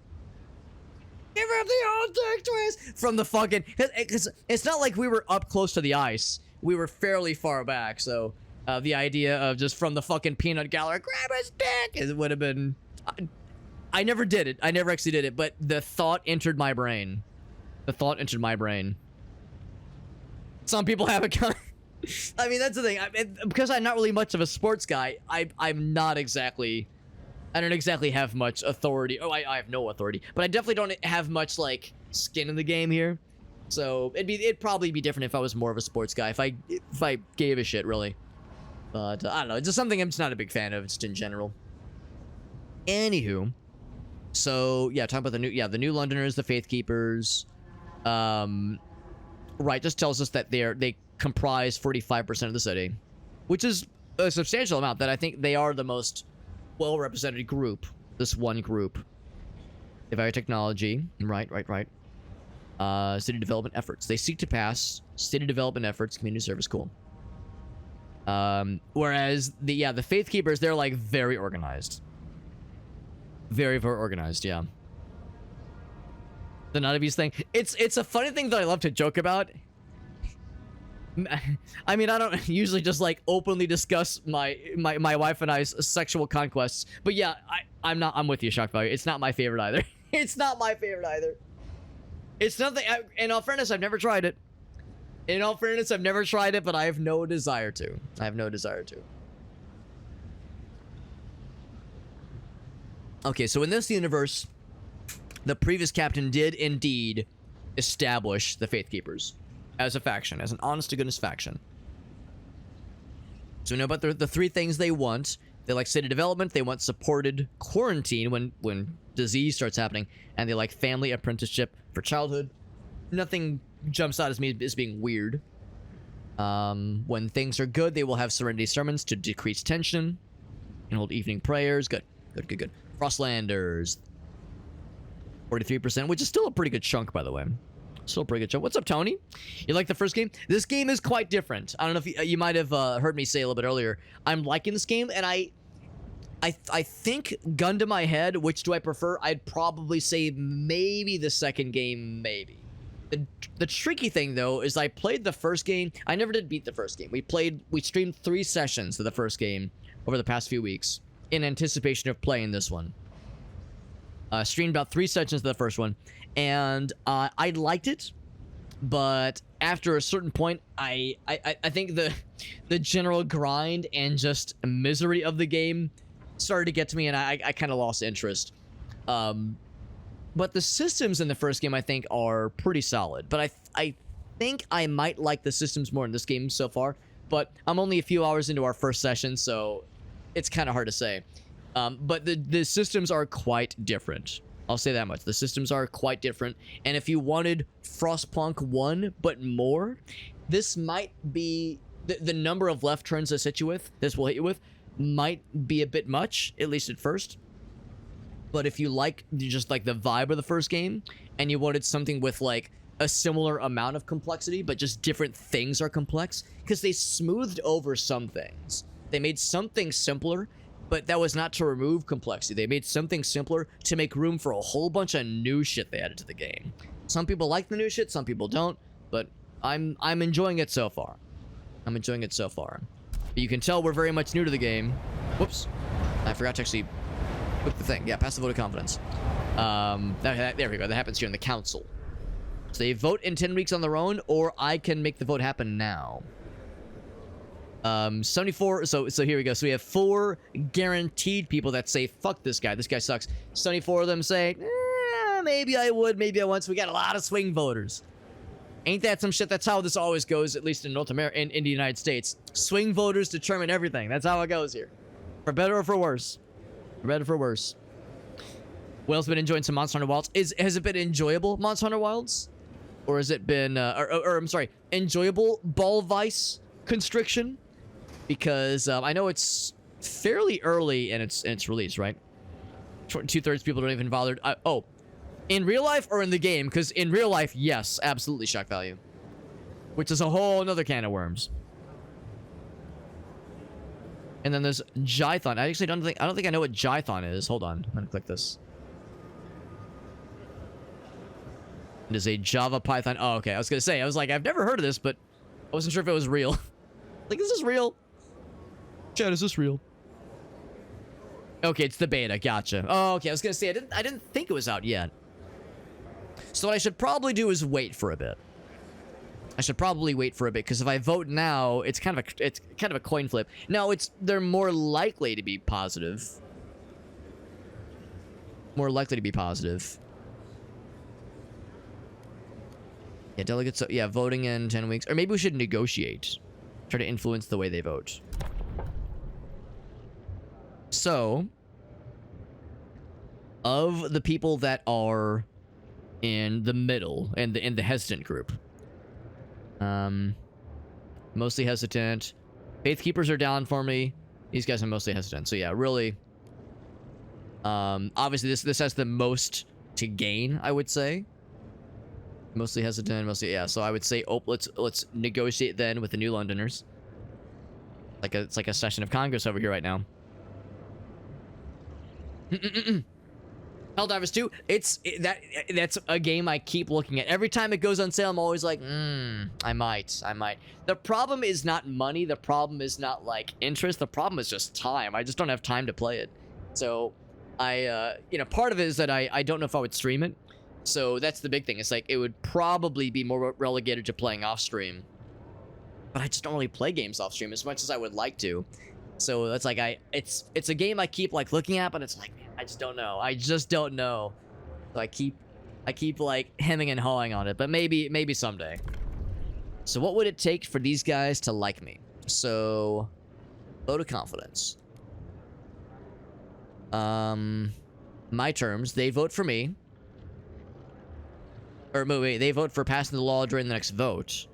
Give him the old dick twist from the fucking, because it's not like we were up close to the ice. We were fairly far back, so the idea of just from the fucking peanut gallery, grab his dick, it would have been. I never did it. I never actually did it, but the thought entered my brain. Some people have a kind. I mean, that's the thing. Because I'm not really much of a sports guy. I'm not exactly. I don't exactly have much authority. Oh, I have no authority, but I definitely don't have much like skin in the game here. So it'd probably be different if I was more of a sports guy. If I gave a shit really. But I don't know. It's just something I'm just not a big fan of, just in general. Anywho, so yeah, talking about the New Londoners, the Faith Keepers. Right, just tells us that they comprise 45% of the city, which is a substantial amount. That I think they are the most well-represented group. This one group. Evaluate technology. Right. City development efforts. They seek to pass city development efforts, community service. Cool. Whereas the Faith Keepers, they're like very organized. Very, very organized, yeah. The None of These thing. It's a funny thing that I love to joke about. I mean, I don't usually just like openly discuss my wife and I's sexual conquests, but yeah, I'm with you, Shock Value. It's not my favorite either. It's not my favorite either. It's nothing. In all fairness, I've never tried it. In all fairness, I've never tried it, but I have no desire to. I have no desire to. Okay, so in this universe, the previous captain did indeed establish the Faith Keepers as a faction, as an honest-to-goodness faction. So we know about the three things they want. They like city development, they want supported quarantine when disease starts happening, and they like family apprenticeship for childhood. Nothing jumps out as me as being weird. When things are good, they will have serenity sermons to decrease tension and hold evening prayers. Good. Frostlanders, 43%, which is still a pretty good chunk, by the way. Still a pretty good chunk. What's up, Tony? You like the first game? This game is quite different. I don't know if you might have heard me say a little bit earlier. I'm liking this game, and I think, gun to my head, which do I prefer? I'd probably say maybe the second game, maybe. The tricky thing, though, is I played the first game. I never did beat the first game. We streamed 3 sessions of the first game over the past few weeks in anticipation of playing this one. Streamed about 3 sessions of the first one, and I liked it, but after a certain point, I think the general grind and just misery of the game started to get to me, and I kind of lost interest. But the systems in the first game, I think, are pretty solid. But I think I might like the systems more in this game so far. But I'm only a few hours into our first session, so it's kind of hard to say. But the systems are quite different. I'll say that much. The systems are quite different. And if you wanted Frostpunk 1, but more, this might be... The number of left turns this will hit you with, might be a bit much, at least at first. But if you like just like the vibe of the first game, and you wanted something with like a similar amount of complexity, but just different things are complex, because they smoothed over some things. They made something simpler, but that was not to remove complexity. They made something simpler to make room for a whole bunch of new shit they added to the game. Some people like the new shit, some people don't, but I'm enjoying it so far. I'm enjoying it so far. You can tell we're very much new to the game. Whoops. I forgot to actually click the thing. Yeah, pass the vote of confidence. There we go. That happens here in the council. So they vote in 10 weeks on their own, or I can make the vote happen now. 74, so here we go. So we have 4 guaranteed people that say, fuck this guy sucks. 74 of them say, maybe I would, maybe I won't. So we got a lot of swing voters. Ain't that some shit? That's how this always goes, at least in North America, in the United States. Swing voters determine everything. That's how it goes here. For better or for worse. For better or for worse. What else been enjoying some Monster Hunter Wilds? Has it been enjoyable, Monster Hunter Wilds? Or has it been, I'm sorry, enjoyable Ball Vice Constriction? Because I know it's fairly early in its release, right? 2/3 people don't even bother. Oh, in real life or in the game? Because in real life, yes, absolutely shock value, which is a whole another can of worms. And then there's Jython. I actually don't think I know what Jython is. Hold on, I'm gonna click this. It is a Java Python. Oh, okay. I was gonna say, I was like, I've never heard of this, but I wasn't sure if it was real. Like, is this real? Chat, is this real? Okay, it's the beta. Gotcha. Oh, okay. I was gonna say I didn't think it was out yet. So what I should probably do is wait for a bit. I should probably wait for a bit, because if I vote now, it's kind of a coin flip. No, they're more likely to be positive. More likely to be positive. Yeah, delegates. Yeah, voting in 10 weeks, or maybe we should negotiate. Try to influence the way they vote. So, of the people that are in the middle, in the hesitant group, mostly hesitant. Faith Keepers are down for me. These guys are mostly hesitant. So yeah, really, obviously this has the most to gain, I would say. Mostly hesitant, mostly, yeah. So I would say, oh, let's negotiate then with the New Londoners. It's like a session of Congress over here right now. Helldivers 2, that's a game I keep looking at. Every time it goes on sale, I'm always like, I might. The problem is not money. The problem is not, like, interest. The problem is just time. I just don't have time to play it. So, part of it is that I don't know if I would stream it. So, that's the big thing. It's like, it would probably be more relegated to playing off-stream. But I just don't really play games off-stream as much as I would like to. So, that's like, it's a game I keep, like, looking at, but it's like, man, I just don't know. So I keep like hemming and hawing on it, but maybe someday. So what would it take for these guys to like me? So vote of confidence. My terms, they vote for me. Or wait, they vote for passing the law during the next vote.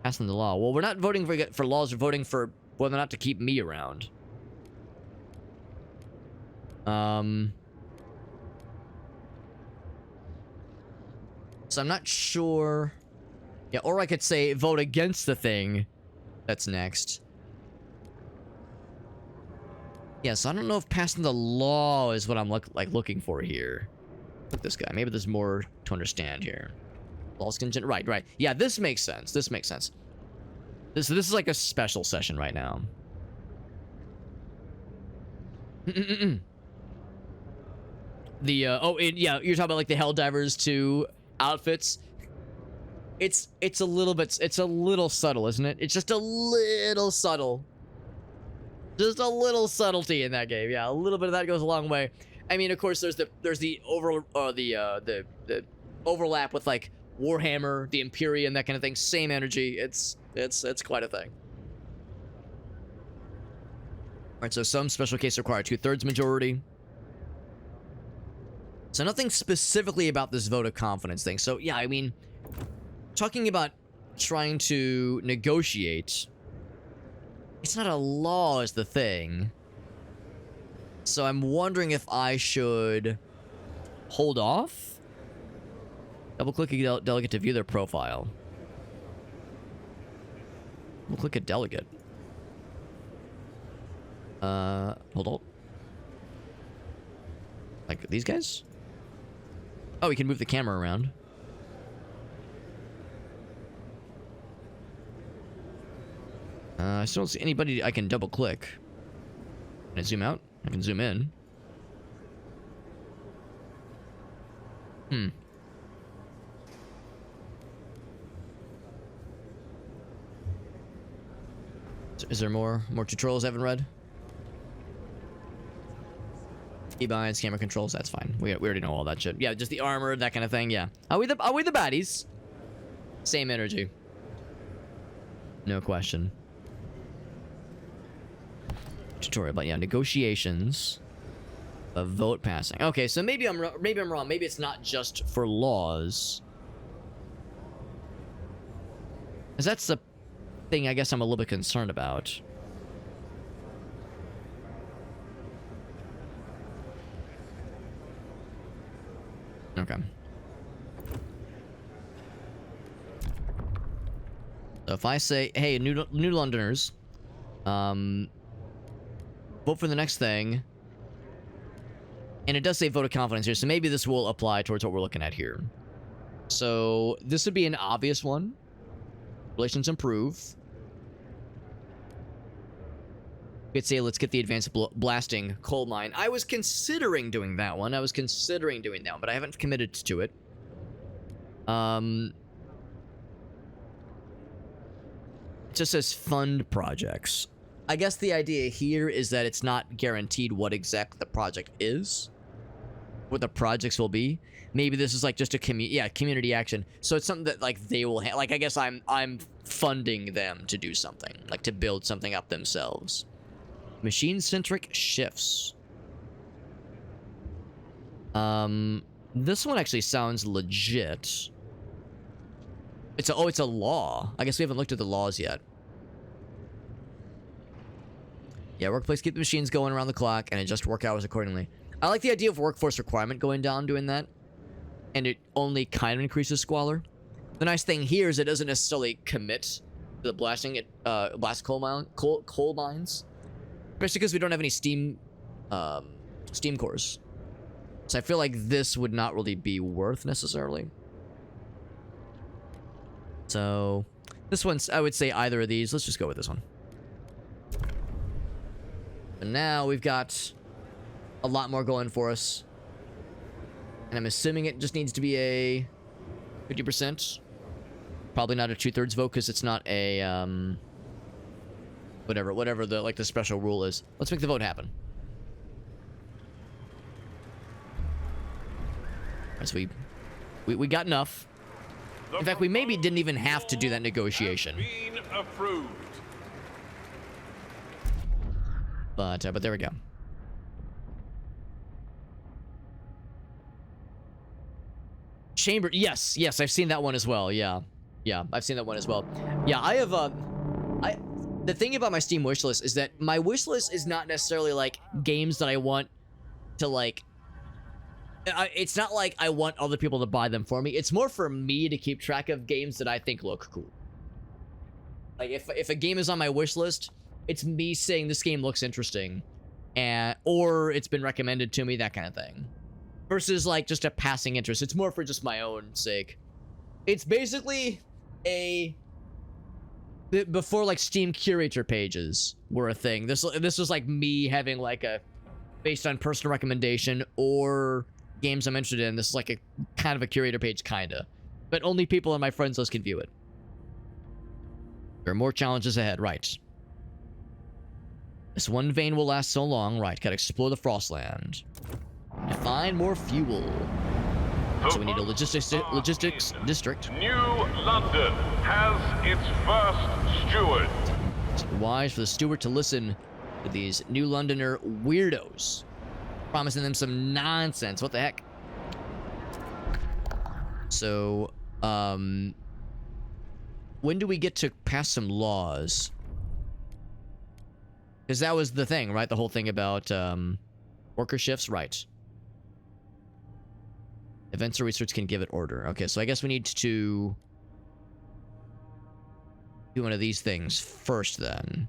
Passing the law. Well, we're not voting for laws, we're voting for whether or not to keep me around. So I'm not sure. Yeah, or I could say vote against the thing that's next. Yeah, so I don't know if passing the law is what I'm looking for here. Look at this guy. Maybe there's more to understand here. Laws contingent. Right. Yeah, this makes sense. This is like a special session right now. Yeah, you're talking about like the Helldivers 2 outfits. It's a little subtle, isn't it? It's just a little subtle. Just a little subtlety in that game. Yeah, a little bit of that goes a long way. I mean, of course, there's the overlap with like Warhammer, the Imperium, that kind of thing. Same energy. It's quite a thing. All right, so some special case require 2/3 majority. So nothing specifically about this vote of confidence thing. So yeah, I mean, talking about trying to negotiate, it's not a law is the thing. So I'm wondering if I should hold off. Double-click a delegate to view their profile. We'll click a delegate. Hold on. Like these guys? Oh, we can move the camera around. I still don't see anybody I can double click. Can I zoom out? I can zoom in. Is there more tutorials I haven't read? Keybinds, camera controls, that's fine. We already know all that shit. Yeah, just the armor, that kind of thing, yeah. Are we the baddies? Same energy. No question. Tutorial, but yeah, negotiations. A vote passing. Okay, so maybe I'm wrong. Maybe it's not just for laws. Because that's the thing I guess I'm a little bit concerned about. Okay. So if I say, hey, New Londoners, vote for the next thing, and it does say vote of confidence here, so maybe this will apply towards what we're looking at here. So this would be an obvious one. Relations improve. We could say, let's get the advanced blasting coal mine. I was considering doing that one. But I haven't committed to it. It just says fund projects. I guess the idea here is that it's not guaranteed what exactly the project is. What the projects will be. Maybe this is like just a community action. So it's something that like they will like I guess I'm funding them to do something, like to build something up themselves. Machine-centric shifts. This one actually sounds legit. It's a law. I guess we haven't looked at the laws yet. Yeah, workplace, keep the machines going around the clock and adjust work hours accordingly. I like the idea of workforce requirement going down doing that. And it only kind of increases squalor. The nice thing here is it doesn't necessarily commit the blasting it, blast coal mines. Especially because we don't have any steam cores. So I feel like this would not really be worth necessarily. So this one's, I would say either of these. Let's just go with this one. And now we've got a lot more going for us. And I'm assuming it just needs to be a 50%. Probably not a 2/3 vote because it's not a whatever the the special rule is. Let's make the vote happen. Alright, so we got enough. In fact, we maybe didn't even have to do that negotiation. Been approved. But there we go. Chamber, yes, I've seen that one as well. Yeah, I've seen that one as well. Yeah, I have the thing about my Steam wishlist is that my wishlist is not necessarily like games that I want to like. It's not like I want other people to buy them for me. It's more for me to keep track of games that I think look cool. Like if a game is on my wish list, it's me saying this game looks interesting, or it's been recommended to me, that kind of thing. Versus like just a passing interest. It's more for just my own sake. It's basically before like Steam curator pages were a thing. This was like me having like a based on personal recommendation or games I'm interested in. This is like a kind of a curator page, kinda, but only people on my friends list can view it. There are more challenges ahead, right? This one vein will last so long, right? Gotta explore the Frostland. And find more fuel. So we need a logistics district. New London has its first steward. It's wise for the steward to listen to these New Londoner weirdos, promising them some nonsense. What the heck? So, when do we get to pass some laws? Because that was the thing, right? The whole thing about worker shifts, right? Events or research can give it order. Okay, so I guess we need to do one of these things first then.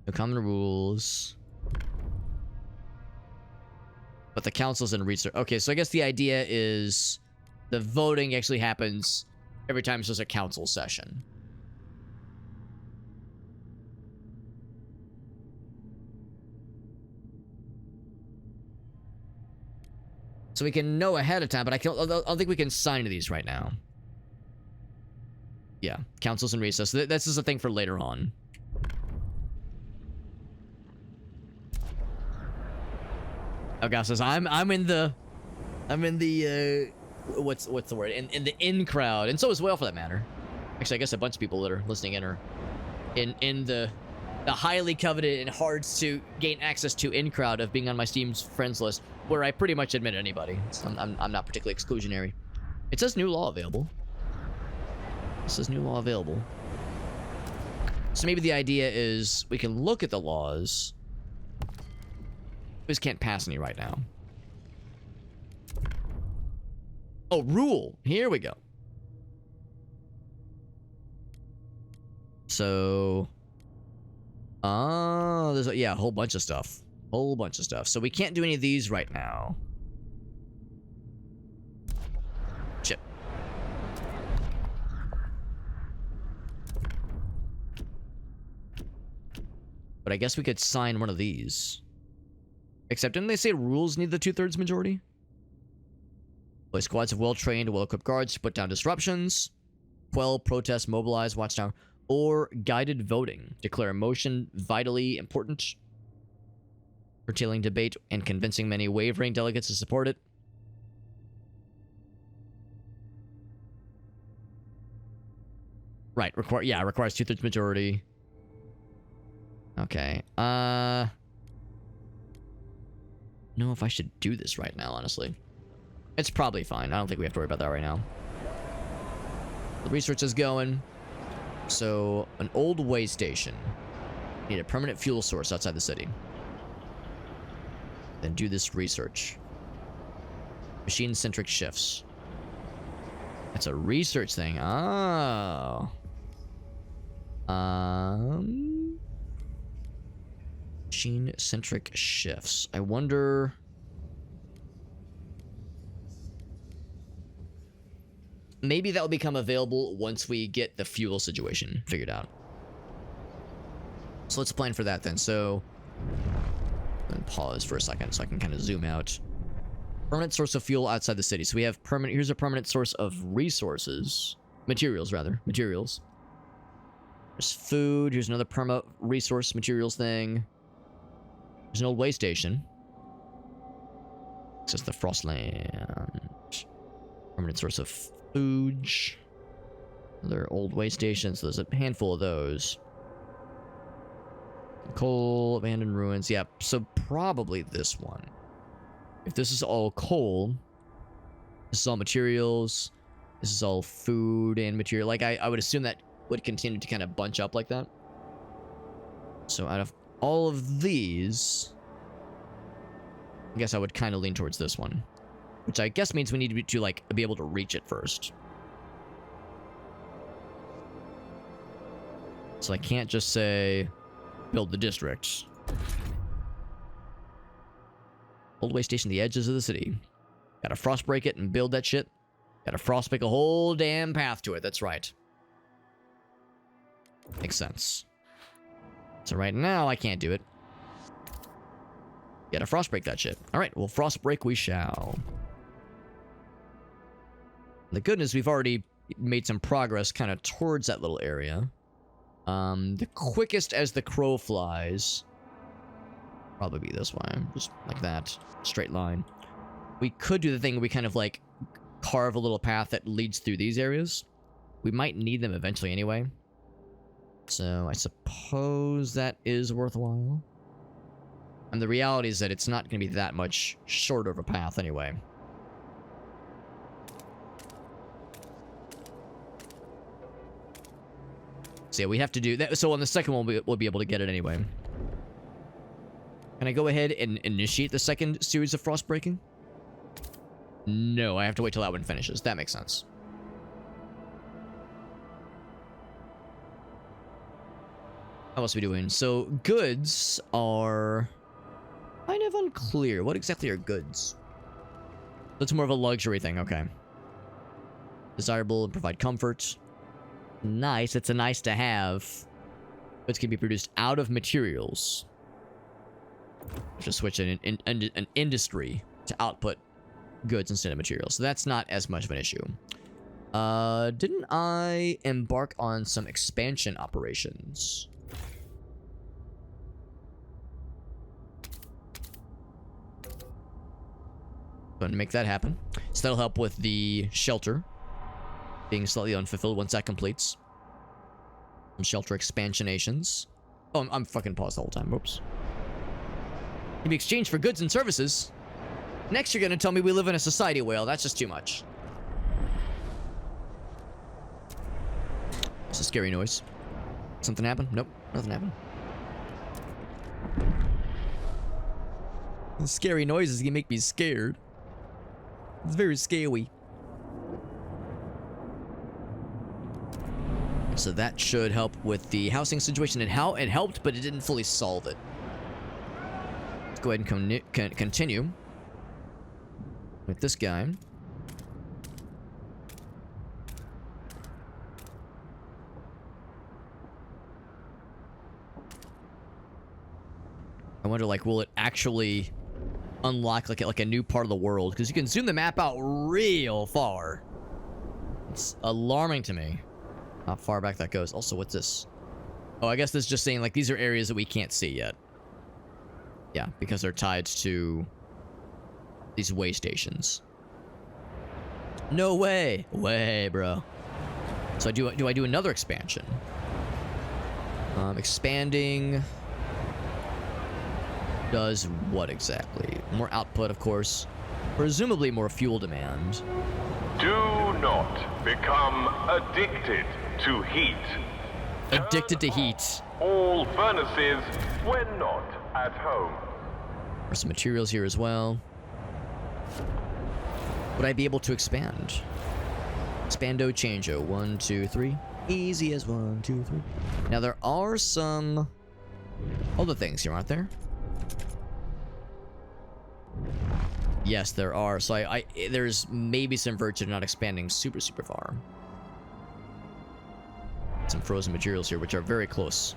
The common rules. But the councils and research. Okay, so I guess the idea is the voting actually happens every time there's a council session. So we can know ahead of time, but I don't think we can sign to these right now. Yeah, councils and recess. This is a thing for later on. Oh gosh, says I'm in the what's the word? In the in crowd, and so as well for that matter. Actually, I guess a bunch of people that are listening in are in the highly coveted and hard to gain access to in crowd of being on my Steam's friends list, where I pretty much admit anybody. So I'm not particularly exclusionary. It says new law available. It says new law available. So maybe the idea is we can look at the laws. We just can't pass any right now. Oh, rule. Here we go. So, there's a whole bunch of stuff. Whole bunch of stuff. So we can't do any of these right now. Shit. But I guess we could sign one of these. Except, didn't they say rules need the 2/3 majority? Play squads of well-trained, well-equipped guards to put down disruptions, quell, protest, mobilize, watchtower, or guided voting. Declare a motion vitally important, curtailing debate and convincing many wavering delegates to support it. Right, requires 2/3 majority. Okay, know if I should do this right now, honestly. It's probably fine. I don't think we have to worry about that right now. The research is going. So, an old way station. Need a permanent fuel source outside the city. Then do this research. Machine-centric shifts. It's a research thing. Oh. Machine-centric shifts. I wonder... Maybe that will become available once we get the fuel situation figured out. So let's plan for that then. So, then pause for a second so I can kind of zoom out. Permanent source of fuel outside the city. So we have permanent. Here's a permanent source of resources, materials rather, materials. There's food. Here's another perma resource materials thing. There's an old way station. This is the Frostland. Permanent source of food. Another old way station. So there's a handful of those. Coal, abandoned ruins. Yep. So probably this one. If this is all coal, this is all materials, this is all food and material. Like, I would assume that would continue to kind of bunch up like that. So out of all of these, I guess I would kind of lean towards this one. Which I guess means we need to like, be able to reach it first. So I can't just say, build the district. Old way station, the edges of the city. Gotta frost break it and build that shit. Gotta frost break a whole damn path to it. That's right. Makes sense. So right now, I can't do it. Gotta frost break that shit. Alright, well, frost break we shall. The good news, we've already made some progress kind of towards that little area. The quickest as the crow flies... Probably be this way, just like that, straight line. We could do the thing where we kind of like carve a little path that leads through these areas. We might need them eventually anyway. So I suppose that is worthwhile. And the reality is that it's not going to be that much shorter of a path anyway. So yeah, we have to do that. So on the second one, we'll be able to get it anyway. Can I go ahead and initiate the second series of frost breaking? No, I have to wait till that one finishes. That makes sense. How else are we doing? So, goods are kind of unclear. What exactly are goods? That's more of a luxury thing, okay. Desirable and provide comfort. Nice, it's a nice to have. Goods can be produced out of materials. Just switch an industry to output goods instead of materials. So that's not as much of an issue. Didn't I embark on some expansion operations? Going to make that happen. So that'll help with the shelter being slightly unfulfilled once that completes. Some shelter expansionations. Oh, I'm fucking paused the whole time. Whoops. Can be exchanged for goods and services. Next, you're gonna tell me we live in a society whale. That's just too much. It's a scary noise. Something happened? Nope, nothing happened. The scary noises can make me scared. It's very scary. So that should help with the housing situation. And how it helped, but it didn't fully solve it. Let's go ahead and continue with this guy. I wonder, like, will it actually unlock like a new part of the world? Because you can zoom the map out real far. It's alarming to me how far back that goes. Also, what's this? Oh, I guess this is just saying, like, these are areas that we can't see yet. Yeah, because they're tied to these way stations. No way. Way, bro. So do I do another expansion? Expanding does what exactly? More output, of course. Presumably more fuel demand. Do not become addicted to heat. Addicted to heat. All furnaces when not at home. There's some materials here as well. Would I be able to expand? Expando, changeo. 1, 2, 3. Easy as 1, 2, 3. Now there are some other things here, aren't there? Yes, there are. So there's maybe some virtue to not expanding super far. Some frozen materials here, which are very close.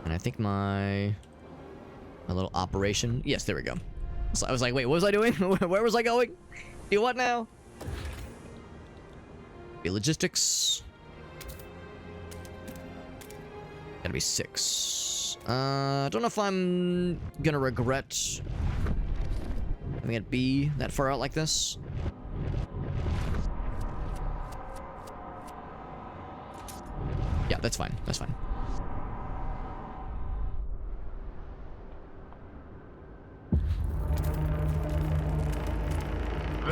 And I think my little operation. Yes, there we go. So I was like, wait, what was I doing? Where was I going? Do what now? Okay, logistics. Gotta be 6. I don't know if I'm gonna regret having it be that far out like this. Yeah, that's fine. That's fine.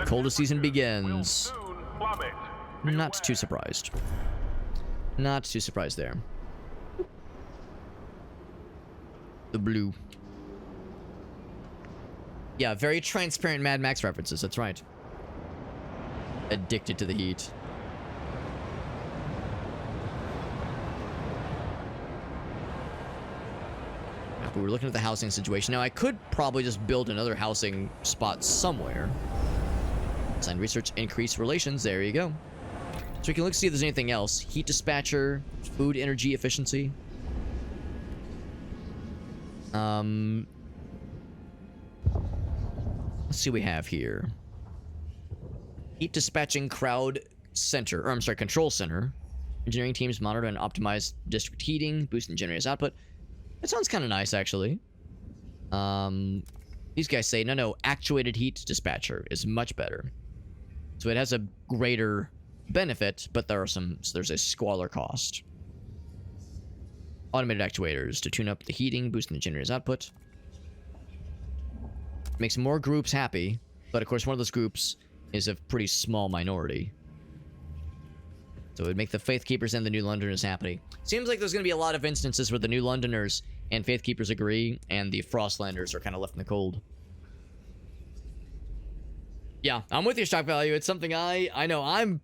Coldest season begins. Not too surprised. Not too surprised there. The blue. Yeah, very transparent Mad Max references, that's right. Addicted to the heat. But we're looking at the housing situation. Now, I could probably just build another housing spot somewhere. Design research, increase relations. There you go. So we can look to see if there's anything else. Heat dispatcher, food energy efficiency. Let's see what we have here. Heat dispatching crowd center, or I'm sorry, control center. Engineering teams monitor and optimize district heating, boosting generators output. That sounds kind of nice, actually. These guys say, no, actuated heat dispatcher is much better. So it has a greater benefit, but there's a squalor cost. Automated actuators to tune up the heating, boosting the generator's output. Makes more groups happy, but of course one of those groups is a pretty small minority. So it would make the Faith Keepers and the New Londoners happy. Seems like there's going to be a lot of instances where the New Londoners and Faith Keepers agree, and the Frostlanders are kind of left in the cold. Yeah, I'm with you, Shock Value. It's something I know I've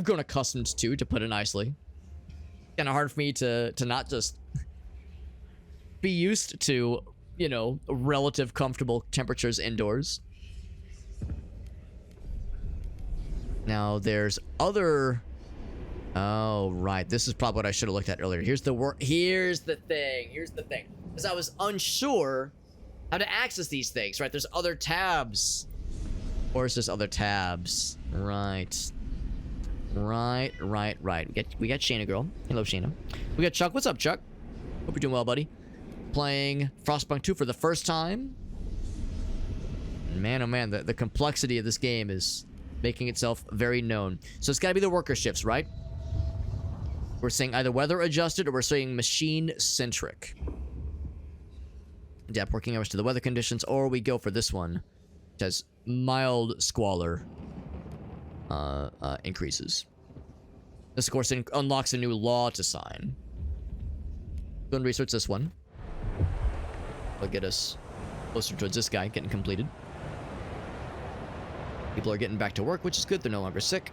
grown accustomed to put it nicely. Kind of hard for me to not just be used to, you know, relative comfortable temperatures indoors. Now there's other. Oh right, this is probably what I should have looked at earlier. Here's the thing. Because I was unsure how to access these things. Right, there's other tabs. Or is this other tabs? Right. We got Shayna girl. Hello, Shayna. We got Chuck. What's up, Chuck? Hope you're doing well, buddy. Playing Frostpunk 2 for the first time. Man, oh man, the complexity of this game is making itself very known. So it's got to be the worker shifts, right? We're saying either weather adjusted or we're saying machine centric. Adapt working hours to the weather conditions, or we go for this one, which has mild squalor increases. This, of course, unlocks a new law to sign. Go and research this one. It'll get us closer towards this guy getting completed. People are getting back to work, which is good. They're no longer sick.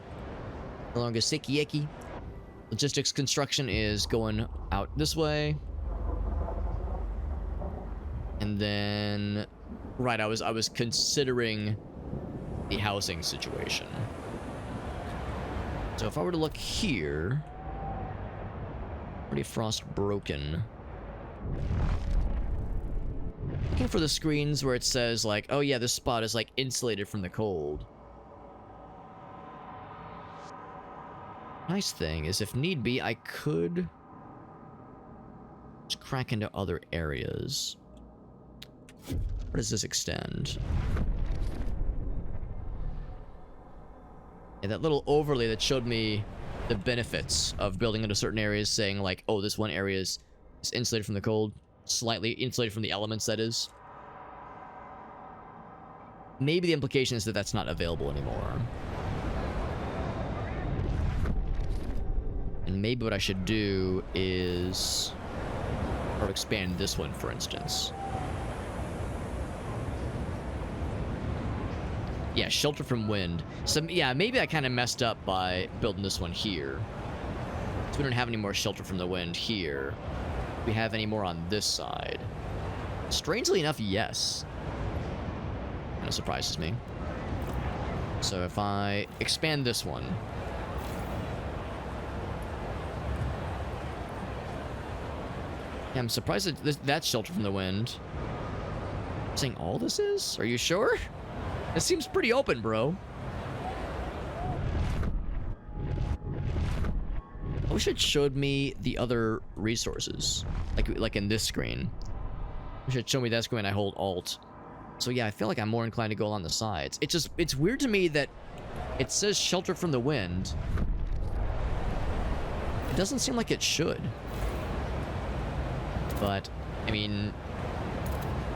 No longer sicky-icky. Logistics construction is going out this way. And then... Right, I was considering the housing situation. So if I were to look here... Pretty frost broken. Looking for the screens where it says, like, oh yeah, this spot is, like, insulated from the cold. Nice thing is, if need be, I could just crack into other areas. Where does this extend? Yeah, that little overlay that showed me the benefits of building into certain areas, saying like, oh, this one area is insulated from the cold, slightly insulated from the elements, that is. Maybe the implication is that that's not available anymore. And maybe what I should do is... or expand this one, for instance. Yeah, shelter from wind. So, yeah, maybe I kind of messed up by building this one here. So we don't have any more shelter from the wind here. Do we have any more on this side? Strangely enough, yes. Kind of surprises me. So if I expand this one. Yeah, I'm surprised that that's shelter from the wind. I'm saying all this is? Are you sure? It seems pretty open, bro. I wish it showed me the other resources. Like in this screen. I wish it showed me that screen when I hold Alt. So yeah, I feel like I'm more inclined to go along the sides. It's weird to me that it says shelter from the wind. It doesn't seem like it should. But, I mean,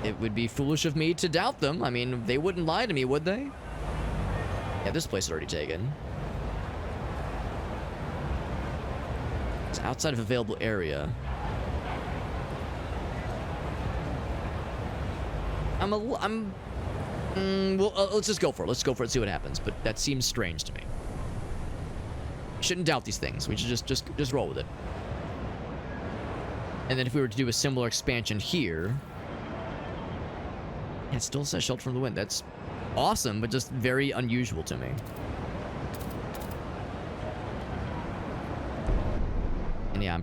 it would be foolish of me to doubt them. I mean, they wouldn't lie to me, would they? Yeah, this place is already taken. It's outside of available area. Well, let's just go for it. Let's go for it, see what happens. But that seems strange to me. Shouldn't doubt these things. We should just roll with it. And then if we were to do a similar expansion here... Yeah, it still says shelter from the wind. That's awesome, but just very unusual to me. And yeah, I'm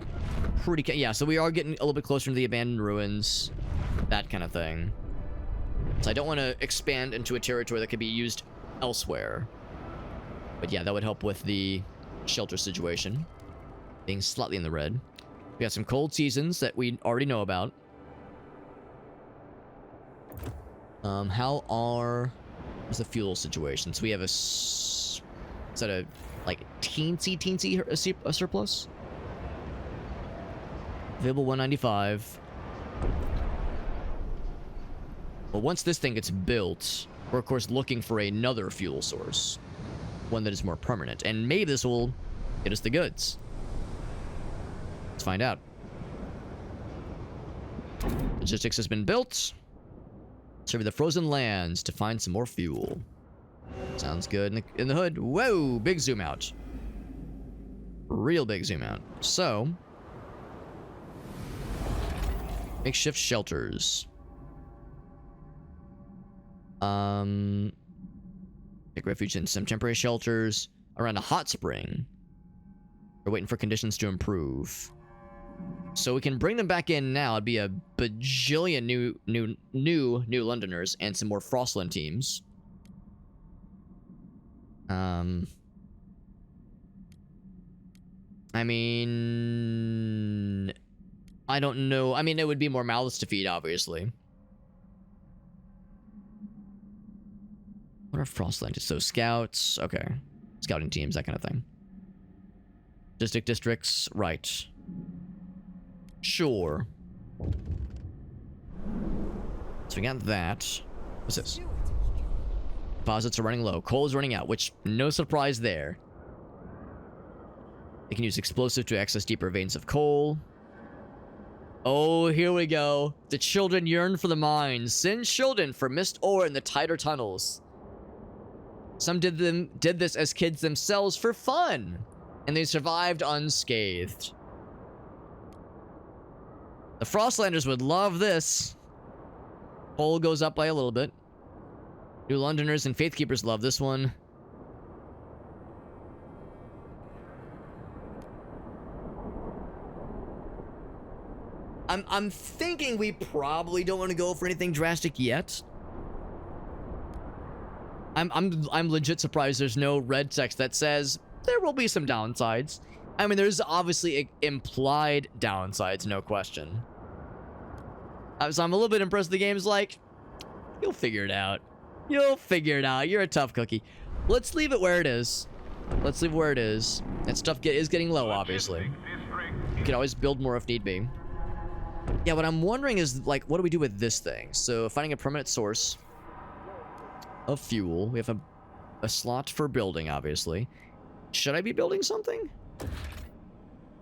pretty... Yeah, so we are getting a little bit closer to the abandoned ruins. That kind of thing. So I don't want to expand into a territory that could be used elsewhere. But yeah, that would help with the shelter situation. Being slightly in the red. We got some cold seasons that we already know about. What's the fuel situation? So we have is that a, like, teensy a surplus? Available 195. Well, once this thing gets built, we're of course looking for another fuel source. One that is more permanent. And maybe this will get us the goods. Let's find out. Logistics has been built. Survey the frozen lands to find some more fuel. Sounds good in the hood. Whoa, big zoom out. Real big zoom out. So, makeshift shelters. Take refuge in some temporary shelters around a hot spring. We're waiting for conditions to improve. So we can bring them back in now. It'd be a bajillion new Londoners and some more Frostland teams. I mean, I don't know. I mean, it would be more mouths to feed, obviously. What are Frostland? So scouts, okay. Scouting teams, that kind of thing. Districts, right. Sure. So we got that. What's this? Deposits are running low. Coal is running out, which, no surprise there. They can use explosive to access deeper veins of coal. Oh, here we go. The children yearn for the mines. Send children for missed ore in the tighter tunnels. Some did this as kids themselves for fun, and they survived unscathed. The Frostlanders would love this. Coal goes up by a little bit. New Londoners and Faithkeepers love this one. I'm thinking we probably don't want to go for anything drastic yet. I'm legit surprised there's no red text that says there will be some downsides. I mean, there's obviously implied downsides, no question. So I'm a little bit impressed the game's like, you'll figure it out. You'll figure it out. You're a tough cookie. Let's leave it where it is. Let's leave it where it is. That stuff is getting low, obviously. You can always build more if need be. Yeah, what I'm wondering is, like, what do we do with this thing? So, finding a permanent source of fuel. We have a slot for building, obviously. Should I be building something?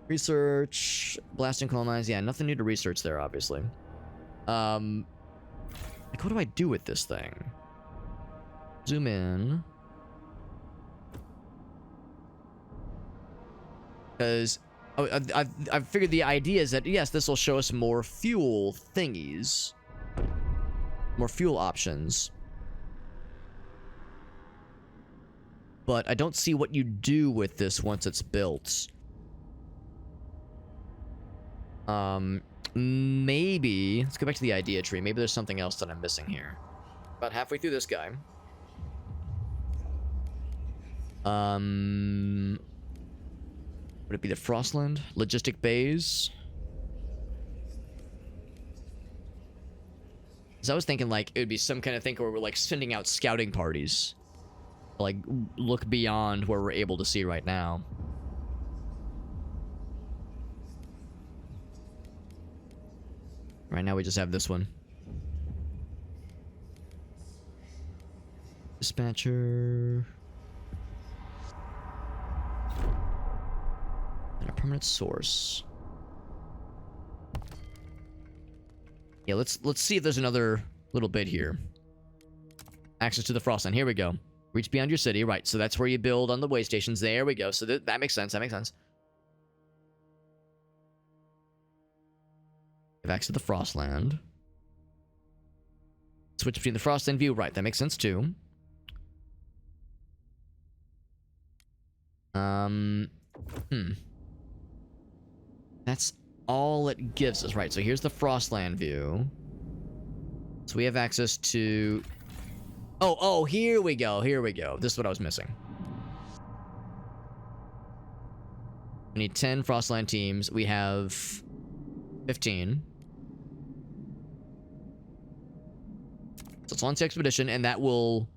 Research, blast and colonize. Yeah, nothing new to research there, obviously. Like, what do I do with this thing? zoom in. Because I've figured the idea is that, yes, this will show us more fuel thingies. More fuel options. But I don't see what you do with this once it's built. Maybe... Let's go back to the idea tree. Maybe there's something else that I'm missing here. About halfway through this guy. Would it be the Frostland? Logistic bays? So I was thinking, like, it would be some kind of thing where we're, like, sending out scouting parties. Like, look beyond where we're able to see right now. Right now we just have this one. Dispatcher. And a permanent source. Yeah, let's see if there's another little bit here. Access to the Frostland. Here we go. Reach beyond your city. Right, so that's where you build on the way stations. There we go. So that makes sense. That makes sense. Have access to the Frostland. Switch between the Frostland view. Right, that makes sense too. That's all it gives us. Right, so here's the Frostland view. So we have access to... Oh, here we go. Here we go. This is what I was missing. We need 10 Frostland teams. We have 15. So let's launch the expedition, and that will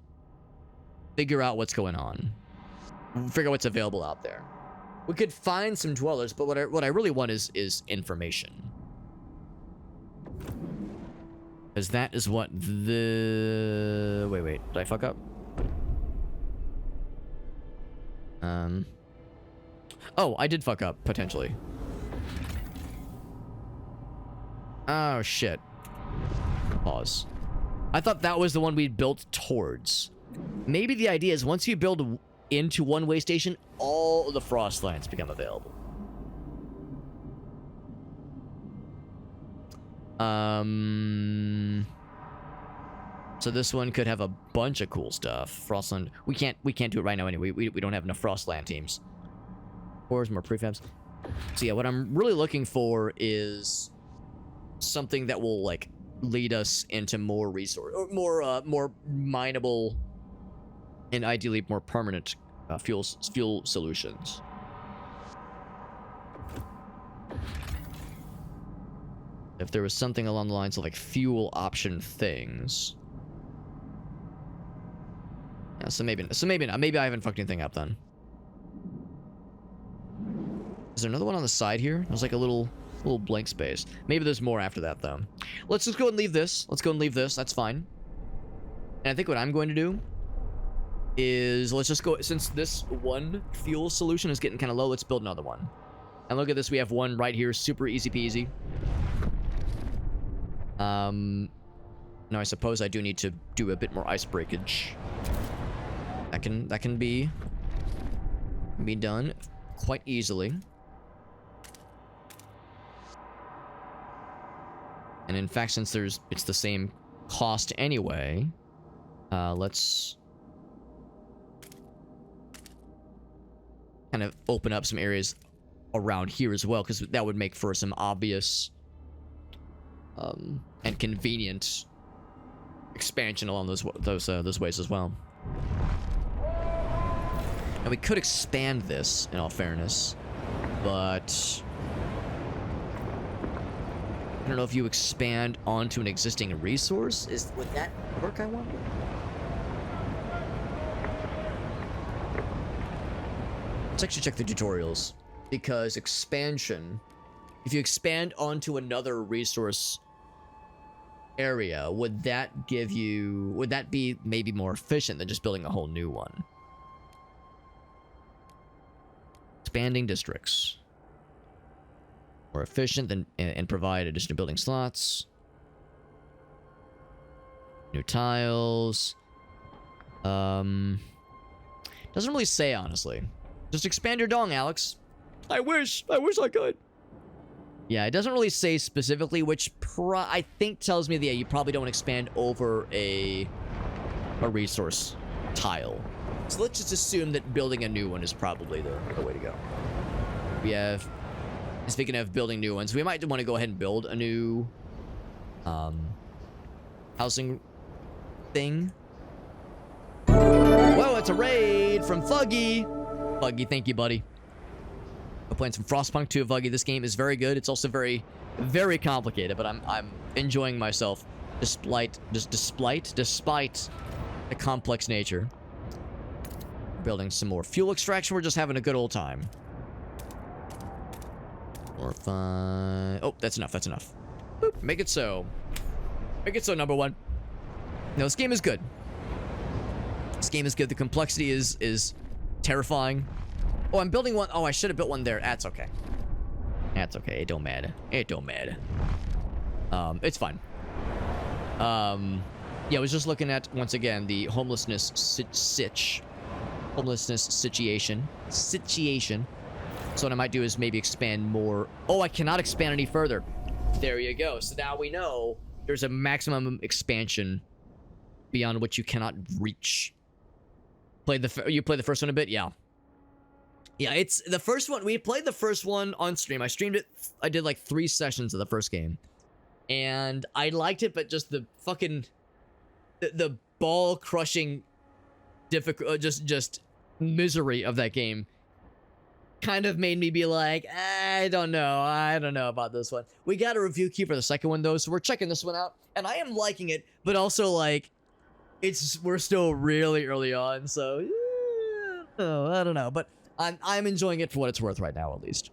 figure out what's going on. Figure out what's available out there. We could find some dwellers, but what I really want is information. Because that is what the... Wait, did I fuck up? Oh, I did fuck up, potentially. Oh, shit. Pause. I thought that was the one we built towards. Maybe the idea is once you build into one way station, all of the Frostlands become available. So this one could have a bunch of cool stuff. Frostland. We can't do it right now anyway. We don't have enough Frostland teams. Cores, more prefabs. So yeah, what I'm really looking for is something that will like lead us into more resource or more mineable and ideally more permanent fuel solutions. If there was something along the lines of like fuel option things. Yeah, so maybe not. Maybe I haven't fucked anything up then. Is there another one on the side here? There's like a little blank space. Maybe there's more after that though. Let's just go and leave this. That's fine. And I think what I'm going to do is let's just go, since this one fuel solution is getting kind of low, let's build another one. And look at this, we have one right here, super easy peasy. Now I suppose I do need to do a bit more ice breakage. That can be done quite easily. And in fact, since it's the same cost anyway, let's kind of open up some areas around here as well, because that would make for some obvious and convenient expansion along those ways as well. Now we could expand this, in all fairness, but I don't know if you expand onto an existing resource. Would that work, I wonder? Let's actually check the tutorials, because expansion, if you expand onto another resource area, would that be maybe more efficient than just building a whole new one? Expanding districts. More efficient than and provide additional building slots. New tiles. Doesn't really say, honestly. Just expand your dong, Alex. I wish I could. Yeah, it doesn't really say specifically, which I think tells me that, yeah, you probably don't expand over a resource tile. So let's just assume that building a new one is probably the way to go. We have, speaking of building new ones, we might want to go ahead and build a new housing thing. Whoa, it's a raid from Fuggy. Fuggy, thank you, buddy. We're playing some Frostpunk 2 of Fuggy. This game is very good. It's also very, very complicated, but I'm enjoying myself despite the complex nature. Building some more fuel extraction. We're just having a good old time. Or fine. Oh, that's enough. That's enough. Boop. Make it so. Make it so, number one. No, this game is good. This game is good. The complexity is terrifying. Oh, I'm building one. Oh, I should have built one there. That's okay. That's okay. It don't matter. It don't matter. It's fine. Yeah, I was just looking at, once again, the homelessness situation. So what I might do is maybe expand more. Oh, I cannot expand any further. There you go. So now we know there's a maximum expansion beyond which you cannot reach. You played the first one a bit? Yeah. Yeah, it's the first one. We played the first one on stream. I streamed it. I did like 3 sessions of the first game. And I liked it, but just the fucking... The ball-crushing difficult... just misery of that game kind of made me be like, I don't know about this one. We got a review key for the second one, though, so we're checking this one out. And I am liking it, but also, like, we're still really early on, so... I don't know, but... I'm enjoying it for what it's worth right now, at least.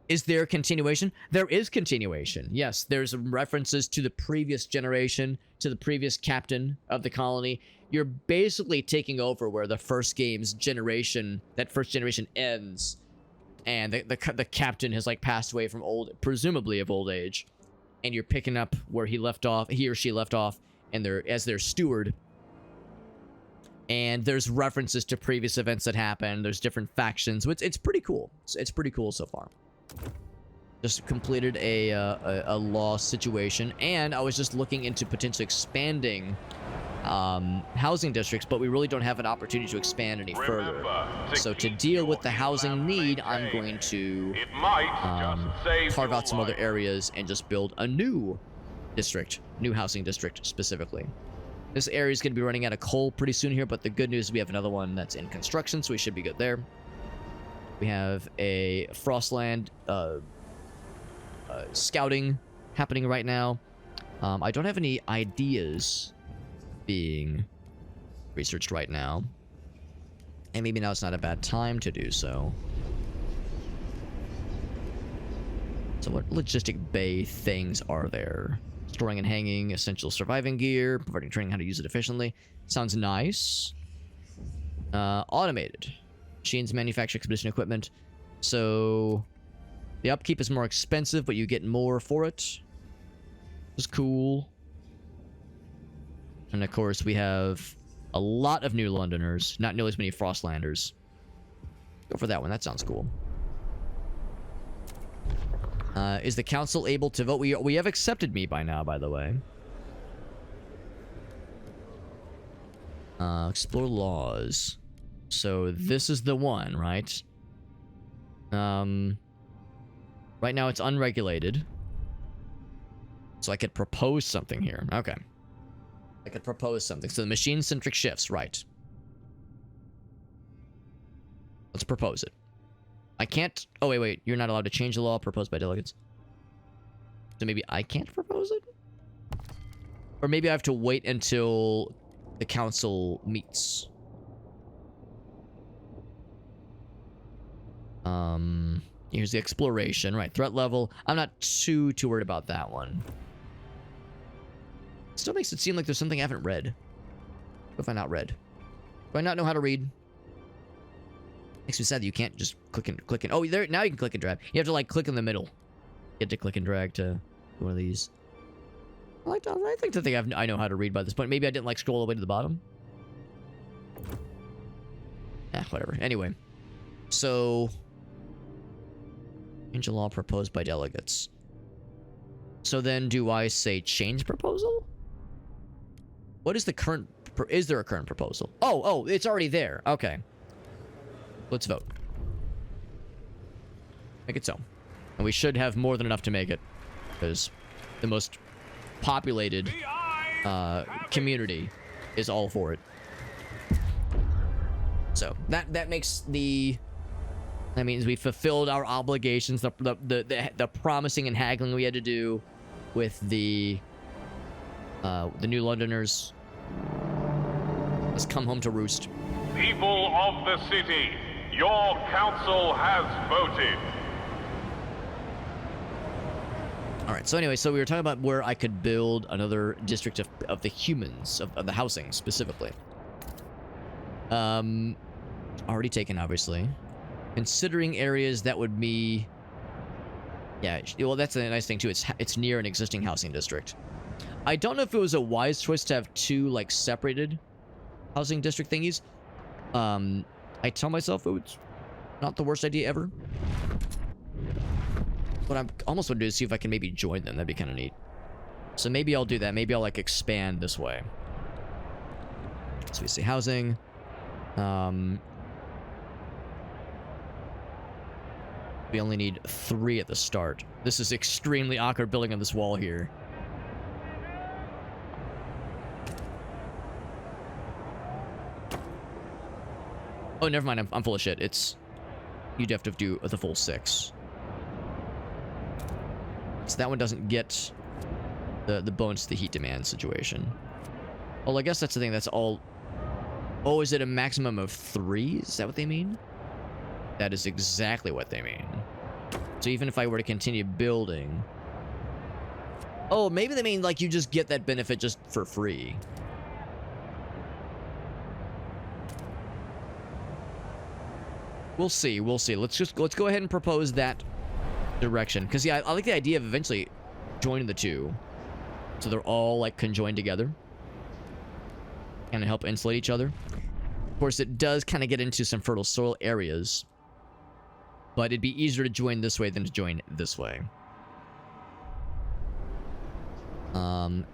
Is there continuation? There is continuation. Yes, there's references to the previous generation, to the previous captain of the colony. You're basically taking over where the first game's generation, that first generation ends, and the captain has like passed away from presumably of old age, and you're picking up where he or she left off, and as their steward. And there's references to previous events that happened. There's different factions. It's pretty cool. It's pretty cool so far. Just completed a law situation, and I was just looking into potentially expanding housing districts, but we really don't have an opportunity to expand any further. So to deal with the housing need, I'm going to carve out some other areas and just build a new housing district specifically. This area is going to be running out of coal pretty soon here, but the good news is we have another one that's in construction, so we should be good there. We have a Frostland scouting happening right now. I don't have any ideas being researched right now. And maybe now it's not a bad time to do so. So what logistic bay things are there? Storing and hanging essential surviving gear, providing training how to use it efficiently. Sounds nice. Automated. Machines manufacture expedition equipment. So the upkeep is more expensive, but you get more for it. It's cool. And of course, we have a lot of new Londoners, not nearly as many Frostlanders. Go for that one. That sounds cool. Is the council able to vote? We have accepted me by now, by the way. Explore laws. So this is the one, right? Right now it's unregulated. So I could propose something here. Okay. I could propose something. So the machine-centric shifts, right. Let's propose it. I can't... Oh, wait. You're not allowed to change the law proposed by delegates. So maybe I can't propose it? Or maybe I have to wait until the council meets. Here's the exploration. Right, threat level. I'm not too worried about that one. Still makes it seem like there's something I haven't read. What if I not read? Do I not know how to read? Makes me sad that you can't just click and... Oh, there, now you can click and drag. You have to, like, click in the middle. You have to click and drag to one of these. I think to think I know how to read by this point. Maybe I didn't like scroll all the way to the bottom. Whatever. Anyway, so change a law proposed by delegates. So then, do I say change proposal? What is the current? Is there a current proposal? Oh, it's already there. Okay. Let's vote. Make it so. And we should have more than enough to make it, because the most populated community is all for it. So that makes that means we fulfilled our obligations, the promising and haggling we had to do with the New Londoners. Let's come home to roost. People of the city, your council has voted. All right. So anyway, so we were talking about where I could build another district of the humans, of the housing specifically. Already taken, obviously. Considering areas that would be... Yeah, well, that's a nice thing, too. It's near an existing housing district. I don't know if it was a wise choice to have two, like, separated housing district thingies. I tell myself it was not the worst idea ever. What I'm almost going to do is see if I can maybe join them. That'd be kind of neat. So maybe I'll do that. Maybe I'll, like, expand this way. So we see housing. We only need 3 at the start. This is extremely awkward building on this wall here. Oh, never mind. I'm full of shit. You'd have to do the full 6. So that one doesn't get the bonus to the heat demand situation. Well, I guess that's the thing. That's all... Oh, is it a maximum of 3? Is that what they mean? That is exactly what they mean. So even if I were to continue building... Oh, maybe they mean, like, you just get that benefit just for free. We'll see. We'll see. Let's go ahead and propose that direction. Because, yeah, I like the idea of eventually joining the two. So they're all, like, conjoined together. And help insulate each other. Of course, it does kind of get into some fertile soil areas. But it'd be easier to join this way than to join this way.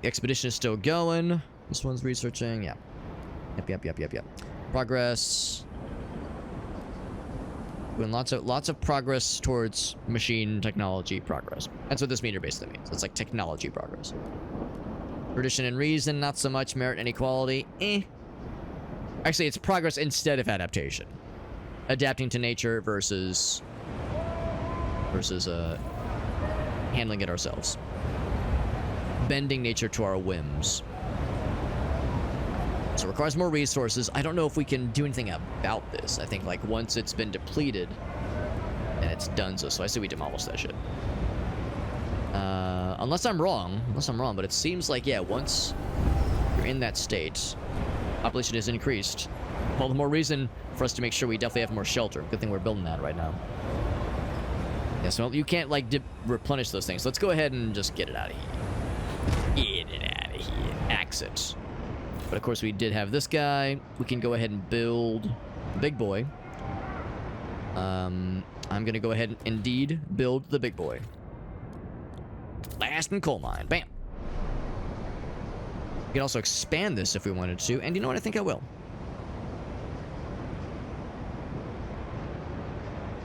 Expedition is still going. This one's researching. Yeah. Yep. Progress. Doing lots of progress towards machine technology progress. That's what this meter basically means. It's like technology progress. Tradition and reason, not so much. Merit and equality, Actually, it's progress instead of adaptation. Adapting to nature versus handling it ourselves. Bending nature to our whims. So it requires more resources. I don't know if we can do anything about this. I think, like, once it's been depleted, then it's done. So I say we demolish that shit. Unless I'm wrong, but it seems like, yeah, once you're in that state, population has increased. All the more reason for us to make sure we definitely have more shelter. Good thing we're building that right now. Yeah, so you can't, like, replenish those things. Let's go ahead and just get it out of here. Get it out of here. Exit. But, of course, we did have this guy. We can go ahead and build the big boy. I'm going to go ahead and indeed build the big boy. Last and coal mine. Bam. We can also expand this if we wanted to. And you know what? I think I will.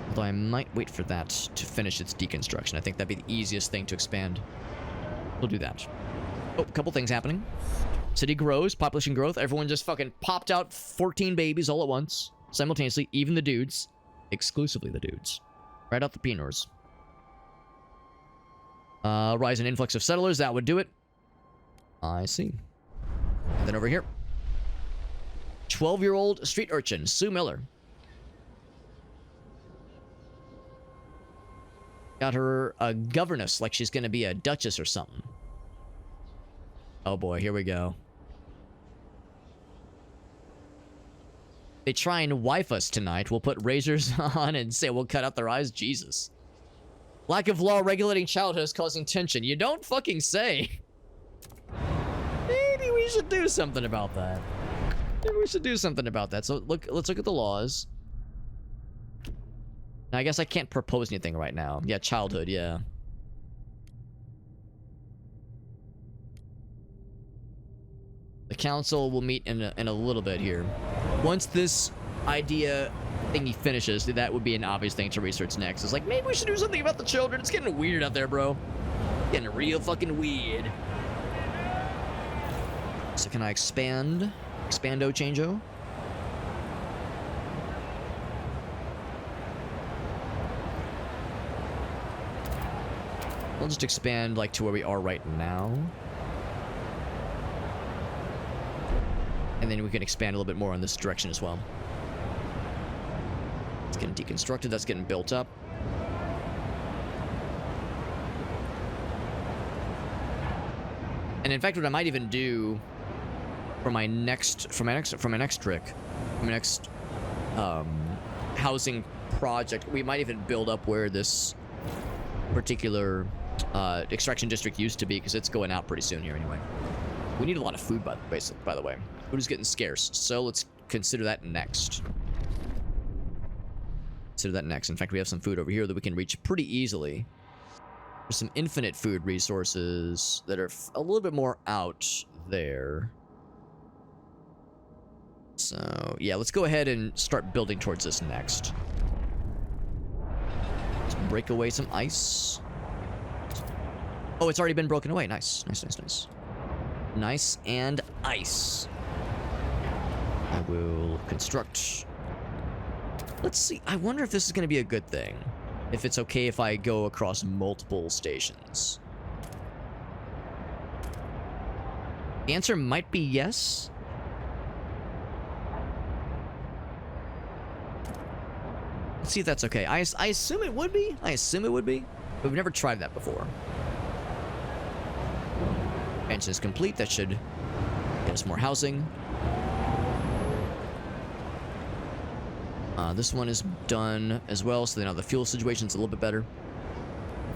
Although I might wait for that to finish its deconstruction. I think that'd be the easiest thing to expand. We'll do that. Oh, a couple things happening. City grows, population growth. Everyone just fucking popped out 14 babies all at once. Simultaneously, even the dudes. Exclusively the dudes. Right out the penors. Rise in influx of settlers. That would do it. I see. And then over here. 12-year-old street urchin, Sue Miller. Got her a governess like she's going to be a duchess or something. Oh boy, here we go. They try and wife us tonight. We'll put razors on and say we'll cut out their eyes. Jesus. Lack of law regulating childhood is causing tension. You don't fucking say. we should do something about that. Maybe we should do something about that. So let's look at the laws. Now, I guess I can't propose anything right now. Yeah, childhood, yeah. The council will meet in a little bit here. Once this idea thingy finishes, that would be an obvious thing to research next. It's like, maybe we should do something about the children. It's getting weird out there, bro. Getting real fucking weird. So can I expand? Expando changeo? I'll just expand like to where we are right now. And then we can expand a little bit more in this direction as well. It's getting deconstructed. That's getting built up. And in fact, what I might even do for my next housing project, we might even build up where this particular extraction district used to be, because it's going out pretty soon here anyway. We need a lot of food, by the way. Food is getting scarce, so let's consider that next. Consider that next. In fact, we have some food over here that we can reach pretty easily. There's some infinite food resources that are a little bit more out there. So, yeah, let's go ahead and start building towards this next. Let's break away some ice. Oh, it's already been broken away. Nice, nice, nice, nice. Nice and ice. I will construct. Let's see. I wonder if this is going to be a good thing. If it's okay if I go across multiple stations. The answer might be yes. Let's see if that's okay. I assume it would be. I assume it would be. But we've never tried that before. Expansion is complete. That should get us more housing. This one is done as well, so now the fuel situation's a little bit better.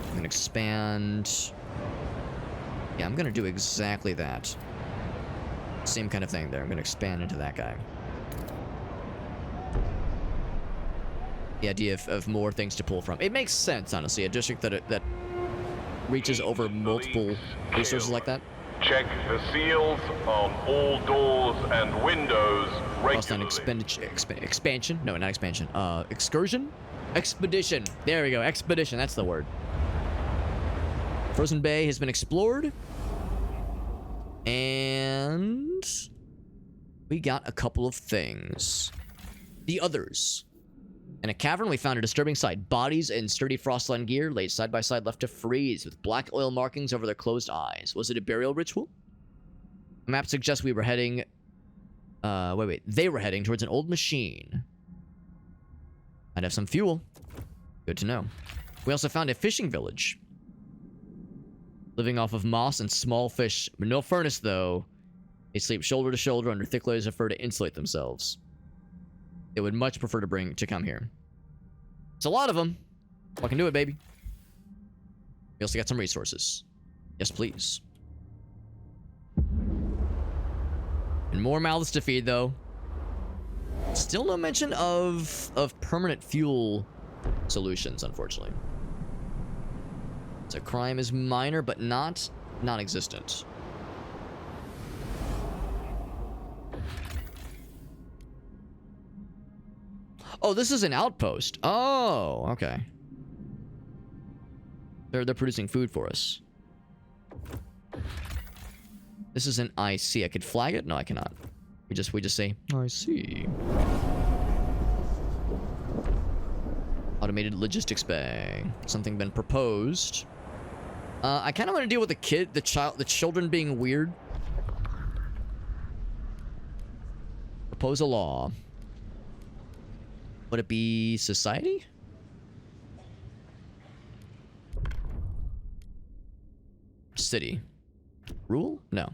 I'm gonna expand. Yeah, I'm gonna do exactly that. Same kind of thing there. I'm gonna expand into that guy. The idea of more things to pull from. It makes sense, honestly. A district that reaches over multiple resources like that. Check the seals on all doors and windows regularly. Expansion? No, not expansion. Excursion? Expedition. There we go. Expedition. That's the word. Frozen Bay has been explored. And we got a couple of things. The others. In a cavern, we found a disturbing sight. Bodies in sturdy frostline gear laid side by side, left to freeze, with black oil markings over their closed eyes. Was it a burial ritual? The map suggests we were heading... They were heading towards an old machine. I'd have some fuel. Good to know. We also found a fishing village. Living off of moss and small fish. No furnace, though. They sleep shoulder to shoulder under thick layers of fur to insulate themselves. They would much prefer to come here. It's a lot of them. Fucking do it, baby. We also got some resources. Yes, please. And more mouths to feed, though. Still no mention of permanent fuel solutions, unfortunately. So crime is minor, but not non-existent. Oh, this is an outpost. Oh, okay. They're producing food for us. This is an IC. I could flag it? No, I cannot. We just say IC. Automated logistics bay. Something been proposed. I kind of want to deal with the children being weird. Propose a law. Would it be society? City. Rule? No.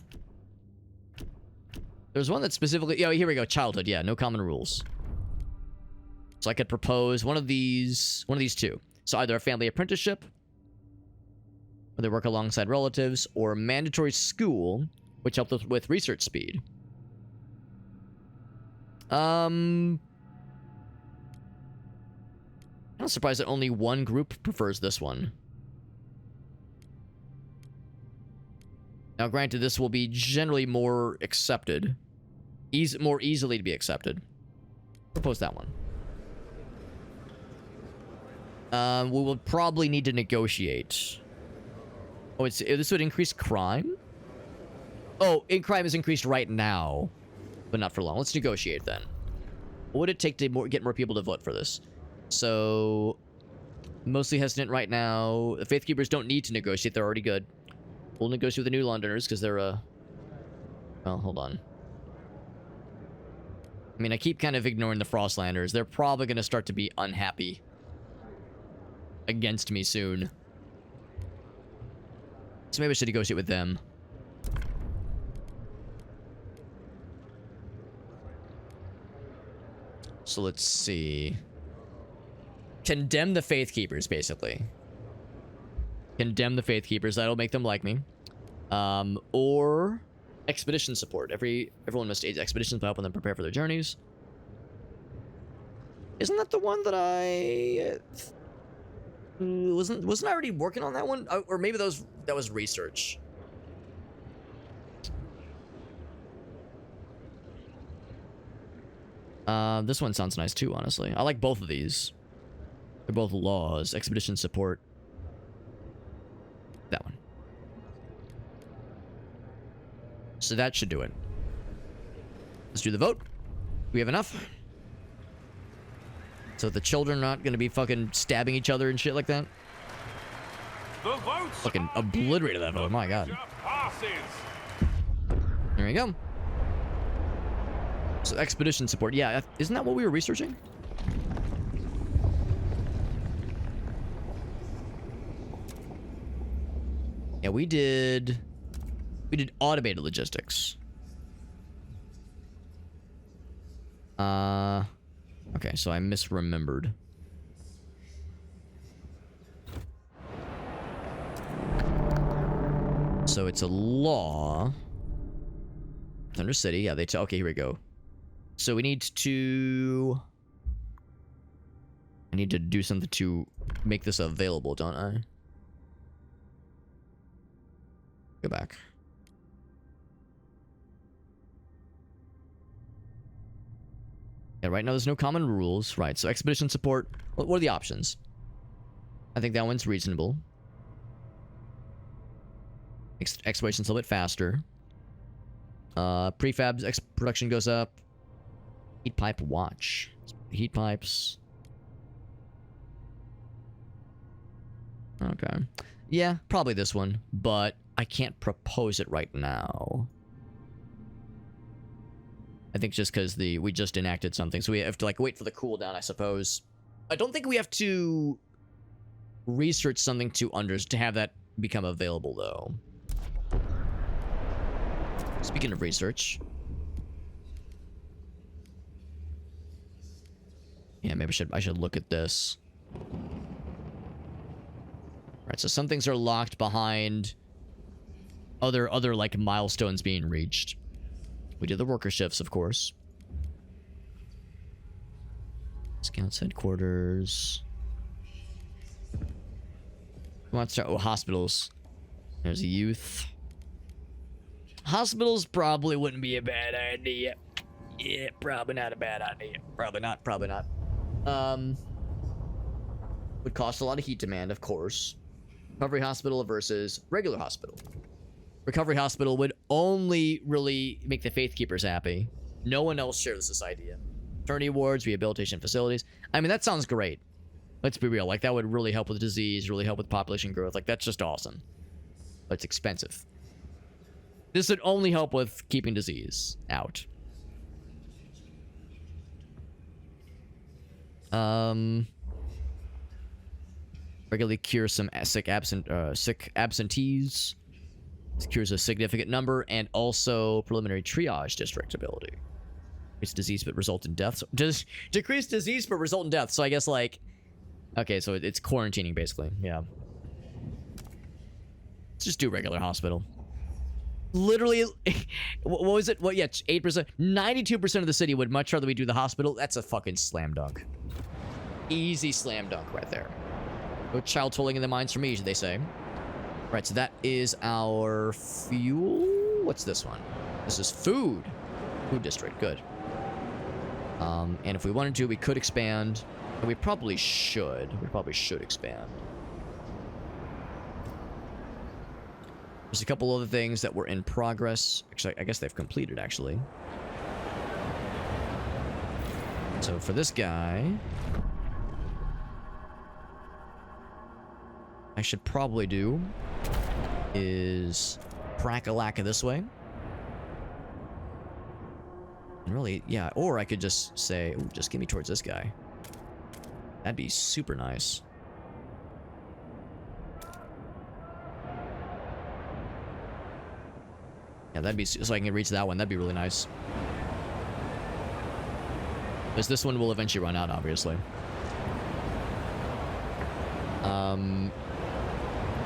There's one that specifically... Oh, here we go. Childhood. Yeah, no common rules. So I could propose one of these two. So either a family apprenticeship, where they work alongside relatives, or mandatory school, which helped with research speed. I'm not surprised that only one group prefers this one. Now, granted, this will be generally more accepted. More easily to be accepted. Propose that one. We will probably need to negotiate. Oh, this would increase crime? Oh, crime is increased right now, but not for long. Let's negotiate then. What would it take to get more people to vote for this? So, mostly hesitant right now. The Faith Keepers don't need to negotiate. They're already good. We'll negotiate with the New Londoners because they're, well, hold on. I mean, I keep kind of ignoring the Frostlanders. They're probably going to start to be unhappy against me soon. So maybe I should negotiate with them. So let's see. Condemn the Faith Keepers, basically. Condemn the Faith Keepers. That'll make them like me. Or expedition support. Everyone must aid expeditions by helping them prepare for their journeys. Isn't that the one that I... wasn't I already working on that one? Or maybe that was research. This one sounds nice too, honestly. I like both of these. They're both laws. Expedition support. That one. So that should do it. Let's do the vote. We have enough. So the children are not going to be fucking stabbing each other and shit like that. The votes Fucking obliterated that vote. My god. There we go. So expedition support. Yeah, isn't that what we were researching? Yeah, we did automated logistics. Okay, so I misremembered. So it's a law. Thunder City, yeah, okay, here we go. So we need to... I need to do something to make this available, don't I? Go back. Yeah, right now there's no common rules. Right, so expedition support. What are the options? I think that one's reasonable. Exploration's a little bit faster. Prefabs production goes up. Heat pipe watch. Heat pipes. Okay. Yeah, probably this one, but I can't propose it right now. I think just because we just enacted something, so we have to like wait for the cooldown, I suppose. I don't think we have to research something to have that become available though. Speaking of research. Yeah, maybe I should look at this. Right, so some things are locked behind other like milestones being reached. We did the worker shifts, of course. Scouts headquarters. Let's start. Oh, hospitals. There's a youth. Hospitals probably wouldn't be a bad idea. Yeah, probably not a bad idea. Probably not. Would cost a lot of heat demand, of course. Recovery hospital versus regular hospital. Recovery hospital would only really make the Faith Keepers happy. No one else shares this idea. Maternity wards, rehabilitation facilities. I mean, that sounds great. Let's be real. Like, that would really help with disease, really help with population growth. Like, that's just awesome. But it's expensive. This would only help with keeping disease out. Regularly cure some sick absentees. This cures a significant number, and also preliminary triage district ability. Decrease disease but result in death. Just decrease disease but result in death. So I guess like, okay, so it's quarantining basically. Yeah. Let's just do regular hospital. Literally, what was it? What? Yeah, 8%. 92% of the city would much rather we do the hospital. That's a fucking slam dunk. Easy slam dunk right there. No child tolling in the mines for me, they say. Right, so that is our fuel. What's this one? This is food. Food district, good. And if we wanted to, we could expand. And we probably should. We probably should expand. There's a couple other things that were in progress. Actually, I guess they've completed, actually. So for this guy, I should probably do is Prakalaka this way. And really, yeah, or I could just say, ooh, just get me towards this guy. That'd be super nice. Yeah, that'd be, so I can reach that one. That'd be really nice. Because this one will eventually run out, obviously.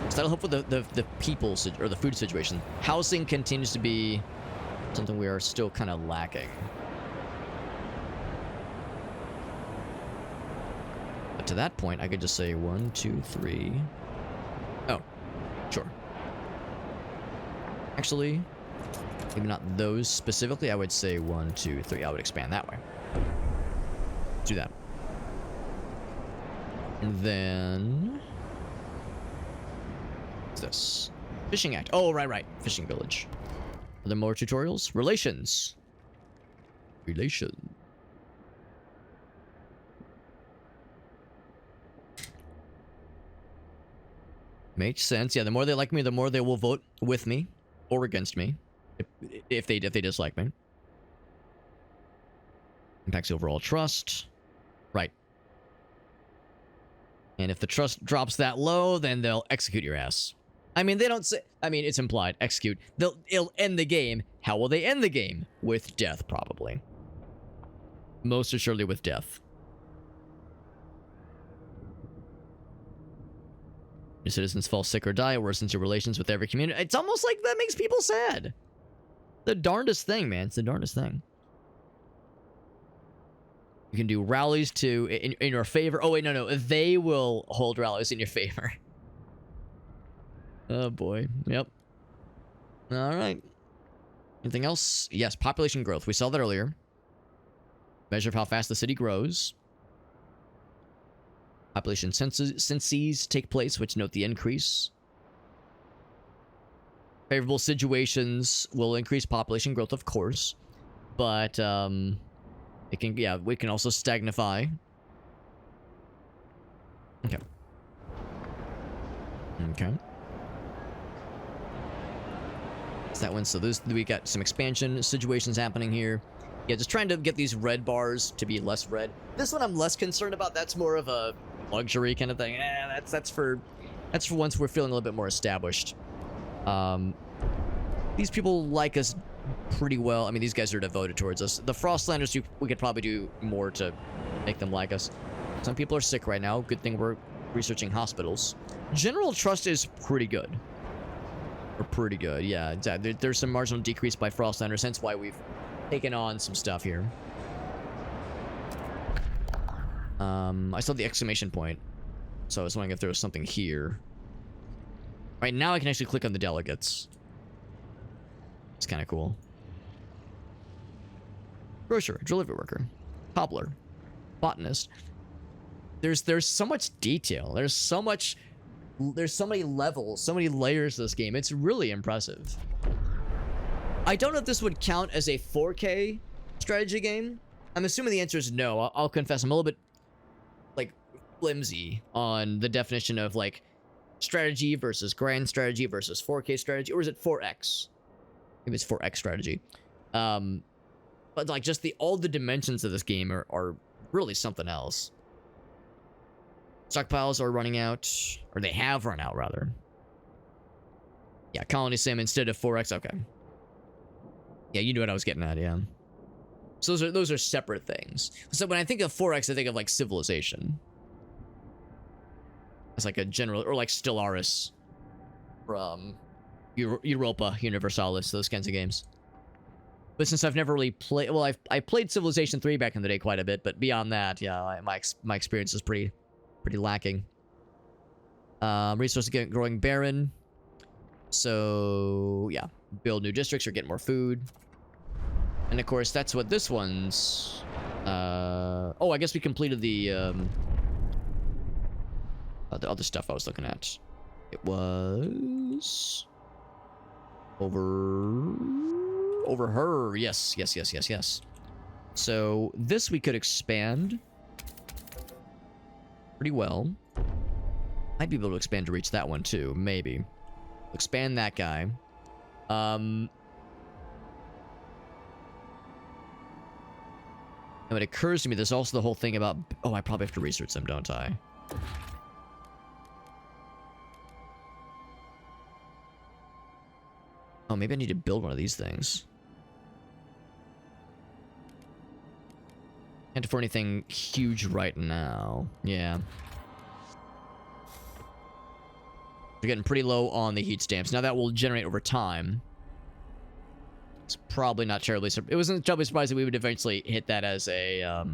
So that'll help with the people, or the food situation. Housing continues to be something we are still kind of lacking. But to that point, I could just say 1, 2, 3. Oh, sure. Actually, maybe not those specifically. I would say 1, 2, 3. I would expand that way. Do that. And then what's this? Fishing Act. Oh, right. Fishing Village. Are there more tutorials? Relations. Relation. Makes sense. Yeah, the more they like me, the more they will vote with me or against me. If they dislike me. Impacts the overall trust. Right. And if the trust drops that low, then they'll execute your ass. I mean, they don't say... I mean, it's implied. Execute. It'll end the game. How will they end the game? With death, probably. Most assuredly with death. Your citizens fall sick or die, it worsens your relations with every community. It's almost like that makes people sad. The darndest thing, man. It's the darndest thing. You can do rallies in your favor. Oh, wait, no. They will hold rallies in your favor. Oh, boy. Yep. All right. Anything else? Yes, population growth. We saw that earlier. Measure of how fast the city grows. Population censuses take place, which note the increase. Favorable situations will increase population growth, of course. But, it can, yeah, we can also stagnify. Okay. Okay. So that one, so we got some expansion situations happening here. Yeah, just trying to get these red bars to be less red. This one I'm less concerned about. That's more of a luxury kind of thing. That's for once we're feeling a little bit more established. These people like us pretty well. I mean, these guys are devoted towards us. The Frostlanders, we could probably do more to make them like us. Some people are sick right now. Good thing we're researching hospitals. General trust is pretty good. Or pretty good, yeah. There's some marginal decrease by Frostlanders, hence why we've taken on some stuff here. I saw the exclamation point, so I was wondering if there was something here. Right now I can actually click on the delegates. It's kind of cool. Grocer, delivery worker, cobbler, botanist. There's so much detail. There's so many levels, so many layers to this game. It's really impressive. I don't know if this would count as a 4K strategy game. I'm assuming the answer is no. I'll confess I'm a little bit like flimsy on the definition of like strategy versus grand strategy versus 4K strategy, or is it 4X? Maybe it's 4X strategy. But like just all the dimensions of this game are really something else. Stockpiles are running out, or they have run out rather. Yeah, colony sim instead of 4X. Okay. Yeah, you knew what I was getting at. Yeah. So those are separate things. So when I think of 4X, I think of like civilization. It's like a general, or like Stellaris from Europa Universalis, those kinds of games. But since I've never really played, well, I played Civilization 3 back in the day quite a bit, but beyond that, yeah, my experience is pretty lacking. Resources get growing barren. So yeah, build new districts or get more food. And of course, that's what this one's. Oh, I guess we completed the other stuff I was looking at. It was over her. Yes. So this we could expand pretty well. Might be able to expand to reach that one too, maybe. Expand that guy. And it occurs to me there's also the whole thing about... Oh, I probably have to research them, don't I? Oh, maybe I need to build one of these things. Can't afford anything huge right now. Yeah. We're getting pretty low on the heat stamps. Now that will generate over time. It's probably not terribly... It wasn't terribly surprising we would eventually hit that as a...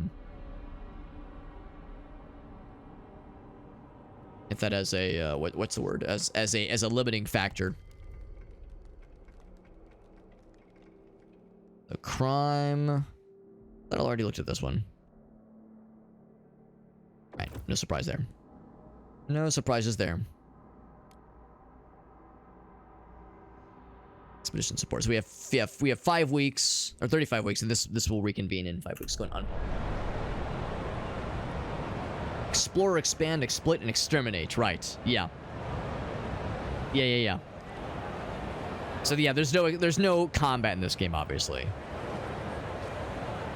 hit that as a... what's the word? As a limiting factor. A crime... I thought I already looked at this one. Right, no surprise there. No surprises there. Expedition support. So we have 5 weeks or 35 weeks, and this will reconvene in 5 weeks. Going on. Explore, expand, exploit, and exterminate. Right. Yeah. Yeah. So yeah, there's no combat in this game, obviously.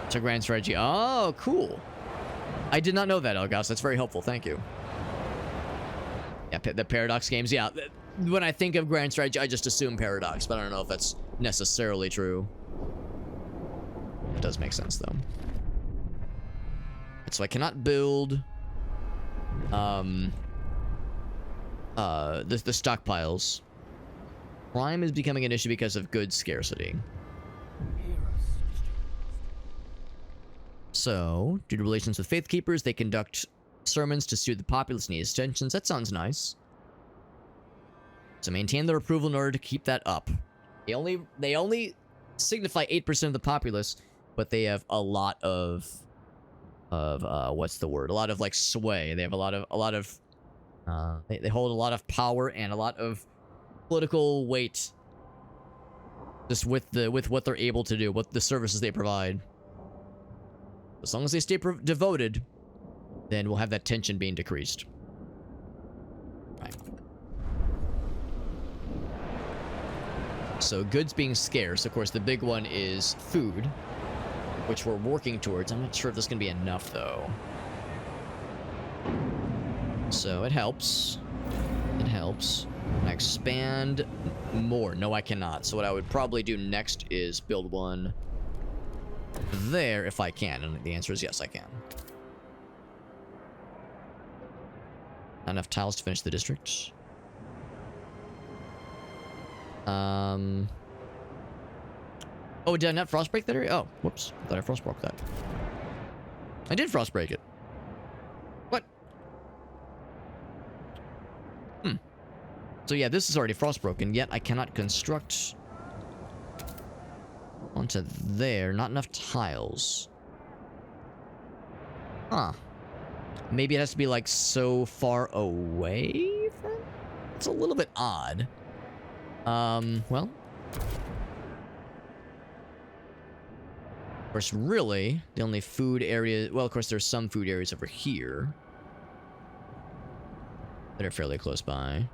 So grand strategy. Oh, cool. I did not know that, Elgas. That's very helpful. Thank you. Yeah, the Paradox games. Yeah. When I think of grand strategy, I just assume Paradox, but I don't know if that's necessarily true. It does make sense, though. So I cannot build the stockpiles. Crime is becoming an issue because of goods scarcity. So, due to relations with faith keepers, they conduct sermons to soothe the populace needs tensions. That sounds nice. So maintain their approval in order to keep that up. They only signify 8% of the populace, but they have a lot of what's the word? A lot of like sway. They have a lot of they hold a lot of power and a lot of political weight. Just with what they're able to do, what the services they provide. As long as they stay devoted, then we'll have that tension being decreased. Right. So goods being scarce, of course, the big one is food, which we're working towards. I'm not sure if this is going to be enough, though. So it helps. It helps. Can I expand more? No, I cannot. So what I would probably do next is build one there if I can. And the answer is yes, I can. Not enough tiles to finish the district. Oh, did I not frostbreak that area? Oh, whoops. I thought I frostbroke that. I did frostbreak it. What? So yeah, this is already frostbroken, yet I cannot construct onto there. Not enough tiles. Huh. Maybe it has to be like so far away from... It's a little bit odd. Well. Of course, really, the only food area... Well, of course, there's some food areas over here that are fairly close by.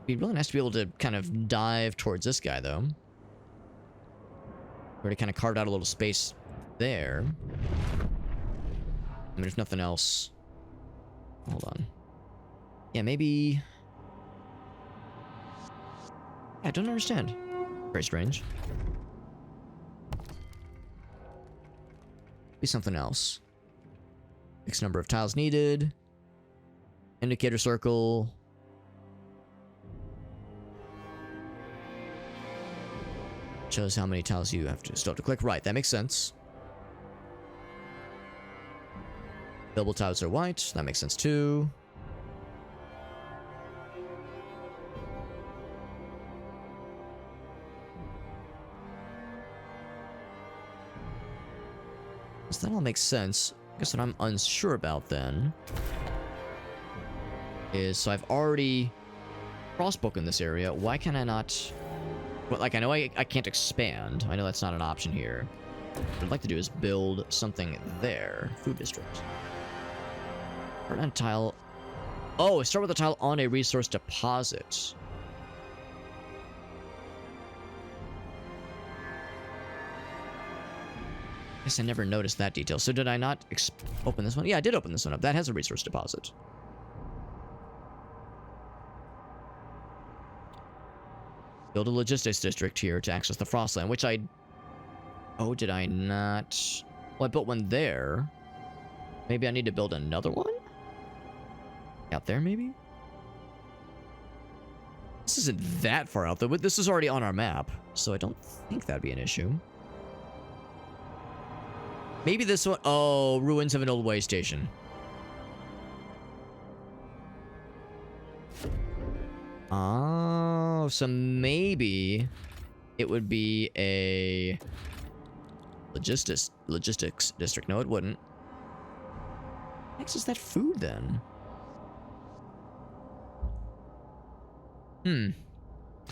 It'd be really nice to be able to kind of dive towards this guy, though. Already kind of carved out a little space there. I mean, there's nothing else. Hold on. Yeah, maybe... I don't understand. Very strange. Be something else. Fixed number of tiles needed. Indicator circle. Shows how many tiles you have to still have to click. Right, that makes sense. Double tiles are white. That makes sense too. So that all makes sense. I guess what I'm unsure about then is, so I've already Frostpunk in this area. Why can I not... Well, like, I know I can't expand. I know that's not an option here. What I'd like to do is build something there. Food district. Start on a tile. Oh, start with a tile on a resource deposit. Guess I never noticed that detail. So did I not open this one? Yeah, I did open this one up. That has a resource deposit. Build a logistics district here to access the Frostland, which I... Oh, did I not? Well, I built one there. Maybe I need to build another one? Out there, maybe? This isn't that far out, though, but this is already on our map, so I don't think that'd be an issue. Maybe this one... Oh, ruins of an old way station. Oh, so maybe it would be a logistics district. No, it wouldn't. Next is that food then.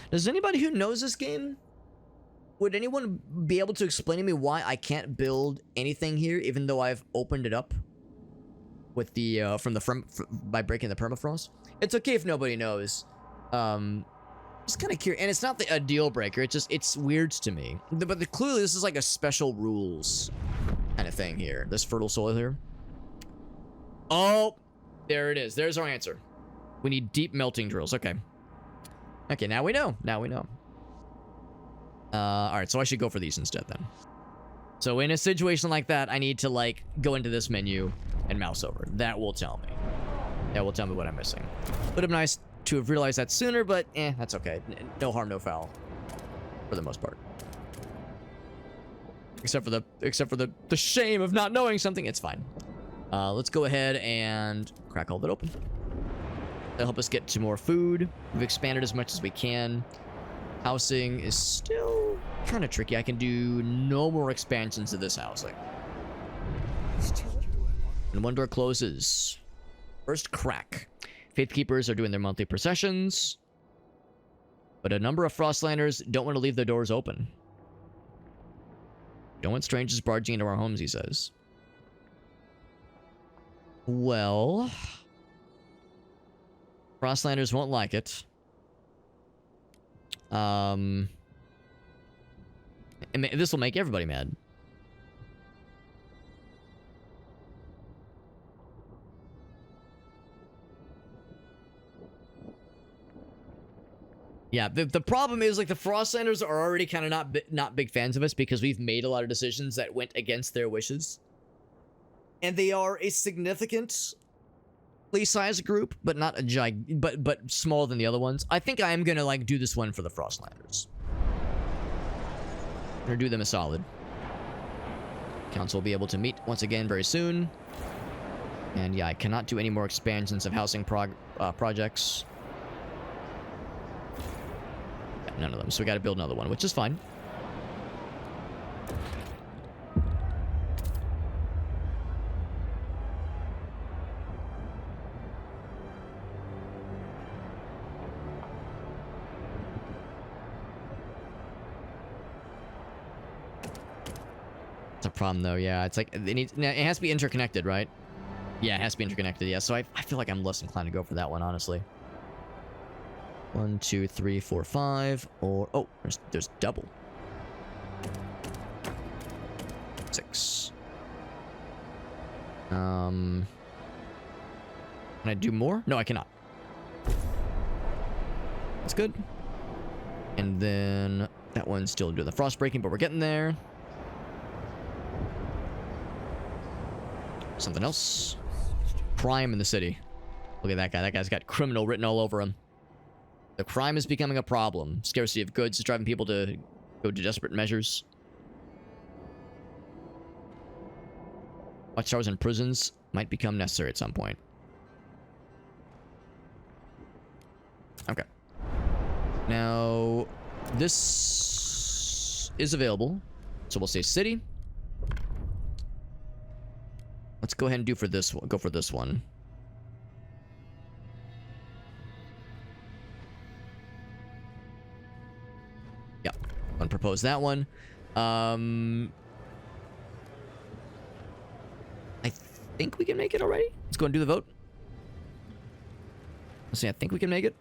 Does anybody who knows this game, would anyone be able to explain to me why I can't build anything here, even though I've opened it up with the by breaking the permafrost? It's okay if nobody knows. Just kind of curious, and it's not a deal breaker. It's weird to me. But clearly, this is like a special rules kind of thing here. This fertile soil here. Oh, there it is. There's our answer. We need deep melting drills. Okay. Okay, now we know. Now we know. All right, so I should go for these instead then. So in a situation like that, I need to like go into this menu and mouse over. That will tell me. That will tell me what I'm missing. Would have been nice to have realized that sooner, but that's okay. No harm, no foul, for the most part. Except for the shame of not knowing something. It's fine. Let's go ahead and crack all of it open. That'll help us get to more food. We've expanded as much as we can. Housing is still kind of tricky. I can do no more expansions of this housing. And one door closes. First crack. Faithkeepers are doing their monthly processions. But a number of Frostlanders don't want to leave their doors open. Don't want strangers barging into our homes, he says. Well... Frostlanders won't like it. This will make everybody mad. Yeah, the problem is, like, the Frostlanders are already kind of not big fans of us because we've made a lot of decisions that went against their wishes. And they are a significantly sized group, but not a but smaller than the other ones. I think I am gonna like do this one for the Frostlanders. I'm gonna do them a solid. Council will be able to meet once again very soon. And yeah, I cannot do any more expansions of housing projects. Yeah, none of them. So we got to build another one, which is fine. It's a problem though, yeah. It's like it has to be interconnected, right? Yeah, it has to be interconnected, yeah. So I feel like I'm less inclined to go for that one, honestly. 1, 2, 3, 4, 5, or oh, there's double. 6. Can I do more? No, I cannot. That's good. And then that one's still doing the frost breaking, but we're getting there. Something else. Crime in the city. Look at that guy. That guy's got criminal written all over him. The crime is becoming a problem. Scarcity of goods is driving people to go to desperate measures. Watchtowers and prisons might become necessary at some point. Okay. Now, this is available. So we'll say city. Let's go ahead and do for this one. Go for this one. Yeah. I'm gonna propose that one. I think we can make it already. Let's go and do the vote. Let's see. I think we can make it.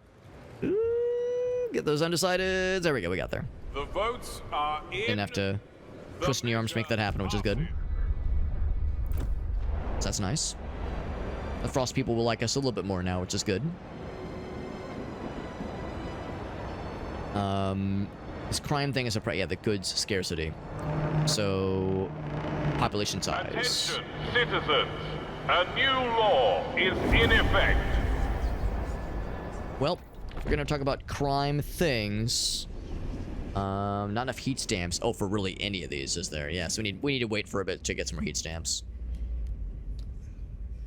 Ooh, get those undecideds. There we go. We got there. The votes are in. Didn't have to twist your arms to make that happen, which is good. So that's nice. The Frost people will like us a little bit more now, which is good. This crime thing is yeah, the goods scarcity. So, population size. Attention, citizens. A new law is in effect. Well, we're gonna talk about crime things. Not enough heat stamps. Oh, for really any of these, is there? Yeah, so we need to wait for a bit to get some more heat stamps.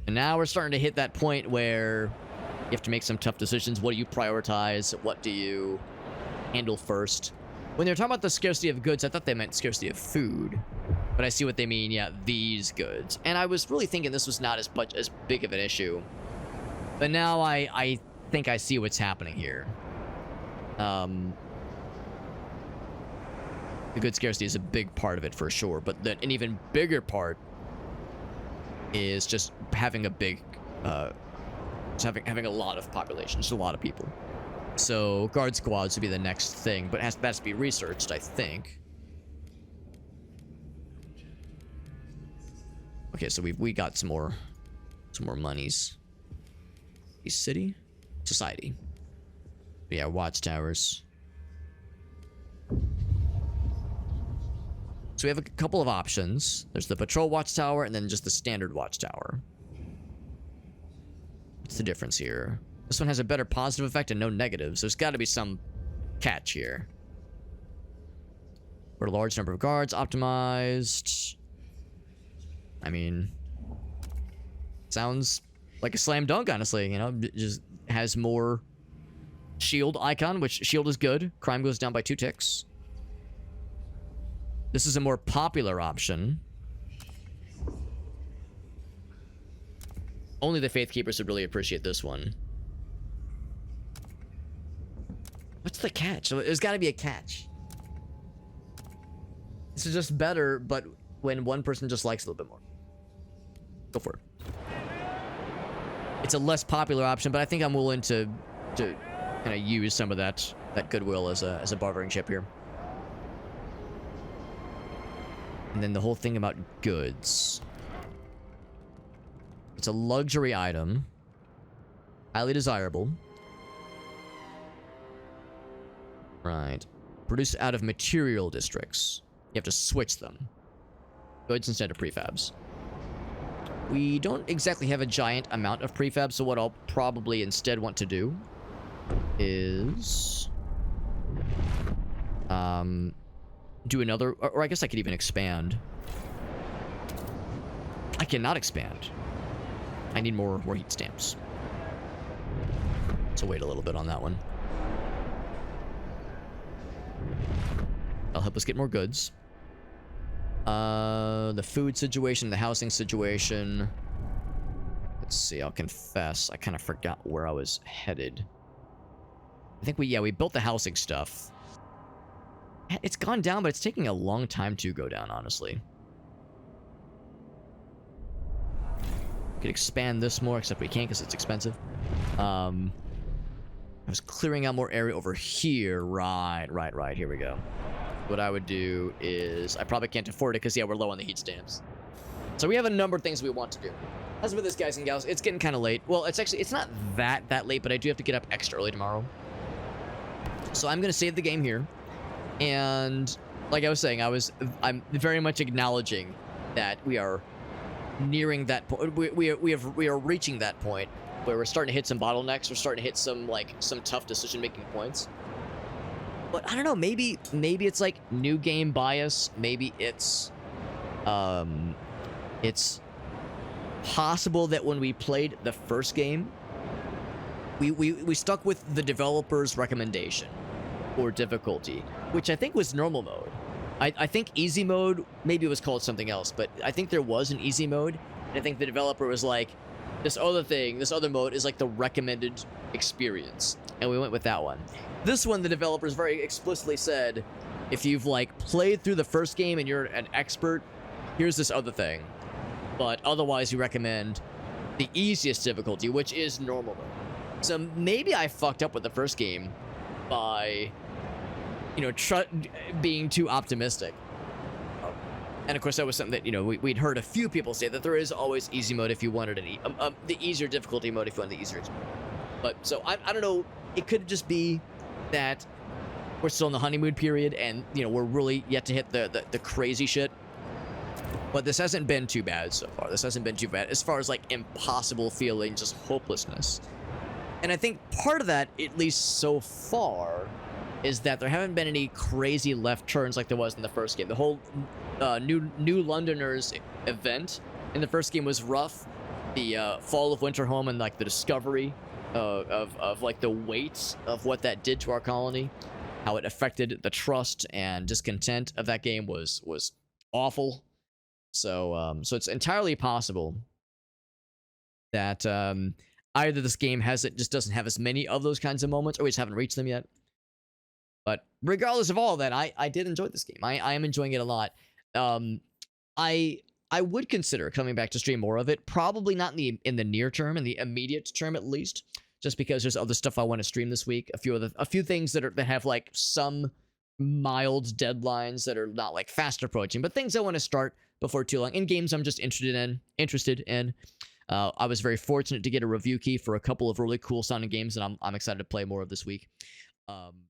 And now we're starting to hit that point where you have to make some tough decisions. What do you prioritize? What do you handle first? When they're talking about the scarcity of goods, I thought they meant scarcity of food. But I see what they mean. Yeah, these goods. And I was really thinking this was not as big of an issue. But now I think I see what's happening here. The good scarcity is a big part of it for sure. But an even bigger part is just having a big, just having a lot of population, just a lot of people. So guard squads would be the next thing, but it has to be researched, I think. Okay, so we got some more monies. City, society. But yeah, watchtowers. So we have a couple of options. There's the patrol watchtower and then just the standard watchtower. What's the difference here? This one has a better positive effect and no negatives. There's got to be some catch here. For a large number of guards optimized. I mean, sounds like a slam dunk, honestly. You know, it just has more shield icon, which shield is good. Crime goes down by 2 ticks. This is a more popular option. Only the Faith Keepers would really appreciate this one. What's the catch? There's got to be a catch. This is just better, but when one person just likes it a little bit more. Go for it. It's a less popular option, but I think I'm willing to kind of use some of that goodwill as a bartering chip here. And then the whole thing about goods. It's a luxury item. Highly desirable. Right. Produced out of material districts. You have to switch them. Goods instead of prefabs. We don't exactly have a giant amount of prefabs, so what I'll probably instead want to do is do another, or I guess I could even expand. I cannot expand. I need more heat stamps. So wait a little bit on that one. That'll help us get more goods. The food situation, the housing situation. Let's see, I'll confess. I kind of forgot where I was headed. I think we built the housing stuff. It's gone down, but it's taking a long time to go down, honestly. Could expand this more, except we can't because it's expensive. I was clearing out more area over here. Right. Here we go. What I would do is... I probably can't afford it because, yeah, we're low on the heat stamps. So we have a number of things we want to do. As with this, guys and gals, it's getting kind of late. Well, it's not that late, but I do have to get up extra early tomorrow. So I'm going to save the game here. And like I was saying, I'm very much acknowledging that we are nearing that point. We are reaching that point where we're starting to hit some bottlenecks. We're starting to hit some tough decision-making points. But I don't know, maybe it's like new game bias. Maybe it's possible that when we played the first game, we stuck with the developer's recommendation or difficulty, which I think was normal mode. I think easy mode, maybe it was called something else, but I think there was an easy mode, and I think the developer was like, this other mode is like the recommended experience, and we went with that one. This one, the developers very explicitly said, if you've like played through the first game and you're an expert, here's this other thing. But otherwise, we recommend the easiest difficulty, which is normal mode. So maybe I fucked up with the first game by, you know, being too optimistic. And of course, that was something that, you know, we'd heard a few people say, that there is always easy mode if you wanted the easier difficulty mode if you wanted the easier. But so I don't know. It could just be that we're still in the honeymoon period, and you know, we're really yet to hit the crazy shit. But this hasn't been too bad so far. This hasn't been too bad as far as like impossible feeling, just hopelessness. And I think part of that, at least so far, is that there haven't been any crazy left turns like there was in the first game. The whole New Londoners event in the first game was rough. The fall of Winterhome and like the discovery of like the weight of what that did to our colony, how it affected the trust and discontent of that game was awful. So so it's entirely possible that either this game just doesn't have as many of those kinds of moments, or we just haven't reached them yet. But regardless of all that, I did enjoy this game. I am enjoying it a lot. I would consider coming back to stream more of it. Probably not in the near term, in the immediate term at least, just because there's other stuff I want to stream this week. A few things that have like some mild deadlines that are not like fast approaching, but things I want to start before too long. In games I'm just interested in. I was very fortunate to get a review key for a couple of really cool sounding games that I'm excited to play more of this week.